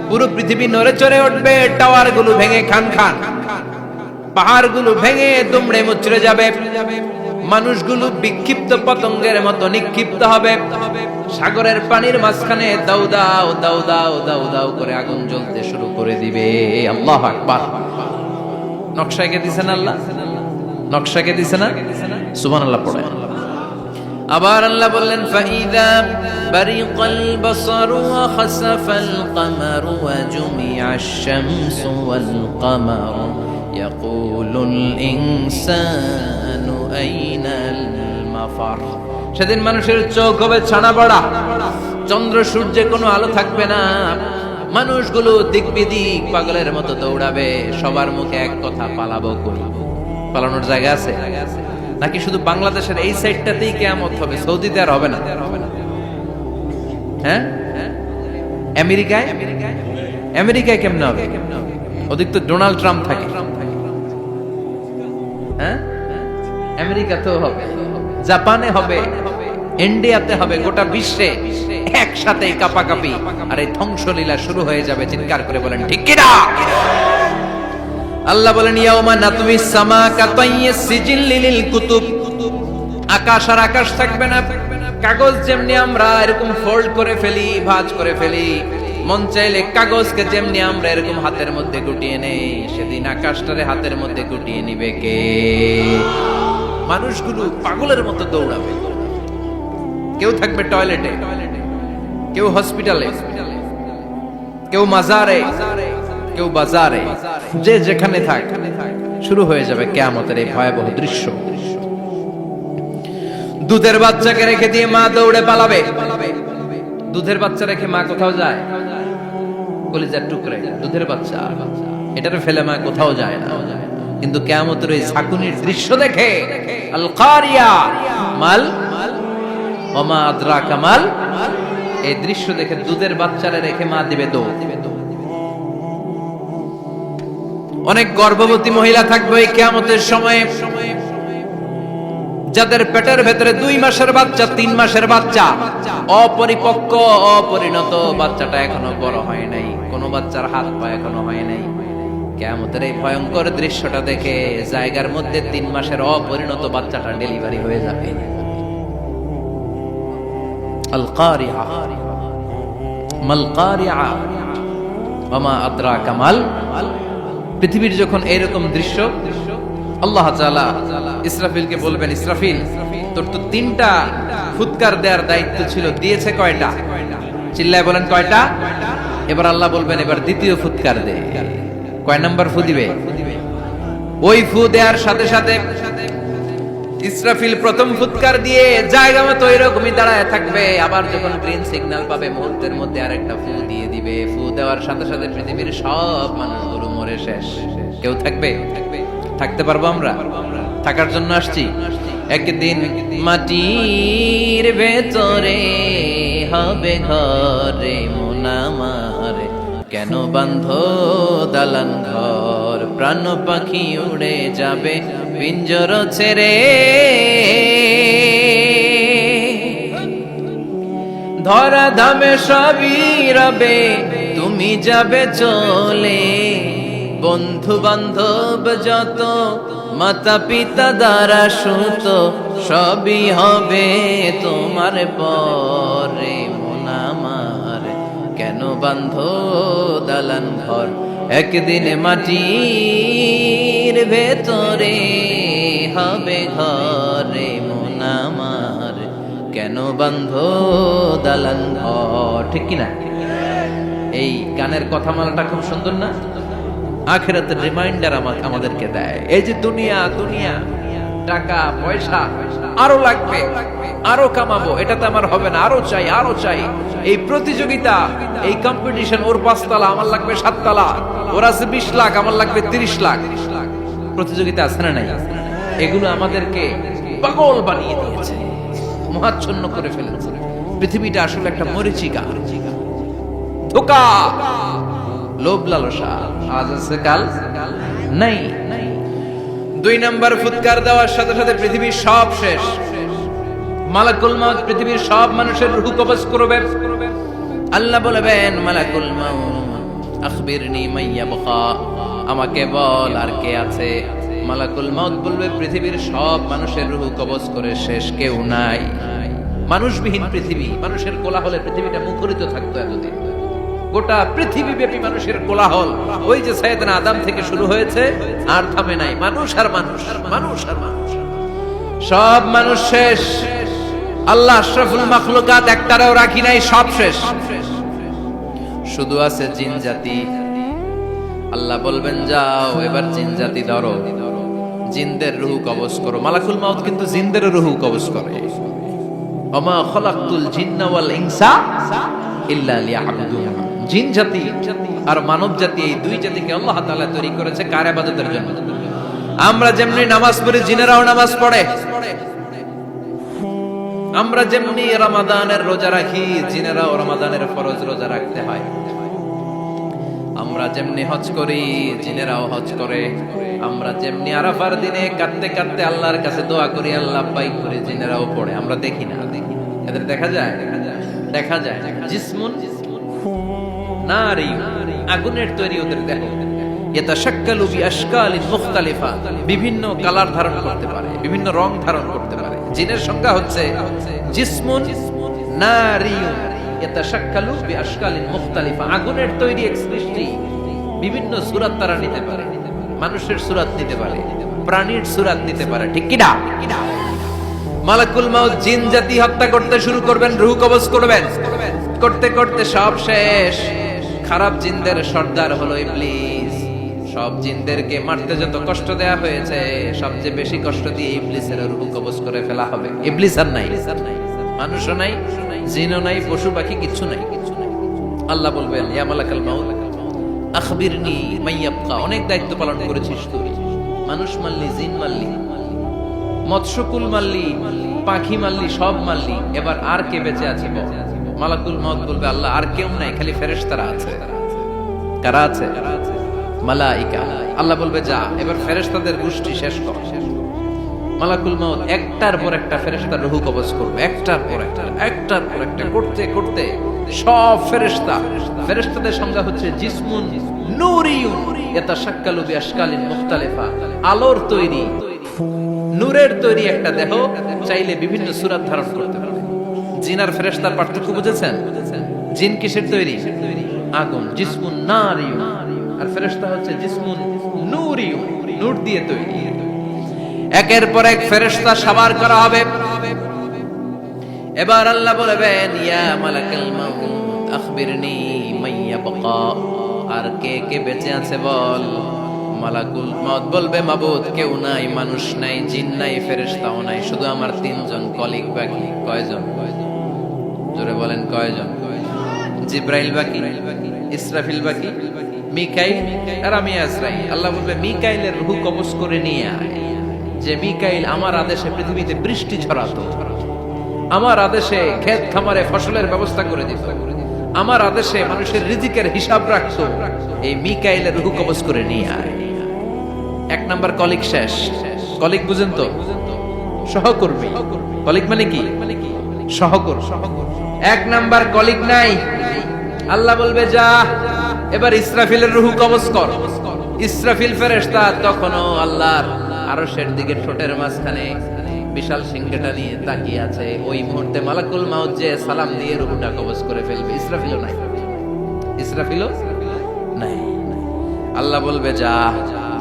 পুরো পৃথিবী নড়ে চড়ে উঠবে, টাওয়ার গুলো ভেঙে খান খান, পাহাড়গুলো ভেঙে দুমড়ে মুচড়ে যাবে, মানুষগুলো বিক্ষিপ্ত পতঙ্গের মতো নিক্ষিপ্ত হবে। সাগরের পানির মাঝখানে দাউ দাউ দাউ দাউ দাউ দাউ করে আগুন জ্বলতে শুরু করে দিবে। আল্লাহু আকবার। নকশা এঁকে দিছেন আল্লাহ, নকশা এঁকে দিছে না? সুবহানাল্লাহ পড়ে। আবার আল্লাহ বললেন, ফাইদা বারিকাল বাসারু ওয়া খাসাফাল কামারু ওয়া জুমিআশ শামসু ওয়াল কামারু ইয়াকুলুল ইনসানু আইনাল মাফার। সেদিন মানুষের চোখ হবে ছানা বড়া, চন্দ্র সূর্যে কোনো আলো থাকবে না, মানুষগুলো দিক বিদিক পাগলের মতো দৌড়াবে, সবার মুখে এক কথা, পালাবো কই? পালানোর জায়গা আছে নাকি শুধু বাংলাদেশের এই সাইডটাতেই কিয়ামত হবে? সৌদিতে আর হবে না। হ্যাঁ, আমেরিকায় আমেরিকায় কেমন হবে? ওদিক তো ডোনাল্ড ট্রাম্প থাকে। হ্যাঁ, আমেরিকাতেও হবে, জাপানে হবে, ইন্ডিয়াতে হবে, গোটা বিশ্বে একসাথে কাপাকাপি আর এই ধ্বংসলীলা শুরু হয়ে যাবে। চিৎকার করে বলেন ঠিক কিনা? আল্লাহ বলেন ইয়াউমা নাতমিস সামা কাতাইয়িস সিজিল লিল কুতুব। আকাশ আর আকাশ থাকবে না। কাগজ যেমনি আমরা এরকম ফোল্ড করে ফেলি, ভাঁজ করে ফেলি, মন চাইলে কাগজকে যেমনি আমরা এরকম হাতের মধ্যে গুটিয়ে নেই, সেদিন আকাশটারে হাতের মধ্যে গুটিয়ে নিবে কে? মানুষগুলো পাগলের মতো দৌড়াবে। কেউ থাকবে টয়লেটে, কেউ হসপিটালে, কেউ মাজারে, কেউ বাজারে, যে যেখানে থাক, শুরু হয়ে যাবে কিয়ামতের এই ভয়াবহ দৃশ্য। দুধের বাচ্চাকে রেখে দিয়ে মা দৌড়ে পালাবে। দুধের বাচ্চা রেখে মা কোথাও যায়? কলিজার টুকরে দুধের বাচ্চা, এটারে ফেলে মা কোথাও যায় না। কিন্তু কিয়ামতের এই ঝাঁকুনির দৃশ্য দেখে আল কারিয়া মাল ওমা আদরাকা মাল, এই দৃশ্য দেখে দুধের বাচ্চারে রেখে মা দিবে দৌড়। অনেক গর্ভবতী মহিলা থাকবে এই কিয়ামতের সময়ে, যাদের পেটের ভেতরে 2 মাসের বাচ্চা, 3 মাসের বাচ্চা, অপরিপক্ক অপরিণত, বাচ্চাটা এখনো বড় হয় নাই, কোন বাচ্চার হাত পা এখনো হয় নাই। কিয়ামতের এই ভয়ঙ্কর দৃশ্যটা দেখে জায়গার মধ্যে 3 মাসের অপরিণত বাচ্চাটা ডেলিভারি হয়ে যাবে। আল কারিয়া মাল কারিয়া ওমা আদরাকা মাল। পৃথিবীর যখন এরকম দৃশ্য, আল্লাহ তাআলা ইসরাফিলকে বলবেন, ইসরাফিল তোর তো 3টা ফুৎকার দেওয়ার দায়িত্ব ছিল, দিয়েছে কয়টা? চিল্লায় বলেন কয়টা? এবার আল্লাহ বলবেন এবার দ্বিতীয় ফুৎকার দে। কয় নাম্বার ফু দিবে? ওই ফু দেওয়ার সাথে সাথে ইসরাফিল প্রথম ফুৎকার দিয়ে জায়গা মতো এরকমই দাঁড়ায় থাকবে। আবার যখন গ্রিন সিগন্যাল পাবে মুহূর্তের মধ্যে আরেকটা ফু দিয়ে দিবে। ফু দেওয়ার সাথে সাথে পৃথিবীর সব মানুষগুলো মরে শেষ। কেউ থাকবে? থাকতে পারবো আমরা? থাকার জন্য আসছি। একদিন মাটির ভেতরে হবে ঘরে মন আমার, কেন বাঁধো দালান ঘর, প্রাণ পাখি উড়ে যাবে পিঞ্জর ছেড়ে, ধরা ধামে সবই রবে তুমি যাবে চলে, বন্ধু বান্ধব যত মাতা পিতা দ্বারা সুত সবই হবে তোমার পরে মন আমার, কেন বাঁধো দালান ঘর, একদিন মাটির ভেতরে হবে ঘরে মন আমার, কেন বাঁধো দালান ঘর। ঠিক কিনা? এই গানের কথামালাটা খুব সুন্দর না? আখিরাতের রিমাইন্ডার আমাদেরকে দেয়। এই যে দুনিয়া দুনিয়া, টাকা পয়সা আরো লাগবে, আরো কামাবো, এটাতে আমার হবে না, আরো চাই আরো চাই। এই প্রতিযোগিতা, এই কম্পিটিশন, ওর 5 তলা আমার লাগবে 7 তলা, ওর আছে 20 লাখ আমার লাগবে 30 লাখ। প্রতিযোগিতা আছে না নাই? এগুলো আমাদেরকে পাগল বানিয়ে দিয়েছে, মহাচ্ছন্ন করে ফেলেছে। পৃথিবীটা আসলে একটা মরীচিকা, ধোঁকা, লোভ লালসা, আজ আছে কাল নাই। 2 নাম্বার ফুৎকার দেওয়ার সাথে সাথে পৃথিবীর সব শেষ। মালাকুল মাউত পৃথিবীর সব মানুষের রূহ কবজ করবে। আল্লাহ বলবেন মালাকুল মাউত আখবিরনি মাইয়াবকা, আমাকে বল আর কে আছে। মালাকুল মাউত বলবে পৃথিবীর সব মানুষের রূহ কবজ করে শেষ, কেউ নাই। মানুষবিহীন পৃথিবী, মানুষের কোলাহলে পৃথিবীটা মুখরিত থাকতো এতদিন। গোটা পৃথিবী ব্যাপী মানুষের কোলাহল, ওই যে সাইয়েদনা আদম থেকে শুরু হয়েছে, আর থামে নাই। মানুষ আর মানুষ, মানুষ আর মানুষ, সব মানুষ শেষ। আল্লাহ আশরাফুল মাখলুকাত একটারও রাখি নাই, সব শেষ। শুধু আছে জিন জাতি। আল্লাহ বলবেন যাও এবার জিন জাতি ধরো, জিনদের রূহ কবজ করো। মালাকুল মাউত কিন্তু জিনদের রূহ কবজ করে। ওমা খলাকতুল জিন্না ওয়াল ইনসা ইল্লা লিয়াবুদুন। জিন জাতি আর মানব জাতি, এই 2 জাতিকে আল্লাহ তাআলা তৈরি করেছে কার ইবাদতের জন্য। আমরা যেমনি নামাজ পড়ি, জিনেরাও নামাজ পড়ে। আমরা যেমনি রমাদানের রোজা রাখি, জিনেরাও রমাদানের ফরজ রোজা রাখতে হয়। আমরা যেমনি হজ করি, জিনেরাও হজ করে। আমরা যেমনি আরাফার দিনে কাঁদতে কাঁদতে আল্লাহর কাছে দোয়া করি, আল্লাহ বাইক করে, জিনেরাও পড়ে। আমরা দেখি না, এদের দেখা যায়, দেখা যায়। জিসমুন নারী, আগুনের তৈরি ওদের দেহ। ইয়াতাশাক্কালু বিআশকালিন মুখতালিফা, বিভিন্ন কালার ধারণ করতে পারে, বিভিন্ন রং ধারণ করতে পারে। জিনের সংজ্ঞা হচ্ছে জিসমুন নারিয়ুন ইয়াতাশাক্কালু বিআশকালিন মুখতালিফা, আগুনের তৈরি এক সৃষ্টি। বিভিন্ন সূরত তারা নিতে পারে, মানুষের সূরত নিতে পারে, প্রাণীর সূরত নিতে পারে, ঠিক কি না? মালাকুল মাউত জিন জাতি হত্যা করতে শুরু করবেন, রূহ কবজ করবেন, করতে করতে সব শেষ। খারাপ জিনদের সর্দার হলো ইবলিস। সব জিনদেরকে মারতে যত কষ্ট দেয়া হয়েছে, সবচেয়ে বেশি কষ্ট দিয়ে ইবলিসের রূহ কবজ করে ফেলা হবে। ইবলিস আর নাই, মানুষও নাই, জিনও নাই, পশু পাখি কিচ্ছু নাই। আল্লাহ বলবেন, ইয়া মালাকাল মাউত আখবিরনি মাইয়াবকা, অনেক দায়িত্ব পালন করেছিস তুই। মানুষ মারলি, জিন মারলি, মৎস্যকুল মারলি, পাখি মারলি, সব মারলি, এবার আর কে বেঁচে আছে বল? মালাকুল মাউত বলবে, আল্লাহ আর কেউ নাই, খালি ফেরেশতারা আছে। কারা আছে? মালাইকা। আল্লাহ বলবে, যা এবার ফেরেশতাদের গোষ্ঠী শেষ কর। মালাকুল মাউত একটার পর একটা ফেরেশতার রূহ কবজ করবে, একটার পর একটা, একটার পর একটা, করতে করতে সব ফেরেশতা। ফেরেশতাদের সংজ্ঞা হচ্ছে জিসমুন নূরিয়ুন ইয়াতাশাক্কালু বিআশকালিন মুখতালিফা, আলোর তৈরি, নূরের তৈরি একটা দেহ, চাইলে বিভিন্ন সূরত ধারণ করতে পারে। জিন আর ফেরেশতার পার্থক্য বুঝেছেন? জিন কিসের তৈরি? আগুন, জিসমুন নারিয়ুন। আর ফেরেশতা হচ্ছে জিসমুন নূরিয়ুন, নূর দিয়ে তৈরি। একের পর এক ফেরেশতা সবার করা হবে। এবার আল্লাহ বলবেন, ইয়া মালাকাল মাউত আখবিরনি মাইয়াবকা, আর কে কে বেঁচে আছে বল। মালাকুল মাউত বলবে, মাবুদ কেউ নাই, মানুষ নাই, জিন নাই, ফেরেশতাও নাই, শুধু আমার তিনজন কলিগ বাকি। কয়জন? জোরে বলেন, কয়জন? জিব্রাইল বাকি, ইসরাফিল বাকি, মিকাইল আর আমি আজরাইল। আল্লাহ বলবে, মিকাইলের রূহ কবজ করে নিয়ে আয়। যে মিকাইল আমার আদেশে পৃথিবীতে বৃষ্টি ছড়াতো, আমার আদেশে ক্ষেত খামারে ফসলের ব্যবস্থা করে দিত, আমার আদেশে মানুষের রিজিকের হিসাব রাখতো, এই মিকাইলের রূহ কবজ করে নিয়ে আয়। এক নাম্বার কলিগ শেষ। কলিগ বুঝেন তো? সহকর্মী। কলিগ মানে কি? সহকর্মী। এক নাম্বার কলিগ নাই। আল্লাহ বলবে, যা এবার ইসরাফিলের রূহ কবজ কর। ইসরাফিল ফেরেশতা তখনও আল্লাহর আরশের দিকে ঠোঁটের মাঝখানে বিশাল সিংহটা নিয়ে তাকিয়ে আছে। ওই মুহূর্তে মালাকুল মাউত যে সালাম দিয়ে রূহটা কবজ করে ফেলবে। ইসরাফিলও নাই, ইসরাফিলও নাই। আল্লাহ বলবে, যা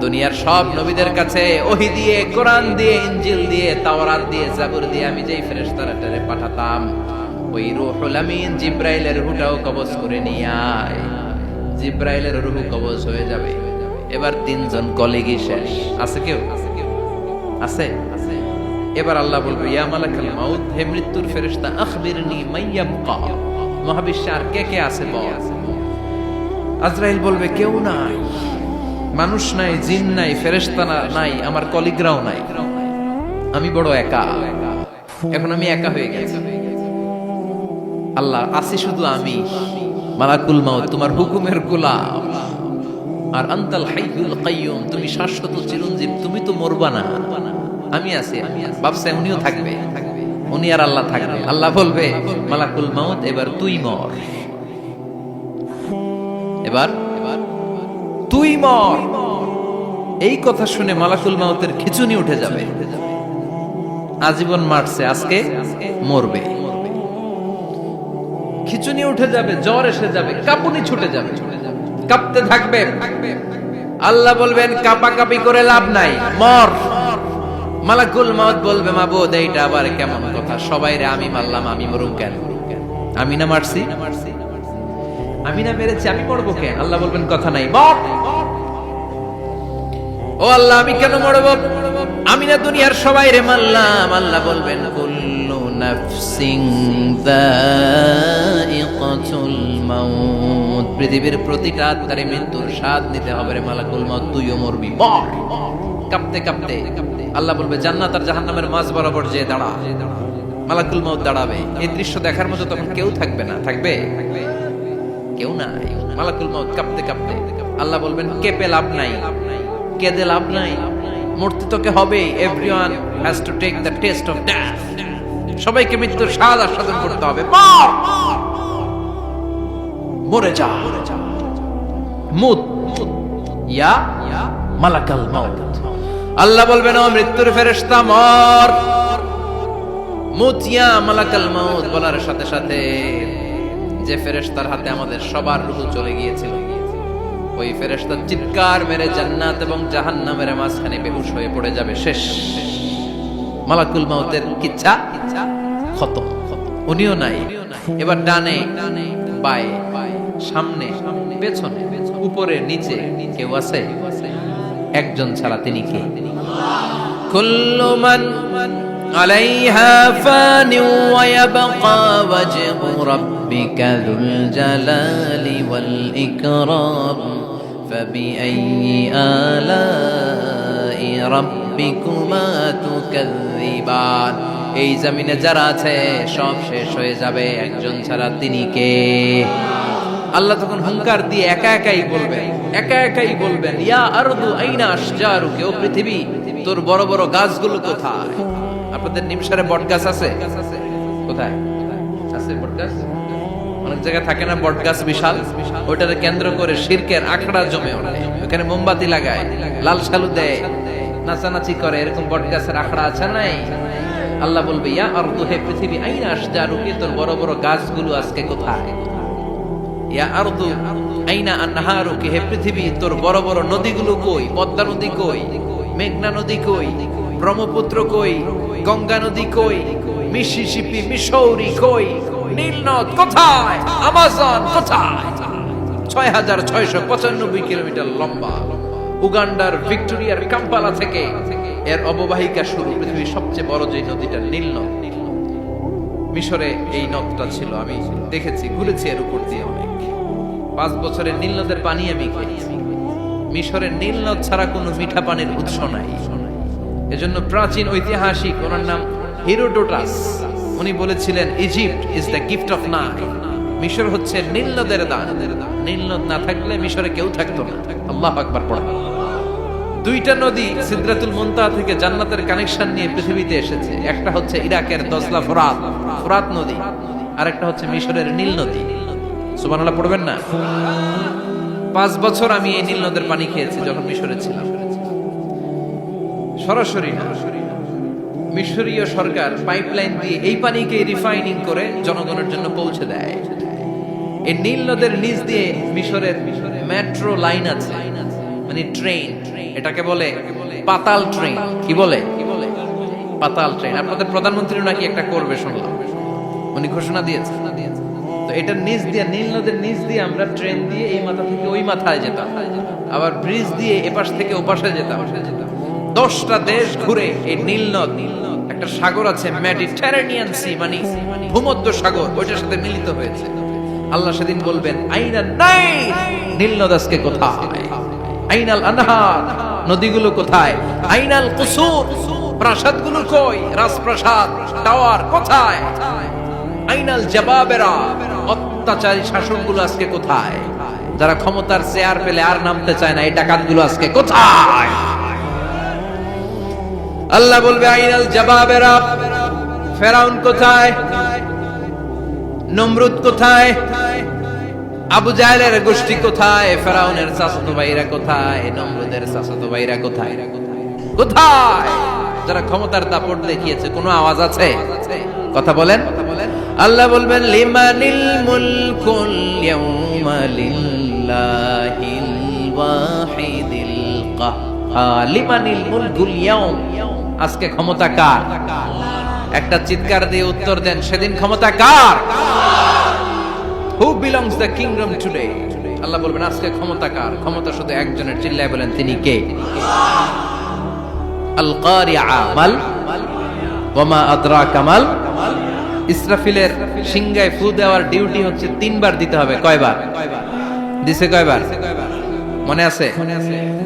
দুনিয়ার সব নবীদের কাছে ওহী দিয়ে, কোরআন দিয়ে, ইনজিল দিয়ে, তাওরাত দিয়ে, জাবুর দিয়ে আমি যেই ফেরেশতাটারে পাঠাতাম, ওই রূহুল আমিন জিব্রাইলের রূহটাও কবজ করে নিয়ে আয়। জিব্রাইলের রূহ কবজ হয়ে যাবে। এবার তিনজন কলিগই শেষ। আছে কেউ? আছে? এবার আল্লাহ বলবে, ইয়া মালাকাল মাউত, হে মৃত্যুর ফেরেশতা, আখবিরনি মাইয়াবকা, মহাবিশ্বে আর কে কে আছে বল। আজরাইল বলবে, কেউ নাই, মানুষ নাই, জিন নাই, ফেরেশতা নাই, আমার কলিগরাও নাই, আমি বড় একা। এখন আমি একা হয়ে গেছি। আল্লাহ, আছি শুধু আমি। মালাকুল মাউত, তোমার হুকুমের গোলাম। আর আনতাল হাইয়ুল কাইয়ুম, তুমি শাশ্বত চিরঞ্জীব, তুমি তো মরবা না। আমি আছি। ভাবছে উনিও থাকবে, উনি আর আল্লাহ থাকবে। আল্লাহ বলবে, মালাকুল মাউত এবার তুই মর, এবার তুই মর। এই কথা শুনে মালাকুল মাউতের খিচুনি উঠে যাবে। আজীবন মারছে, আজকে মরবে। খিচুনি উঠে যাবে, জ্বর এসে যাবে, কাঁপুনি ছুটে যাবে, কাঁপতে থাকবে। আল্লাহ বলবেন, কাঁপাকাঁপি করে লাভ নাই, মর। মালাকুল মাউত বলবে, মাবুদ এইটা আবার কেমন কথা? সবাই রে আমি মারলাম, আমি মরুম কেন? আমি না মারছি, আমি না মেরেছি, আমি মরবো কেন? আল্লাহ বলবেন, কথা নাই, মর। ও আল্লাহ, আমি কেন মরবো? আমি না দুনিয়ার সবাই রে মারলাম। আল্লাহ বলবেন, কুল্লু নাফসিন যায়িকাতুল মাউত, পৃথিবীর প্রতিটা আত্মারে মৃত্যুর স্বাদ নিতে হবে রে মালাকুল মাউত, তুইও মরবি, মর। কাঁপতে কাঁপতে আল্লাহ বলবে, জান্নাত আর জাহান্নামের মাঝ বরাবর যে দাঁড়া। মালাকুল মউত দাঁড়াবে। এই দৃশ্য দেখার মতো তখন কেউ থাকবে না, থাকবে কেউ না। মালাকুল মউত কাঁপতে কাঁপতে, আল্লাহ বলবেন কেঁপে লাভ নাই, কেঁদে লাভ নাই, মরতে তোকে হবে। Everyone has to take the test of death. সবাইকে মৃত্যুর স্বাদ আস্বাদন করতে হবে। মরে যা, মুত ইয়া মালাকাল মউত। আল্লাহ বলবেন ও মৃত্যুর ফেরেশতা মর, মুত ইয়া মালাকাল মউত। বলার সাথে সাথে যে ফেরেশতার হাতে আমাদের সবার রূহ চলে গিয়েছিল, ওই ফেরেশতা চিৎকার মেরে জান্নাত এবং জাহান্নামের মাঝখানে বেহুশ হয়ে পড়ে যাবে। শেষ, মালাকুল মউতের কিচ্ছা খতম, উনিও নাই। এবার ডানে বায়ে, সামনে পেছনে, উপরে নিচে কেউ আছে? একজন ছাড়া, তিনি কে? কুল্লু মান আলাইহা ফানি ওয়া ইয়াবকা ওয়াজহু রাব্বিকা যুল জালালি ওয়াল ইকরাম ফাবিআইয়ি আলাই রাব্বিকুমা তুকাযযিবান। এই জমিনে যারা আছে সব শেষ হয়ে যাবে, একজন ছাড়া, তিনি কে? আল্লাহ তখন হুঙ্কার দিয়ে একা একাই বলবেন ইয়া আরদু আইনা আশজারুকি, ও পৃথিবী তোর বড় বড় গাছগুলো কোথায়? আপনাদের নিমসারে বট গাছ আছে? কোথায় আছে বট গাছ? অনেক জায়গায় থাকে না বট গাছ বিশাল, ওটারে কেন্দ্র করে শিরকের আখড়া জমে ওঠে। ওখানে মোমবাতি লাগায়, লাল সালু দেয়, নাচানাচি করে, এরকম বট গাছের আখড়া আছে নাই? আল্লাহ বলবে ইয়া আরদু, হে পৃথিবী, আইনা আশজারুকি, তোর বড় বড় গাছগুলো আজকে কোথায়? ইয়া আরদু আইনা আনহারুকি, হে পৃথিবী তোর বড় বড় নদীগুলো কই? পদ্মা নদী কই? মেঘনা নদী কই? ব্রহ্মপুত্র কই? গঙ্গা নদী কই? মিসিসিপি, মিসৌরি কই? নীল নদ কোথায়? আমাজন কোথায়? ৬৬৯৫ কিলোমিটার লম্বা, উগান্ডার ভিক্টোরিয়ার কাম্পালা থেকে এর অববাহিকা শুরু। পৃথিবীর সবচেয়ে বড় যে নদীটা নীল নদ, মিশরে এই নদটা ছিল। আমি দেখেছি, ঘুরেছি এর উপর দিয়ে অনেক। 5 বছরের নীল নদের পানি আমি খেয়েছি। মিশরের নীল নদ ছাড়া কোনো মিঠা পানির উৎস নাই। এজন্য প্রাচীন ঐতিহাসিক, ওনার নাম হিরোডোটাস, উনি বলেছিলেন Egypt is the gift of Nile. মিশর হচ্ছে নীল নদের দান। নীল নদ না থাকলে মিশরে কেউ থাকতো না। আল্লাহু আকবার পড়া। 2টা নদী সিদরাতুল মুনতাহা থেকে জান্নাতের কানেকশন নিয়ে পৃথিবীতে এসেছে। একটা হচ্ছে ইরাকের দজলা ফোরাত নদী, আর একটা হচ্ছে মিশরের নীল নদী। সুবহানাল্লাহ পড়বেন না? 5 বছর আমি এই নীল নদের পানি খেয়েছি যখন মিশরে ছিলাম। সরাসরি না, মিশরীয় সরকার পাইপলাইন দিয়ে এই পানিকে রিফাইনিং করে জনগণের জন্য পৌঁছে দেয়। এই নীল নদের নিচ দিয়ে মিশরের মেট্রো লাইন আছে, মানে ট্রেন, এটাকে বলে পাতাল ট্রেন। কি বলে? পাতাল ট্রেন। আপনাদের প্রধানমন্ত্রী নাকি একটা করবে শুনলাম, উনি ঘোষণা দিয়েছে। তো এটার নিচ দিয়ে, নীল নদের নিচ দিয়ে আমরা ট্রেন দিয়ে এই মাথা থেকে ওই মাথায় যেতাম, আবার ব্রিজ দিয়ে এপাশ থেকে ওপাশে যেতাম। 10টা দেশ ঘুরে এই নীল নদ, একটা সাগর আছে মেডিটেরেনিয়ান সি, মানে ভূমধ্য সাগর, ওইটার সাথে মিলিত হয়েছে। আল্লাহ সেদিন বলবেন আইনা নাই, নীল নদ আজকে কোথায়? আইনাল আনহার, নদীগুলো কোথায়? আইনাল কুসুর, প্রাসাদগুলো কই? রাজপ্রাসাদ, টাওয়ার কোথায়? আইনাল জাবাবেরা, অত্যাচারী শাসকগুলো আজকে কোথায়? যারা ক্ষমতার চেয়ার পেলে আর নামতে চায় না, এই ডাকাতগুলো আজকে কোথায়? আল্লাহ বলবে আইনাল জাবাবেরা, ফেরাউন কোথায়? নমরুদ কোথায়? আবু জাহেলের গোষ্ঠী কোথায়? ফেরাউনের চাচাতো ভাইরা কোথায়? নমরুদের চাচাতো ভাইরা কোথায়? কোথায়? যারা ক্ষমতার দাপট দেখিয়েছে, কোনো আওয়াজ আছে? কথা বলেন। আল্লাহ বলবেন লিমানিল মুলকুল ইয়াউমা লিল্লাহিল ওয়াহিদিল কাহ্হার। লিমানিল মুলকুল ইয়াউম, আজকে ক্ষমতা কার? একটা চিৎকার দিয়ে উত্তর দেন, সেদিন ক্ষমতা কার? Who belongs the kingdom today? আল্লাহ বলবেন আজকে ক্ষমতা কার? ক্ষমতা শুধু একজনের, চিল্লায় বলেন তিনি কে? আল কারিআ মাল ওয়া মা আদরাকা মাল। ইসরাফিলের সিংহায় ফু দেওয়ার ডিউটি হচ্ছে 3 বার দিতে হবে। কয়বার দিছে? কয়বার মনে আছে?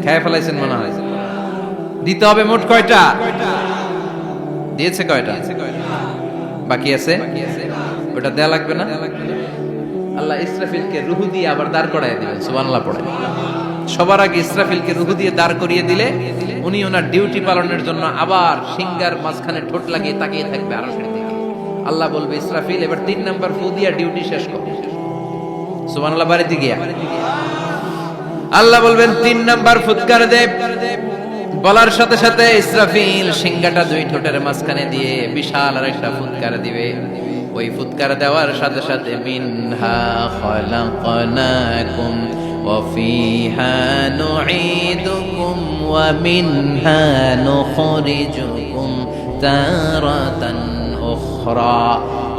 খেয়ে ফেলাইছেন মনে হয়। দিতে হবে মোট কয়টা? দিয়েছে কয়টা? বাকি আছে, ওটা দেয়া লাগবে না? আল্লাহ ইসরাফিলকে রূহ দিয়ে আবার দাঁড় করায় দিবেন, সুবহানাল্লাহ পড়ে। সবার আগে ইসরাফিলকে রূহ দিয়ে দাঁড় করিয়ে দিলে উনি ওনার ডিউটি পালনের জন্য আবার সিংহার মাঝখানে ঠোঁট লাগিয়ে তাকিয়ে থাকবে আরশের দিকে। আল্লাহ বলবে, ইসরাফিল এবার 3 নাম্বার ফু দিয়া ডিউটি শেষ করো। সুবহানাল্লাহ। বাড়িতে গিয়া আল্লাহ বলবেন 3 নাম্বার ফুৎকার দে। বলার সাথে সাথে ইসরাফিল সিংহাটা 2 ঠোঁটের মাঝখানে দিয়ে বিশাল আরেকটা ফুৎকার দিবে। ওই ফুৎকার দেওয়ার সাথে সাথে মিনহা খালাকনাকুম ওয়া ফিহা নুঈদুকুম ওয়া মিনহা নুখরিজুকুম তারাতান উখরা।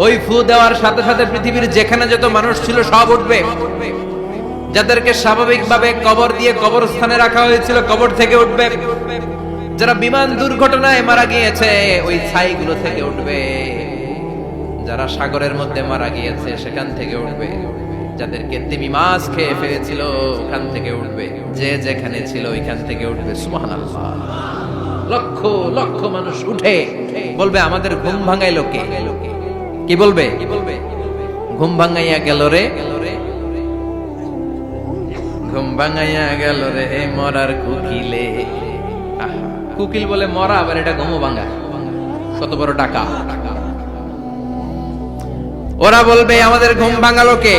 ওই ফু দেওয়ার সাথে সাথে পৃথিবীর যেখানে যত মানুষ ছিল সব উঠবে। যাদেরকে স্বাভাবিকভাবে কবর দিয়ে কবরস্থানে রাখা হয়েছিল কবর থেকে উঠবে। যারা বিমান দুর্ঘটনায় মারা গিয়েছে ওই ছাইগুলো থেকে উঠবে। যারা সাগরের মধ্যে মারা গিয়েছে সেখান থেকে উঠবে। যাদেরকে তিমি মাছ খেয়ে ফেলেছিল ওখান থেকে উঠবে। যে যেখানে ছিল ওইখান থেকে উঠবে। সুবহানাল্লাহ। লক্ষ লক্ষ মানুষ উঠে বলবে, আমাদের ঘুম ভাঙাইলো কে? কি বলবে? ঘুম ভাঙাইয়া গেল রে, ঘুম ভাঙাইয়া গেল রে মরার কুকিলে। কুকিল বলে মরা, আবার এটা ঘুমো ভাঙা, কত বড় টাকা। ওরা বলবে, আমাদের ঘুম ভাঙালো কে?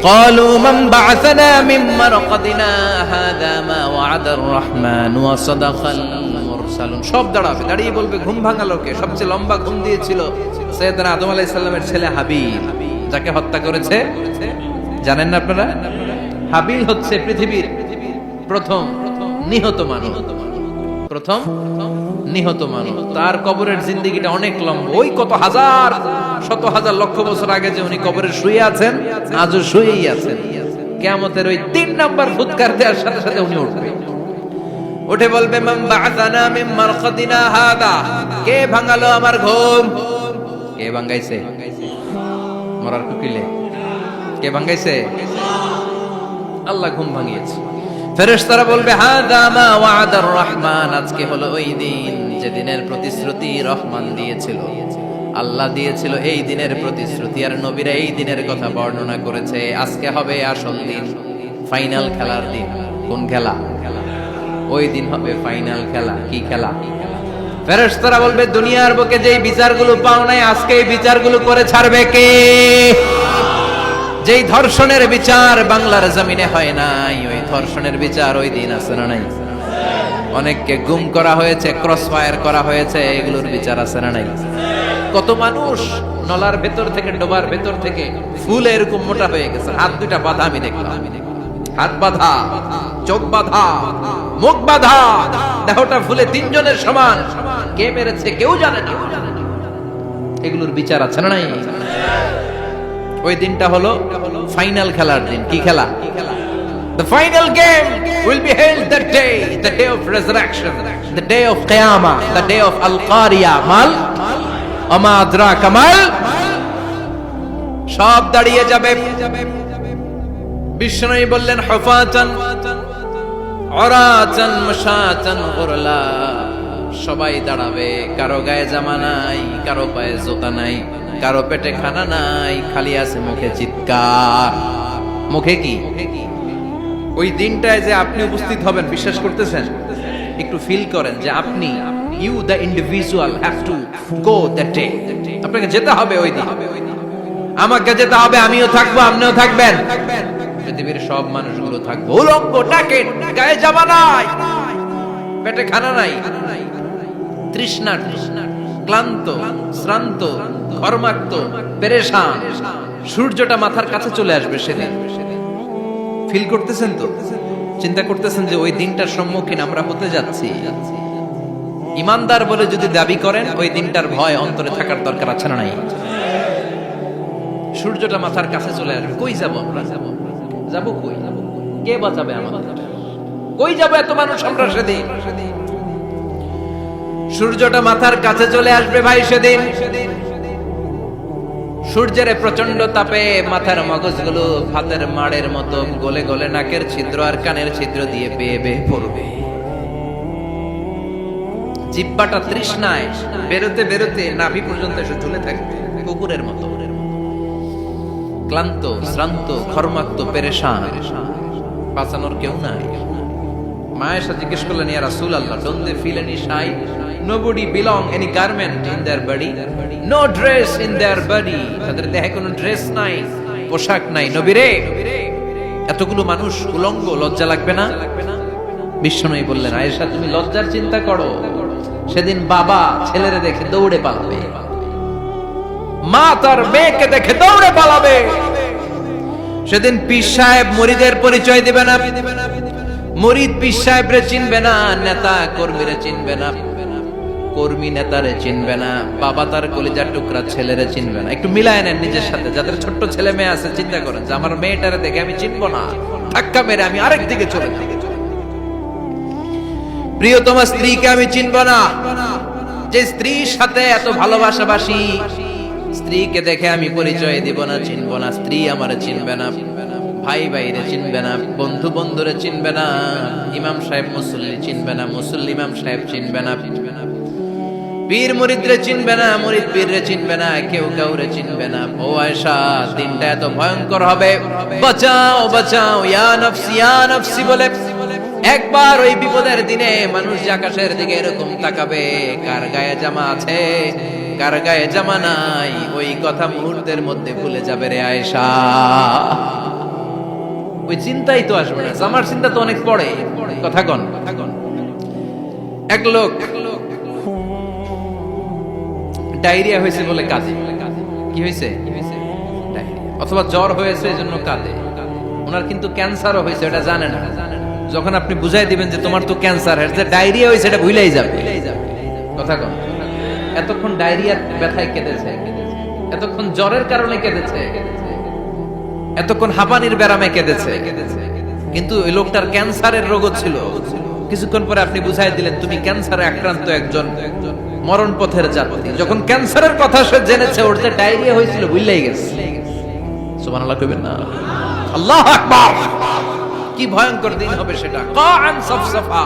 ক্বালু মান বা'আসানা মিন মারকাদিনা হাযা মা ওয়া'আদার রহমান ওয়া সাদাকাল মুরসালুন। সব দাঁড়াবে, দাঁড়িয়ে বলবে, ঘুম ভাঙালো কে? সবচেয়ে লম্বা ঘুম দিয়েছিল সাইয়েদনা আদম আলাইহিস সালামের ছেলে হাবিল, যাকে হত্যা করেছে। জানেন না আপনারা? হাবিল হচ্ছে পৃথিবীর প্রথম নিহত মানব, প্রথম নিহত মানব। তার কবরের জিন্দেগিটা অনেক লম্বা। ওই কত হাজার, শত হাজার, লক্ষ বছর আগে যে উনি কবরে শুয়ে আছেন, আজও শুয়েই আছেন। কিয়ামতের ওই 3 নাম্বার ফুৎকার দেওয়ার সাথে সাথে উনি উঠবে। উঠে বলবে, মান বা'আসানা মিন মারকাদিনা হাদা। কে ভাঙালো আমার ঘুম? কে ভাঙাইছে? মরার কুকিলে কে ভাঙাইছে? আল্লাহ ঘুম ভাঙিয়েছে। ফেরেশতারা বলবে, হাযা মা ওয়া'আদার রহমান। আজকে হলো ওই দিন যেদিনের প্রতিশ্রুতি রহমান দিয়েছিল, আল্লাহ দিয়েছিল এই দিনের প্রতিশ্রুতি। আর নবীরা এই দিনের কথা বর্ণনা করেছে। আজকে হবে আসল দিন, ফাইনাল খেলার দিন। কোন খেলা? ওই দিন হবে ফাইনাল খেলা। কি খেলা? ফেরেশতারা বলবে, দুনিয়ার বুকে যেই বিচারগুলো পাও নাই, আজকে এই বিচারগুলো করে ছাড়বে কে? যেই ধর্ষণের বিচার বাংলার জমিনে হয় নাই, ওই ধর্ষণের বিচার ওই দিন আছে না নাই? অনেককে গুম করা হয়েছে, ক্রস ফায়ার করা হয়েছে, এগুলোর বিচার আছে না নাই? কত মানুষ নলার ভেতর থেকে, ডোবার ভেতর থেকে ফুল এরকম মোটা হয়ে গেছে, হাত দুটা বাঁধা। আমি দেখলাম হাত বাঁধা, চোখ বাঁধা, মুখ বাঁধা, দেহটা ফুলে 3 জনের সমান। কে মেরেছে কেউ জানে না। এগুলোর বিচার আছে না নাই? ওই দিনটা হলো ফাইনাল খেলার দিন। কি খেলা? The final game will be held that day, the day of resurrection, the day of Qiyamah, the day of Al-Qariya. Mal ama adraka mal। সব দাঁড়িয়ে যাবে। বিষ্ণু বললেন, হুফাতান উরাতান মুশাতান গুরলা। সবাই দাঁড়াবে, কারো গায়ে জামা নাই, কারো পায়ে জুতা নাই, কারো পেটে খানা নাই, খালি আছে মুখে চিৎকার। মুখে কি? ওই দিনটায় যে আপনি উপস্থিত হবেন, বিশ্বাস করতেছেন? একটু ফিল করেন যে আপনি, you the individual have to go that day. আপনাকে যেতে হবে ওই দিন। আমাকে যেতে হবে, আমিও থাকবো, আপনিও থাকবেন, পৃথিবীর সব মানুষগুলো থাকবে। উলঙ্গ, নাকেট, গায়ে জামা নাই, পেটে খানা নাই, তৃষ্ণা, ক্লান্ত, শ্রান্ত, ঘর্মাক্ত, পেরেশান। সূর্যটা মাথার কাছে চলে আসবে সেদিন। ফিল করতেছেন তো? চিন্তা করতেছেন যে ওই দিনটার সম্মুখীন আমরা হতে যাচ্ছি। ইমানদার বলে যদি দাবি করেন, ওই দিনটার ভয় অন্তরে থাকার দরকার আছে না নাই? সূর্যটা মাথার কাছে চলে আসবে। কই যাব আমরা? যাব কই? কে বাঁচাবে আমাদের? কই যাব এত মানুষ আমরা সেদিন? সূর্যটা মাথার কাছে চলে আসবে ভাই সেদিন। সূর্যের প্রচন্ড তাপে মাথার মগজগুলো ভাতের মাড়ের মতো গলে গলে নাকের ছিদ্র আর কানের ছিদ্র দিয়ে বেয়ে বেয়ে পড়বে। জিহ্বাটা তৃষ্ণায় বেরোতে বেরোতে নাভি পর্যন্ত এসে ঝুলে থাকবে। কুকুরের মতো, ক্লান্ত, শ্রান্ত, ঘর্মাক্ত, পেরেশান, বাঁচানোর কেউ নাই। মায়ের সাথে জিজ্ঞেস করলেন, ইয়া রাসূলুল্লাহ, don't they feel any shy? Nobody belong any garment in their body, no dress in their body. তাদের দেহে কোনো ড্রেস নাই, পোশাক নাই। নবী রে, এতগুলো মানুষ উলঙ্গ, লজ্জা লাগবে না? বিশ্বনবী বললেন, আয়েশা তুমি লজ্জার চিন্তা করো, সেদিন বাবা ছেলেরে দেখে দৌড়ে পালাবে, মা তার মেয়েকে দেখে দৌড়ে পালাবে, সেদিন পীর সাহেব মুরিদের পরিচয় দিবে না, মুরিদ পীর সাহেবরে চিনবে না, নেতা কর্মীরে চিনবে না, কর্মী নেতারে চিনবে না, বাবা তার কলিজার টুকরা ছেলেরে চিনবে না। একটু মিলায় নেন নিজের সাথে। যাদের ছোট্ট ছেলে মেয়ে আছে, চিন্তা করেন যে আমার মেয়েটারে দেখে আমি চিনবো না, ধাক্কা মেরে আমি আরেক দিকে চলে যাব। প্রিয়তমা স্ত্রীকে আমি চিনবো না, যে স্ত্রীর সাথে এত ভালোবাসাবাসি, স্ত্রীকে দেখে আমি পরিচয় দিব না, চিনবো না। স্ত্রী আমারে চিনবে না, ভাই ভাইরে চিনবে না, বন্ধু বন্ধুরে চিনবে না, ইমাম সাহেব মুসল্লি চিনবে না, মুসল্লি ইমাম সাহেব চিনবে না, পীর মুরিদরে চিনবে না, মুরিদ পীররে চিনবে না, কেউ কাউরে চিনবে না। ও আয়েশা, দিনটা এত ভয়ঙ্কর হবে, বাঁচাও বাঁচাও, ইয়া নফসি ইয়া নফসি বলে একবার ওই বিপদের দিনে মানুষ যে আকাশের দিকে এরকম তাকাবে, কার গায়ে জামা আছে কার গায়ে জামা নাই, ওই কথা মুহূর্তের মধ্যে ভুলে যাবে রে আয়েশা। ওই চিন্তাই তো আসবে না, জামার চিন্তা তো অনেক পড়ে। কথা কন। এক লোক ডায়রিয়া হয়েছে বলে কাঁদে। কি হয়েছে? অথবা জ্বর হয়েছে এজন্য কাঁদে। ওনার কিন্তু ক্যান্সারও হয়েছে, এটা জানে না। যখন আপনি বুঝাই দিবেন যে তোমার তো ক্যান্সার, যে ডায়রিয়া হয়েছে এটা ভুলেই যাবে। কথা কন। এতক্ষণ ডায়রিয়ার ব্যথায় কেঁদেছে, এতক্ষণ জ্বরের কারণে কেঁদেছে, এতক্ষণ হাঁপানির ব্যারামে কেঁদেছে, কিন্তু ওই লোকটার ক্যান্সারের রোগও ছিল। কিছুক্ষণ পরে আপনি বুঝাই দিলেন তুমি ক্যান্সারে আক্রান্ত একজন মরণ পথের যাত্রী। যখন ক্যান্সারের কথা সে জেনেছে, ওর যে ডায়রিয়া হয়েছিল ভুলেই গেছে। সুবহানাল্লাহ কইবেন না? আল্লাহু আকবার। কি ভয়ঙ্কর দিন হবে সেটা। কাআন সাফসাফা,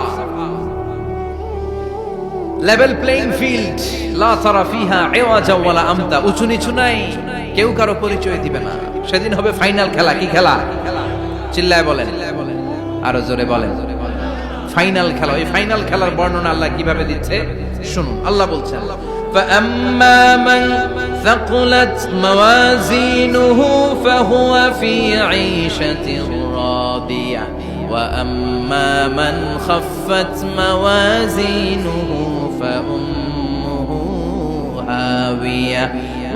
লেভেল প্লেইং ফিল্ড, লা তারা ফিহা ইওয়াজা ওয়ালা আমতা। উঁচু নিচু নাই, কেউ কারো পরিচয় দিবে না। সেদিন হবে ফাইনাল খেলা। কি খেলা? চিল্লায় বলেন, আরো জোরে বলেন। ফাইনাল খেলা। ওই ফাইনাল খেলার বর্ণনা আল্লাহ কিভাবে দিচ্ছে শুনুন। আল্লাহ বলছেন, فَأَمَّا مَنْ ثَقُلَتْ مَوَازِينُهُ فَهُوَ فِي عِيشَةٍ رَاضِيَةٍ وَأَمَّا مَنْ خَفَّتْ مَوَازِينُهُ فَأُمُّهُ هَاوِيَةٌ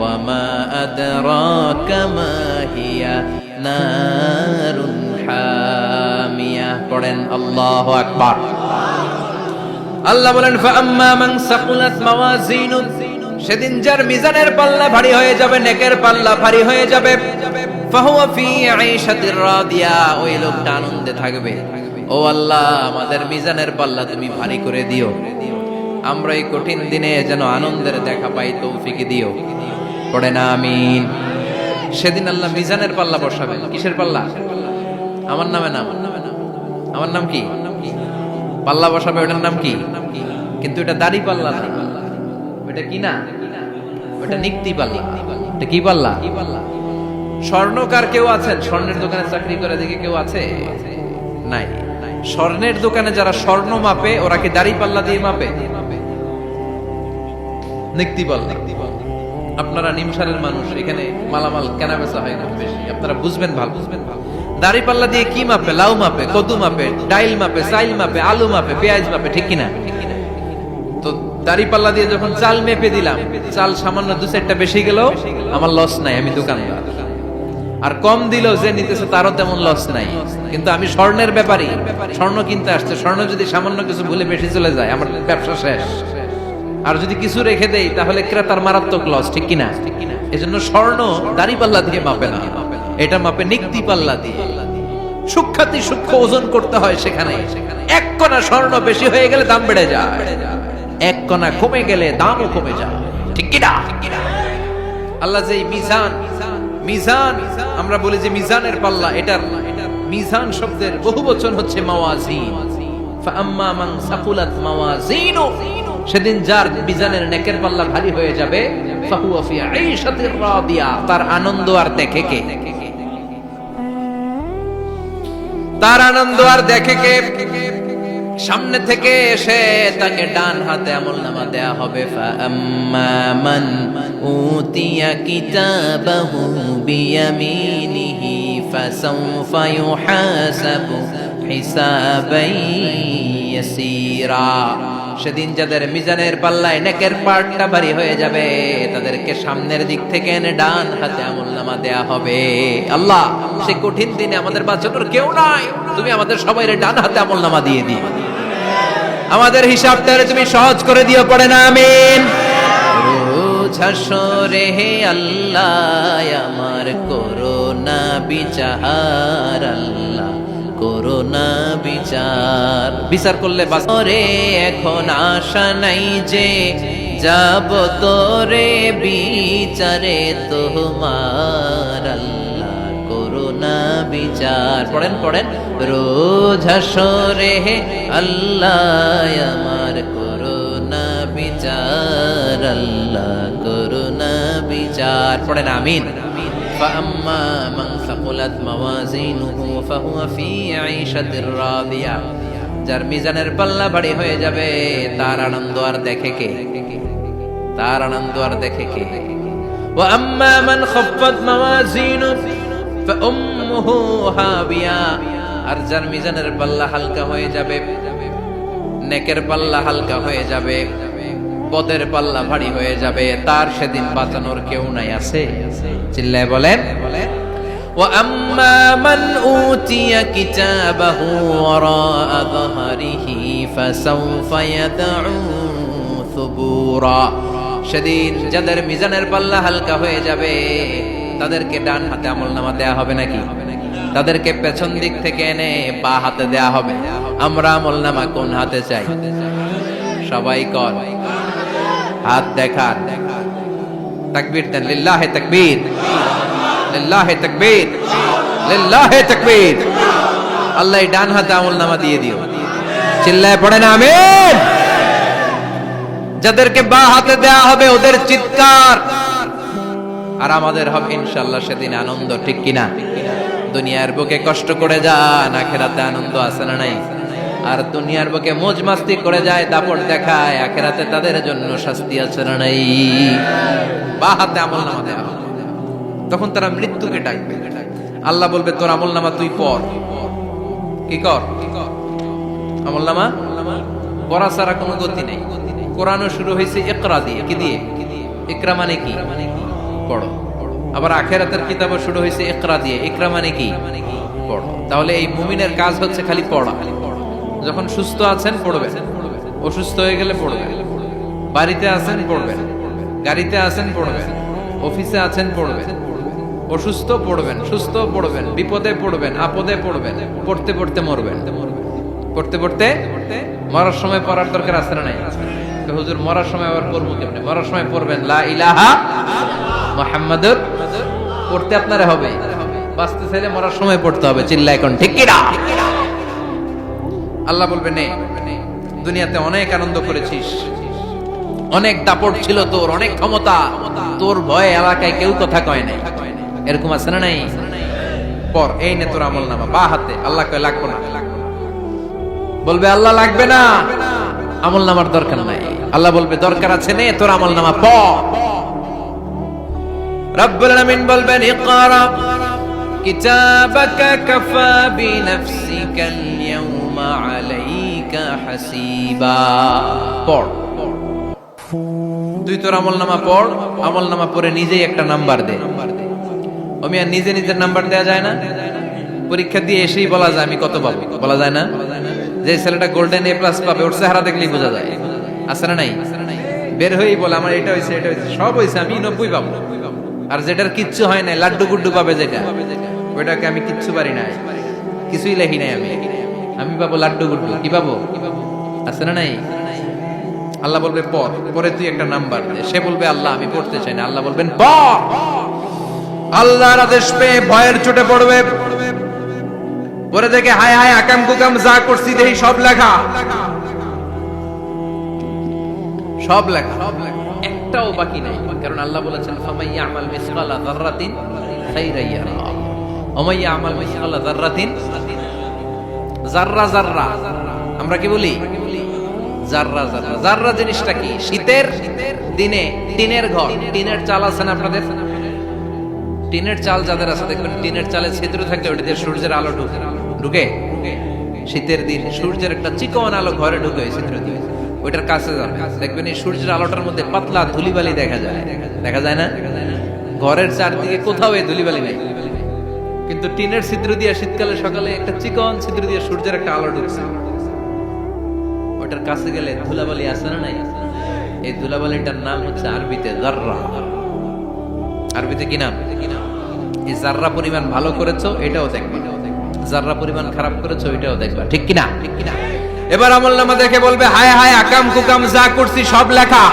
وَمَا أَدْرَاكَ مَا هِيَ نَارٌ حَامِيَةٌ। পড়েন আল্লাহু আকবার। আল্লাহ বলেন, ফাআম্মা মান সাকুলাত মাওয়াজিনু, সেদিন যার মিজানের পাল্লা ভারী হয়ে যাবে, নেকের পাল্লা ভারী হয়ে যাবে, ফাহুয়া ফি আইশাতির রাদিয়া, ওই লোকটা আনন্দে থাকবে। ও আল্লাহ, আমাদের মিজানের পাল্লা তুমি ভারী করে দিও, আমরা এই কঠিন দিনে যেন আনন্দের দেখা পাই, তৌফিক দিও। পড়ে না আমিন। সেদিন আল্লাহ মিজানের পাল্লা বসাবেন। কিসের পাল্লা? আমার নামে নাম। আমার নাম কি? পাল্লা বসাবে, ওটার নাম কি? কিন্তু এটা দাড়ি পাল্লা না, ওটা কি না, ওটা নিক্তি পাল্লা। এটা কি পাল্লা? স্বর্ণকার কেউ আছেন? স্বর্ণের দোকানে চাকরি করে দেখে কেউ আছে? নাই। স্বর্ণের দোকানে যারা স্বর্ণ মাপে, ওরা কি দাড়ি পাল্লা দিয়ে মাপে? নিক্তি পাল্লা। আপনারা নিমসারের মানুষ, এখানে মালামাল কেনা বেচা হয় খুব বেশি, আপনারা বুঝবেন ভালো। দাড়ি পাল্লা দিয়ে কি মাপে? লাউ মাপে, কদু মাপে, ডাইল মাপে, চাইল মাপে, আলু মাপে, পেঁয়াজ মাপে, ঠিক কিনা? তো দাড়ি পাল্লা দিয়ে যখন চাল মেপে দিলাম, চাল সামান্য 2-4টা বেশি গেল, আমার লস নাই, আমি দোকানদার। আর কম দিল যে নিতেছে তারও তেমন লস নাই। কিন্তু আমি স্বর্ণের ব্যাপারী, স্বর্ণ কিনতে আসছে, স্বর্ণ যদি সামান্য কিছু ভুলে বেশি চলে যায়, আমার ব্যবসা শেষ। আর যদি কিছু রেখে দেই, তাহলে ক্রেতার মারাত্মক লস, ঠিক কিনা? এজন্য স্বর্ণ দাড়ি পাল্লা দিয়ে মাপে না, এটা মাপে নিক্তি পাল্লা দিয়ে। সূক্ষ্মাতি সূক্ষ্ম ওজন করতে হয় সেখানে। এক কণা স্বর্ণ বেশি হয়ে গেলে দাম বেড়ে যায়, এক কণা কমে গেলে দামও কমে যায়, ঠিক কিনা? আল্লাহ যে মিজান, মিজান আমরা বলি যে মিজানের পাল্লা, এটার মিজান শব্দের বহুবচন হচ্ছে মাওয়াজিন। ফাআম্মা মান সাকুলাত মাওয়াজিনু, সেদিন যার মিজানের নেকের পাল্লা ভারী হয়ে যাবে ফাহুয়া ফি আইশাতির রাদিয়া, তার আনন্দ আর দেখে কে? তার আনন্দ আর দেখে কে? সামনে থেকে এসে তাকে ডান হাতে আমলনামা দেয়া হবে। ফাআম্মা মান উতিয়া কিতাবাহু বিয়ামিনিহি ফাসাউফা ইউহাসাবু হিসাবান ইয়াসীরা। সেদিন যাদের মিজানের পাল্লায় নেকের পাটটা ভারী হয়ে যাবে, তাদেরকে সামনের দিক থেকে এনে ডান হাতে আমলনামা দেয়া হবে। আল্লাহ, সে কঠিন দিনে আমাদের বাঁচানোর কেউ নাই, তুমি আমাদের সবাইরে ডান হাতে আমলনামা দিয়ে দিও, আমাদের হিসাবটা তুমি সহজ করে দিও, পড়ে না আমিন। রোজ হাসরে হে আল্লাহ আমার করোনা বিচার, আল্লাহ করোনা বিচার। বিচার করলে বাসরে এখন আশা নাই যে যাব তোরে বিচারে তোমার, আল্লাহ করোনা বিচার। পড়েন পড়েন, রোজ হাসরে হে আল্লাহ আমার করোনা বিচার, আল্লাহ করোনা বিচার। পড়েন আমিন। فأما من ثقلت موازينه فهو في عيشة راضية। যার মিজানের পাল্লা ভারী হয়ে যাবে, তার আনন্দ আর দেখে কে? তার আনন্দ আর দেখে কে? وأما من خفت موازينه فأمه هاوية। আর যার মিজানের পাল্লা হালকা হয়ে যাবে, নেকের পাল্লা হালকা হয়ে যাবে, পদের পাল্লা ভারী হয়ে যাবে, তার সেদিন বাঁচানোর কেউ নাই। আছে? চিল্লায় বলেন। وَأَمَّا مَنْ أُوتِيَ كِتَابَهُ وَرَاءَ ظَهْرِهِ فَسَوْفَ يَدْعُو ثُبُورًا। সেদিন যাদের মিজানের পাল্লা হালকা হয়ে যাবে, তাদেরকে ডান হাতে আমলনামা দেয়া হবে নাকি? তাদেরকে পেছন দিক থেকে এনে বা হাতে দেয়া হবে। আমরা আমলনামা কোন হাতে চাই? সবাই কর, হাত দেখান, তাকবীর দেন, লিল্লাহে তাকবীর, লিল্লাহে তাকবীর, লিল্লাহে তাকবীর। আল্লাহ ডান হাতে আমলনামা দিয়ে দিও, চিল্লায় পড়েন আমিন। যাদেরকে বা হাতে দেয়া হবে ওদের চিৎকার আর আমাদের হবে ইনশাআল্লাহ সেদিন আনন্দ, ঠিক কিনা? দুনিয়ার বুকে কষ্ট করে যান, আখিরাতে আনন্দ আছে না নাই? আর দুনিয়ার বুকে মौज মাস্তি করে যায়, দাপট দেখায়, আখিরাতে তাদের জন্য শাস্তি আছে না নাই? বা হাতে আমলনামা দেয়া হবে, তখন তারা মৃত্যুকে ডাকবে। আল্লাহ বলবে তোর আমলনামা তুই পড়। কি কর? আমলনামা পড়া ছাড়া কোনো গতি নেই। কোরআনও শুরু হয়েছে ইকরা দিয়ে। কি দিয়ে? ইকরা মানে কি? পড়ো। আবার আখিরাতের কিতাবও শুরু হয়েছে ইকরা দিয়ে। ইকরা মানে কি? পড়ো। তাহলে এই মুমিনের কাজ হচ্ছে খালি পড়া। যখন সুস্থ আছেন পড়বেন, অসুস্থ হয়ে গেলে পড়বেন, বাড়িতে আছেন পড়বেন, গাড়িতে আছেন পড়বেন, অফিসে আছেন পড়বেন, অসুস্থ পড়বেন, সুস্থ পড়বেন, বিপদে পড়বেন, আপদে পড়বেন, পড়তে পড়তে মরবেন। পড়তে পড়তে মরার সময় পড়ার দরকার আছে না নাই? হুজুর মরার সময় আবার পড়বো কেমনে? মরার সময় পড়বেন লা ইলাহা মুহাম্মাদুর, পড়তে আপনারে হবে। বাঁচতে চাইলে মরার সময় পড়তে হবে। চিল্লা এখন ঠিক কি না? আল্লাহ বলবে নে, দুনিয়াতে অনেক আনন্দ করেছিস, অনেক দাপট ছিল তোর, অনেক ক্ষমতা, তোর ভয়ে এলাকায় কেউ কথা কয় নাই। এরকম আছে না নাই? পর এই নে তোর আমলনামা বা হাতে। আল্লাহ কয় লাগবে না। বলবে আল্লাহ লাগবে না, আমলনামার দরকার নাই। আল্লাহ বলবে দরকার আছে, নে তোর আমলনামা পড়। রব্বুল আলামিন বলবেন ইকরা কিতাবাকা কাফা বিনাফসিকাল ইয়াউমা আলাইকা হাসিবা। পড়, তুই তোর আমলনামা পড়। আমলনামা পড়ে নিজেই একটা নাম্বার দে। আমি আর নিজে নিজের নাম্বার দেয়া যায় না? পরীক্ষা দিয়ে এসেই বলা যায় আমি কত পাবো, বলা যায় না? যে ছেলেটা গোল্ডেন এ প্লাস পাবে ওর চেহারা দেখলেই বোঝা যায়, আছে না নাই? বের হয়েই বলে আমার এটা হয়েছে, এটা হয়েছে, সব হয়েছে, আমি 90 পাবো। আর যেটার কিচ্ছু হয় নাই, লাড্ডু গুড্ডু পাবে যেটা, ওইটাকে আমি কিচ্ছু পারি নাই, কিছুই লেখি নাই, আমি পাবো লাড্ডু গুড্ডু। কি পাবো? আছে না নাই? আল্লাহ বলবে পড়, পরে তুই একটা নাম্বার দে। সে বলবে আল্লাহ আমি পড়তে চাই না। আল্লাহ বলবেন পড়। আল্লাহর আদেশ পেয়ে ভয়ের চোটে পড়বে, পরে দেখে হায় হায় আকাম কুকাম যা করছি দেখি সব লেখা। সব লেখা, একটাও বাকি নাই। কারণ আল্লাহ বলেছেন ফামাইয়া আমাল মিসকালা যাররাতিন খাইরান ইয়ারা ওয়া মাইয়া আমাল মিসকালা যাররাতিন, যাররা যাররা আমরা কি বলি, যাররা যাররা। যাররা জিনিসটা কি? শীতের দিনে টিনের ঘর, টিনের চাল আছে না আপনাদের? টিনের চাল যাদের আছে দেখবেন টিনের চালে ছিদ্র থাকলে ওটা দিয়ে সূর্যের আলো ঢুকে। শীতের দিন সূর্যের একটা চিকন আলো ঘরে ঢুকে ওই ছিদ্র দিয়ে, ওইটার কাছে যাবে দেখবেন এই সূর্যের আলোটার মধ্যে পাতলা ধুলিবালি দেখা যায়, দেখা যায় না? ঘরের চারদিকে কোথাও এই ধুলিবালি নাই, কিন্তু টিনের ছিদ্র দিয়ে শীতকালে সকালে একটা চিকন ছিদ্র দিয়ে সূর্যের একটা আলো ঢুকছে, ওটার কাছে গেলে ধুলাবালি আছে না নাই? এই ধুলাবালিটার নাম হচ্ছে আরবিতে যাররা। আরবিতে কি নাম? এই যাররা পরিমাণ ভালো করেছো এটাও দেখবা, যাররা পরিমাণ খারাপ করেছো এটাও দেখবা, ঠিক কিনা? এবার আমলনামা দেখে বলবে হায় হায় আকাম কুকাম যা করছি সব লেখা,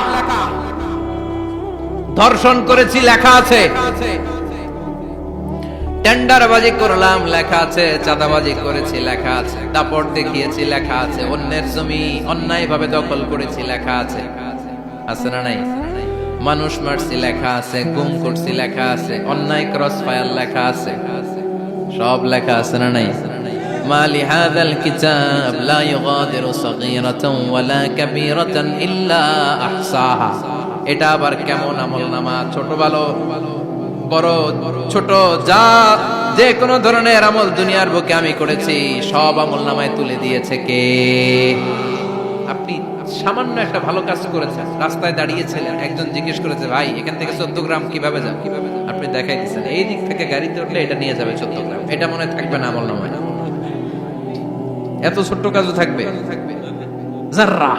ধর্ষণ করেছি লেখা আছে, টেন্ডারবাজি করলাম লেখা আছে, চাঁদাবাজি করেছি লেখা আছে, দাপট দেখিয়েছি লেখা আছে, অন্যের জমি অন্যায়ভাবে দখল করেছি লেখা আছে, আছে না নাই? মানুষ মারছি লেখা আছে, গুম করছি লেখা আছে, অন্যায় ক্রস ফায়ার লেখা আছে, সব লেখা আছে না নাই? মালি হাযাল কিতাব লা ইউগাদিরু সাগীরাতান ওয়ালা কাবীরাতান ইল্লা আহসাহা। এটা আবার কেমন আমলনামা? ছোট ভালো বড় ছোট যা যে কোনো ধরনের আমল দুনিয়ার বুকে আমি করেছি সব আমলনামায় তুলে দিয়েছে কে? আপনি সামান্য একটা ভালো কাজ করেছেন, রাস্তায় দাঁড়িয়েছিলেন, একজন জিজ্ঞেস করেছে ভাই এখান থেকে 14 গ্রাম কিভাবে যাবে, আপনি দেখাই দিচ্ছেন এই দিক থেকে গাড়িতে উঠলে এটা নিয়ে যাবে 14 গ্রাম, এটা মনে থাকবে না আমলনামায়? এত ছোট্ট কাজও থাকবে? যাররা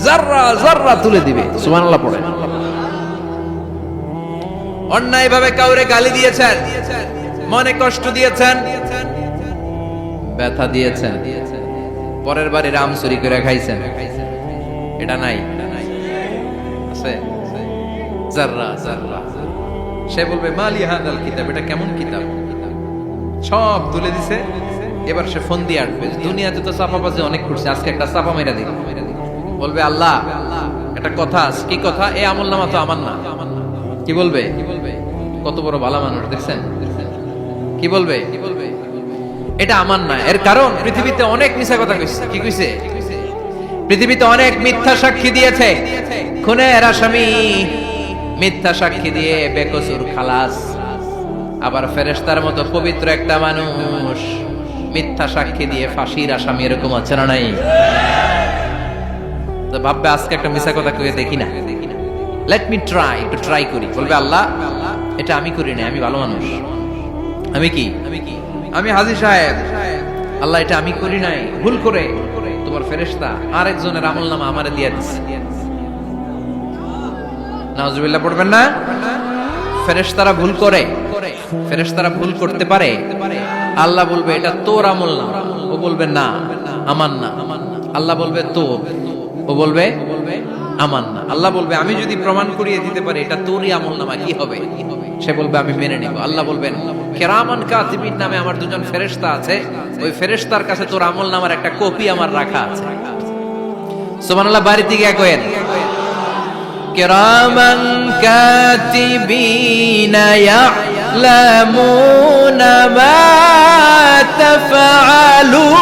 যাররা যাররা তুলে দিবে। সুবহানাল্লাহ পড়ে। অন্যায় ভাবে কাউরে গালি দিয়েছেন, মনে কষ্ট দিয়েছেন, ব্যথা দিয়েছেন, পরের বাড়ির আম চুরি করে খাইছেন, এটা নাই? আছে যাররা যাররা। সে বলবে মালি হাদাল কিতাব, এটা কেমন কিতাব? সব তুলে দিছে। এবার সে ফোন দিয়ে আসবে, দুনিয়াতে তো চাপাবাজি অনেক করছে, আজকে একটা চাপা মেরা দিই। বলবে আল্লাহ একটা কথা আছে। কি কথা? এই আমলনামা তো আমার না। কি বলবে? কত বড় ভালো মানুষ দেখছেন? কি বলবে? এটা আমার না। এর কারণ পৃথিবীতে অনেক মিথ্যা কথা কইছে। কি কইছে? পৃথিবীতে অনেক মিথ্যা সাক্ষী দিয়েছে, খুনের আসামি মিথ্যা সাক্ষী দিয়ে বেকসুর খালাস। আবার ফেরেশতার মতো পবিত্র একটা মানুষ মিথ্যা সাক্ষী দিয়ে ফাঁসির আসামি, এরকম আছে না নাই? তো ভাববে আজকে একটা মিথ্যা কথা কয়ে দেখি না, লেট মি ট্রাই, একটু ট্রাই করি। বলবে আল্লাহ এটা আমি করি না, আমি ভালো মানুষ, আমি কি আমি হাজী সাহেব, আল্লাহ এটা আমি করি নাই, ভুল করে তোমার ফেরেশতা আরেকজনের আমলনামা আমারে দিয়ে দিছে। নাউজুবিল্লাহ পড়বেন না? ফেরেশতারা ভুল করে, ফেরেশতারা ভুল করতে পারে। আল্লাহ বলবে এটা তোর আমলনামা, ও বলবে না আমার না। আল্লাহ বলবে তোর, ও বলবে আমার না। আল্লাহ বলবে আমি যদি প্রমাণ করিয়ে দিতে পারি এটা তোরই আমলনামা, কি হবে? সে বলবে আমি মেনে নিব। আল্লাহ বলবেন কিরামান কাতিবিন নামে আমার দুজন ফেরেশতা আছে, ওই ফেরেশতার কাছে তোর আমলনামার একটা কপি আমার রাখা আছে। সুবহানাল্লাহ। বাড়িতে গিয়ে কয়েন কিরামান কাতিবিনা ইয়ালামুনা মা তাফআলুন।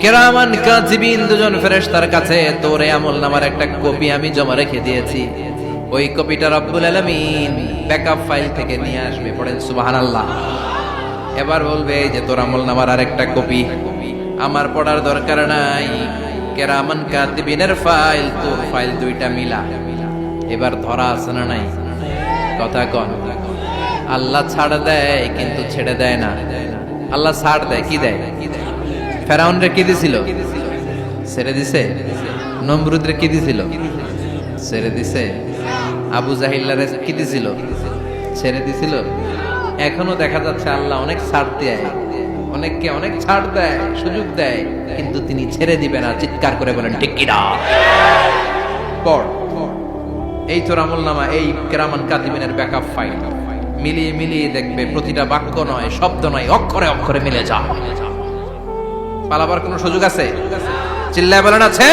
কিরামান কাতিবিন দুজন ফেরেশতার কাছে তোর আমলনামার একটা কপি আমি জমা রেখে দিয়েছি, ওই কপিটা রব্বুল আলামিন ব্যাকআপ ফাইল থেকে নিয়ে আসবে। পড়েন সুবহানাল্লাহ। এবার বলবে যে তোর আমলনামার আরেকটা কপি আমার পড়ার দরকার নাই, কিরামান কাতিবিনের ফাইল তোর ফাইল দুইটা মিলা। এবার ধরা আছে না নাই? কথা কন। আল্লাহ ছাড় দেয় কিন্তু ছেড়ে দেয় না। আল্লাহ ছাড় দেয়, কি দেয়? ফেরাউনরে কি দিছিল? ছেড়ে দিছে। নমরুদরে কি দিছিল? ছেড়ে দিছে। আবু জাহিল্লারে কি দিছিল? ছেড়ে দিছিল। এখনো দেখা যাচ্ছে আল্লাহ অনেক ছাড় দেয়, অনেককে অনেক ছাড় দেয়, সুযোগ দেয়, কিন্তু তিনি ছেড়ে দিবে না। চিৎকার করে বলেন ঠিক কি না? পড় এই তোর আমলনামা, এই কিরামান কাতিবিনের ব্যাকআপ ফাইল। মিলিয়ে মিলিয়ে দেখবে প্রতিটা বাক্য নয়, শব্দ নয়, অক্ষরে অক্ষরে মিলে যায়। পালাবার কোনো সুযোগ আছে? চিল্লায় বলেন আছে?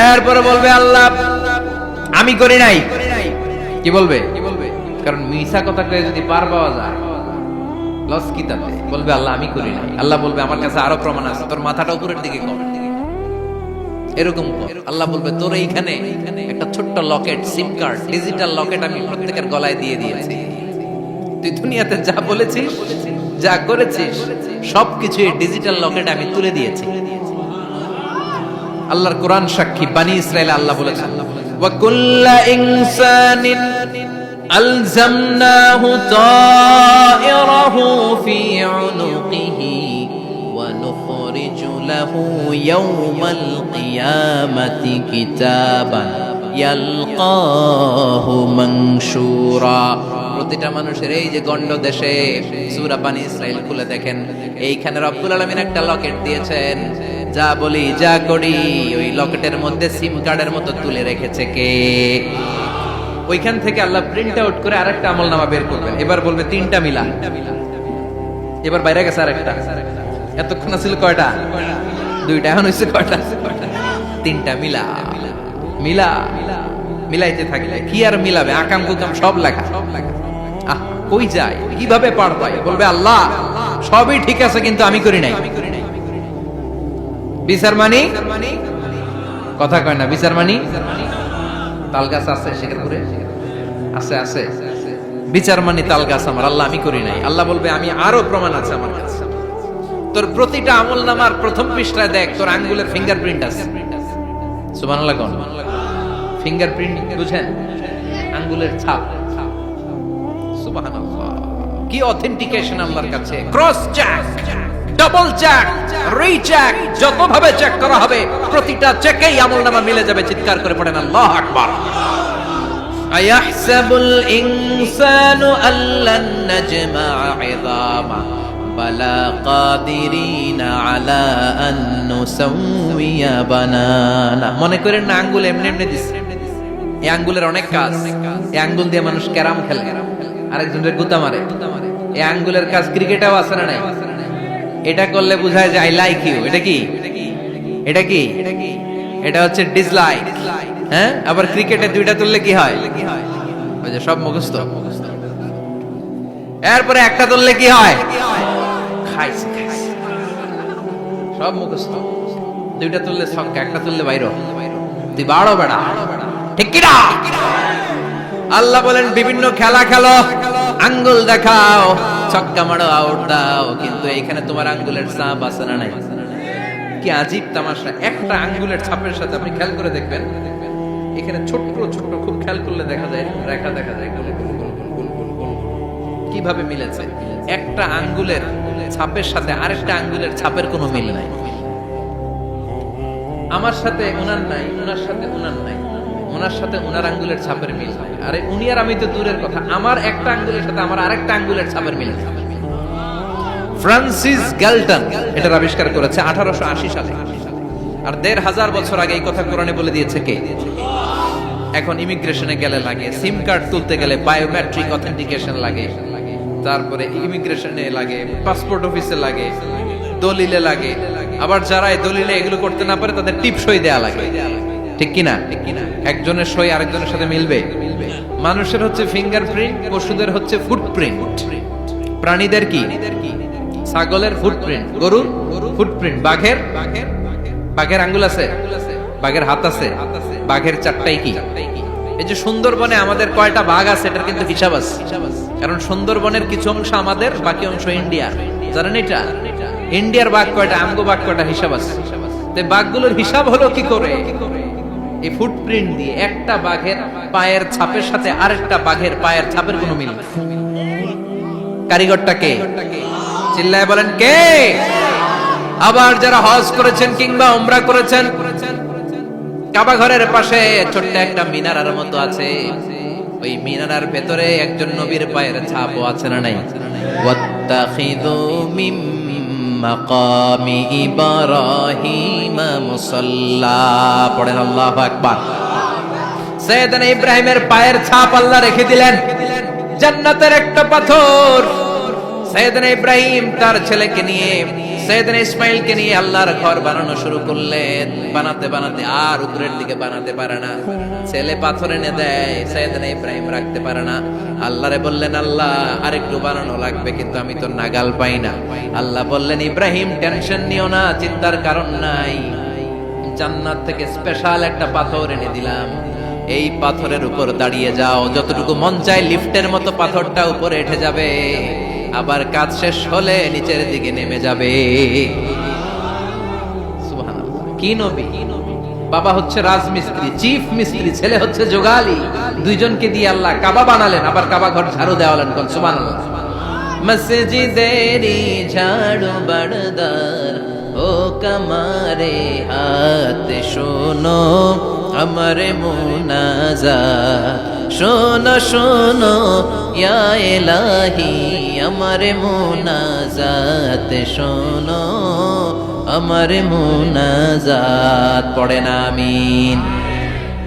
এরপরে বলবে আল্লাহ আমি করি নাই। কি বলবে? কারণ মিছা কথা কয়ে যদি পার পাওয়া যায় লস কি তাতে? বলবে আল্লাহ আমি করি নাই। আল্লাহ বলবে আমার কাছে আরো প্রমাণ আছে, তোর মাথাটা উপরের দিকে কর, এরকম কর। আল্লাহ বলবে তোর এইখানে একটা ছোট্ট লকেট, সিম কার্ড, ডিজিটাল লকেট আমি প্রত্যেকের গলায় দিয়ে দিয়েছি। তুই দুনিয়াতে যা বলেছিস, যা করেছিস, সবকিছু এই ডিজিটাল লকেট আমি তুলে দিয়েছি। আল্লাহর কোরআন সাক্ষী, বানি ইসরাইল আল্লাহ বলেছেন ওয়া কুল্লা ইনসানিন আলজামনাহু তায়রাহু ফি উনুকিহি ওয়া নুখরিজু লাহু ইয়াওমাল কিয়ামাতি কিতাবান ইয়ালকাহু মানশুরা। প্রতিটা মানুষের এই যে গন্ড দেশে সূরা বানি ইসরাইল খুলে দেখেন, এইখানে রব্বুল আলামিন একটা লকেট দিয়েছেন। যা বলি যা করি ওই লকেটের মধ্যে সিম কার্ডের মতো তুলে রেখেছে কে? ওইখান থেকে আল্লাহ প্রিন্ট আউট করে আরেকটা আমলনামা বের করবেন। এবার বলবে তিনটা মিলা, এবার বাইরে গেছে আরেকটা। এতক্ষণ ছিল কয়টা? দুইটা, এখন হইছে কয়টা? তিনটা মিলা। মিলা মিলাইতে থাকলে কি আর মিলাবে? আকাম কুকাম সব লেখা। কই যায়, কিভাবে পার পায়? বলবে আল্লাহ সবই ঠিক আছে কিন্তু আমি করি নাই। বিচার মানি কথা কয় না, বিচার মানি তাল গাছ আছে শেখরপুরে, আছে আছে বিচার মানি তাল গাছ আমার। আল্লাহ আমি করি নাই। আল্লাহ বলবে আমি আরো প্রমাণ আছে আমার কাছে। তোর প্রতিটা আমলনামার প্রথম পৃষ্ঠায় দেখ তোর আঙ্গুলের ফিঙ্গারপ্রিন্ট আছে। সুবহানাল্লাহ কোন ফিঙ্গারপ্রিন্ট বুঝেন? আঙ্গুলের ছাপ। সুবহানাল্লাহ, কি অথেন্টিকেশন আল্লাহর কাছে। Cross check, double check, recheck, যতভাবে চেক করা হবে প্রতিটা চেকেই আমলনামা মিলে যাবে। চিৎকার করে পড়েন আল্লাহু আকবার। আয়াহসাবুল ইনসানু আল্লান নাজমা'a 'ইযামা বালা কাদিরিনা আলা আন নুসাউইয়া বানানা। মনে করেন না আঙ্গুল এমনি এমনি দিছে। এই আঙ্গুলের অনেক কাজ। এই আঙ্গুল দিয়ে মানুষ ক্যারাম খেলে, আরেকজনের গুতা মারে। এই আঙ্গুলের কাজ ক্রিকেটেও আছে না নাই? এটা করলে বোঝায় যে আই লাইক ইউ। এটা কি? এটা কি? এটা হচ্ছে ডিসলাইক। হ্যাঁ, আবার ক্রিকেটে দুইটা তুললে কি হয়? ওই যে সব মুখস্থ। এরপরে একটা তুললে কি হয়? খাইছে সব মুখস্থ। দুইটা তুললে ছক্কা, একটা তুললে বাইরে। তুই বাড়ো বেড়া, ঠিক কি না? আল্লাহ বলেন বিভিন্ন খেলা খেলো, আঙ্গুল দেখাও, ছক্কা মারো, আউট দাও, কিন্তু এইখানে তোমার আঙ্গুলের ছাপ আছে না নাই? কি আজীব তামাশা! একটা আঙ্গুলের ছাপের সাথে আপনি খেয়াল করে দেখবেন, এখানে ছোট্ট ছোট্ট খুব খেয়াল করলে দেখা যায় রেখা, দেখা যায় গোল গোল গোল গোল গোল গোল গোল কিভাবে মিলেছে। একটা আঙ্গুলের ছাপের সাথে আরেকটা আঙ্গুলের ছাপের কোনো মিল নাই। আমার সাথে ওনার নাই, ওনার সাথে ওনার নাই, ওনার সাথে ওনার আঙ্গুলের ছাপের মিল নাই। আরে উনি আর আমি তো দূরের কথা, আমার একটা আঙ্গুলের সাথে আমার আরেকটা আঙ্গুলের ছাপের মিল। ফ্রান্সিস গ্যালটন এটার আবিষ্কার করেছে 1880 সালে। আর 1500 বছর আগে এই কথা কোরআনে বলে দিয়েছে কে? এখন ইমিগ্রেশনে গেলে লাগে, সিম কার্ড তুলতে গেলে বায়োমেট্রিক অথেন্টিকেশন লাগে, তারপরে ইমিগ্রেশনে লাগে, পাসপোর্ট অফিসে লাগে, দলিলে লাগে। আবার যারা এই দলিলে এগুলো করতে না পারে তাদের টিপ সই দেয়া লাগে, ঠিক কিনা? একজনের সই আরেকজনের সাথে মিলবে? মানুষের হচ্ছে ফিঙ্গারপ্রিন্ট, পশুদের হচ্ছে ফুটপ্রিন্ট। প্রাণীদের কি? ছাগলের ফুটপ্রিন্ট, গরুর ফুটপ্রিন্ট, বাঘের আঙ্গুল আছে, বাঘের হাত আছে, বাঘের চারটাই কি? এই যে সুন্দরবনে আমাদের কয়টা বাঘ আছে এটার কিন্তু হিসাব আছে। কারণ সুন্দরবনের কিছু অংশ আমাদের, বাকি অংশ ইন্ডিয়ার। জানেন এটা? ইন্ডিয়ার বাঘ কয়টা, আমগো বাঘ কয়টা, হিসাব আছে। তো বাঘগুলোর হিসাব হলো কি করে? এই ফুটপ্রিন্ট দিয়ে। একটা বাঘের পায়ের ছাপের সাথে আরেকটা বাঘের পায়ের ছাপের কোনো মিল নেই। কারিগরটা কে? চিল্লায় বলেন কে? আবার যারা হজ করেছেন কিংবা উমরা করেছেন, কাবা ঘরের পাশে ছোট্ট একটা মিনারার মতো আছে, ওই মিনারার ভেতরে একজন নবীর পায়ের ছাপও আছে না নাই? ওয়াত্তাখিযু মিন মাকামি ইব্রাহিম মুসাল্লা। পড়েন আল্লাহু আকবার। সাইয়েদনা ইব্রাহিমের পায়ের ছাপ আল্লাহ রেখে দিলেন জান্নাতের একটা পাথর। সাইয়েদনা ইব্রাহিম তার ছেলেকে নিয়ে, সাইয়েদনা ইসমাইলকে নিয়ে আল্লাহর ঘর বানানো শুরু করলেন। বানাতে বানাতে আর উপরের দিকে বানাতে পারে না, ছেলে পাথর এনে দেয়, সাইয়েদনা ইব্রাহিম রাখতে পারে না। আল্লাহরে বললেন, আল্লাহ আরেকটু বানানো লাগবে, কিন্তু আমি তো নাগাল পাই না। আল্লাহ বললেন, ইব্রাহিম টেনশন নিও না, চিন্তার কারণ নাই, জান্নাত থেকে স্পেশাল একটা পাথর এনে দিলাম, এই পাথরের উপর দাঁড়িয়ে যাও, যতটুকু মন চায় লিফটের মতো পাথরটা উপরে উঠে যাবে, আবার কাজ শেষ হলে নিচের দিকে নেমে যাবে। সুবহানাল্লাহ। কি নবী! বাবা হচ্ছে রাজমিস্ত্রি, চিফ মিস্ত্রি, ছেলে হচ্ছে যোগালী, দুইজনকে দিয়ে আল্লাহ কাবা বানালেন, আবার কাবা ঘর ঝাড়ু দেওয়ালেন। কোন সুবহানাল্লাহ। মসজিদেরি ঝাড়ু বারদার ও কমারে হাত শোনো আমার মুনাজাত, শোনো শোনো ইয়া ইলাহি আমার মুনাজাত, শোনো আমার মুনাজাত। পড়েন আমিন।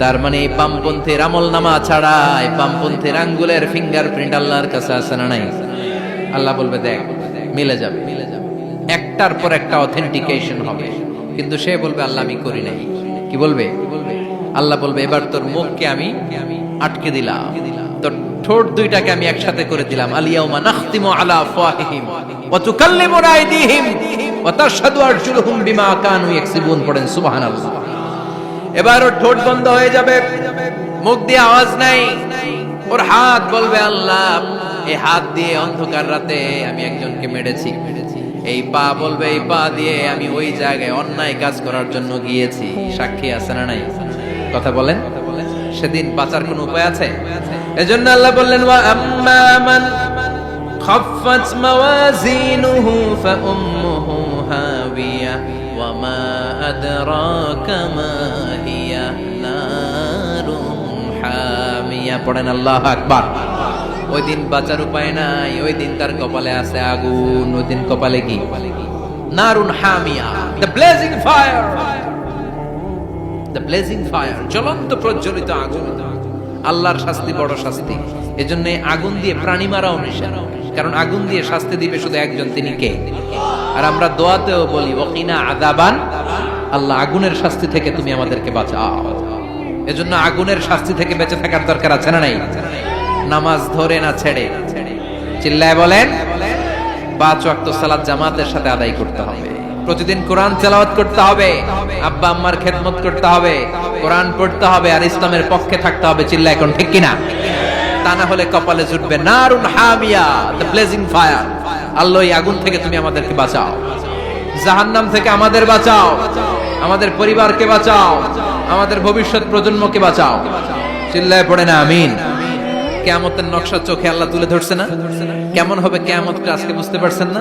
তার মানে এই বামপন্থীর আমল নামা ছাড়া এই বামপন্থীর আঙ্গুলের ফিঙ্গারপ্রিন্ট আল্লাহর কাছে আছে না নাই? আল্লাহ বলবে দেখ মিলে যাবে, একটার পর একটা অথেন্টিকেশন হবে, কিন্তু সে বলবে আল্লাহ আমি করি নাই। কি বলবে? আল্লাহ বলবে এবার তোর মুখকে আমি আটকে দিলাম, তোর ঠোঁট দুইটাকে আমি একসাথে করে দিলাম। আলিয়াউমা নাখতিমু আলা আফওয়াহিহিম ওয়া তুকাল্লিমুনা আইদিহিম ওয়া তাশহাদু আরজুলুহুম বিমা কানু ইয়াকসিবুন। পড়েন সুবহানাল্লাহ। এবার ওর ঠোঁট বন্ধ হয়ে যাবে, মুখ দিয়ে আওয়াজ নাই। ওর হাত বলবে আল্লাহ এই হাত দিয়ে অন্ধকার রাতে আমি একজনকে মেরেছি। এই পা বলবে এই পা দিয়ে আমি ওই জায়গায় অন্যায় কাজ করার জন্য গিয়েছি। সাক্ষী আছে না নাই? কথা বলেন। সেদিন বাঁচার কোন উপায় আছে? এজন্য আল্লাহ বললেন, ওয়া আম্মা মান খাফফাত মাওয়াজিনুহু ফাউম্মুহু হাবিয়া ওয়া মা আদরাকা মা হিয়া নারুন হামিয়া। পড়েন আল্লাহু আকবার। ওই দিন বাঁচার উপায় নাই, ওই দিন তার কপালে আছে আগুন। ওই দিন কপালে কি? নারুন হামিয়া, the blazing fire, the blazing fire, জ্বলন্ত প্রজ্বলিত আগুন। আল্লাহর শাস্তি বড় শাস্তি। এজন্য আগুন দিয়ে প্রাণী মারাও নিষেধ, কারণ আগুন দিয়ে শাস্তি দিবে শুধু একজন, তিনি কে? আর আমরা দোয়াতেও বলি ওয়াকিনা আযাবান, আল্লাহ আগুনের শাস্তি থেকে তুমি আমাদেরকে বাঁচাও। এজন্য আগুনের শাস্তি থেকে বেঁচে থাকার দরকার আছে না নাই? নামাজ ধরে না ছেড়ে, চিল্লায় বলেন, 5 ওয়াক্ত সালাত জামাতের সাথে আদায় করতে হবে, প্রতিদিন কোরআন তেলাওয়াত করতে হবে, আব্বা আম্মার খেদমত করতে হবে, কোরআন পড়তে হবে, আর ইসলামের পক্ষে থাকতে হবে। চিল্লায় এখন ঠিক কিনা? তা না হলে কপালে জুটবে নারুন হামিয়া, দ্য ব্লেজিং ফায়ার। আল্লাহ এই আগুন থেকে তুমি আমাদেরকে বাঁচাও, জাহান্নাম থেকে আমাদের বাঁচাও, আমাদের পরিবারকে বাঁচাও, আমাদের ভবিষ্যৎ প্রজন্মকে বাঁচাও। চিল্লায় পড়ে না আমিন। কিয়ামতের নকশা চোখে আল্লাহ তুলে ধরছে না? কেমন হবে কিয়ামতটা আজকে বুঝতে পারছেন না?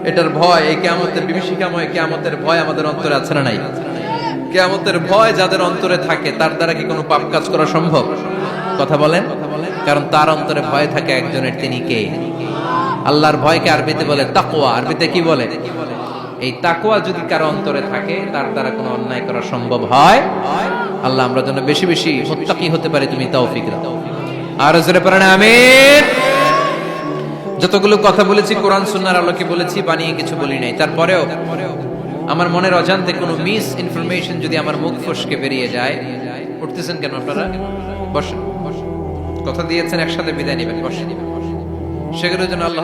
এটার ভয়, এই কিয়ামতের বিভীষিকাময় কিয়ামতের ভয় আমাদের অন্তরে আছে না নাই? কিয়ামতের ভয় যাদের অন্তরে থাকে তার দ্বারা কি কোনো পাপ কাজ করা সম্ভব? কথা বলেন। কারণ তার অন্তরে ভয় থাকে একজনের, তিনি কে? আল্লাহর ভয়কে আরবিতে বলে তাকওয়া। আরবিতে কি বলে? এই তাকওয়া যদি কারো অন্তরে থাকে তার দ্বারা কোনো অন্যায় করা সম্ভব হয়। আল্লাহ আমরা যেন বেশি বেশি মুত্তাকি হতে পারি, তুমি তৌফিক দাও। আর জোরে পড়েন আমিন। যতগুলো কথা বলেছি কোরআন সুন্নাহর আলোকে বলেছি, বানিয়ে কিছু বলি নাই। তারপরেও আমার মনের অজান্তে কোনো মিস ইনফরমেশন যদি আমার মুখ ফসকে বেরিয়ে যায়, উঠতেছেন কেন আপনারা? বসেন। কথা দিয়েছেন একসাথে বিদায় নেবেন, বসেন। সেগুলোর জন্য আল্লাহ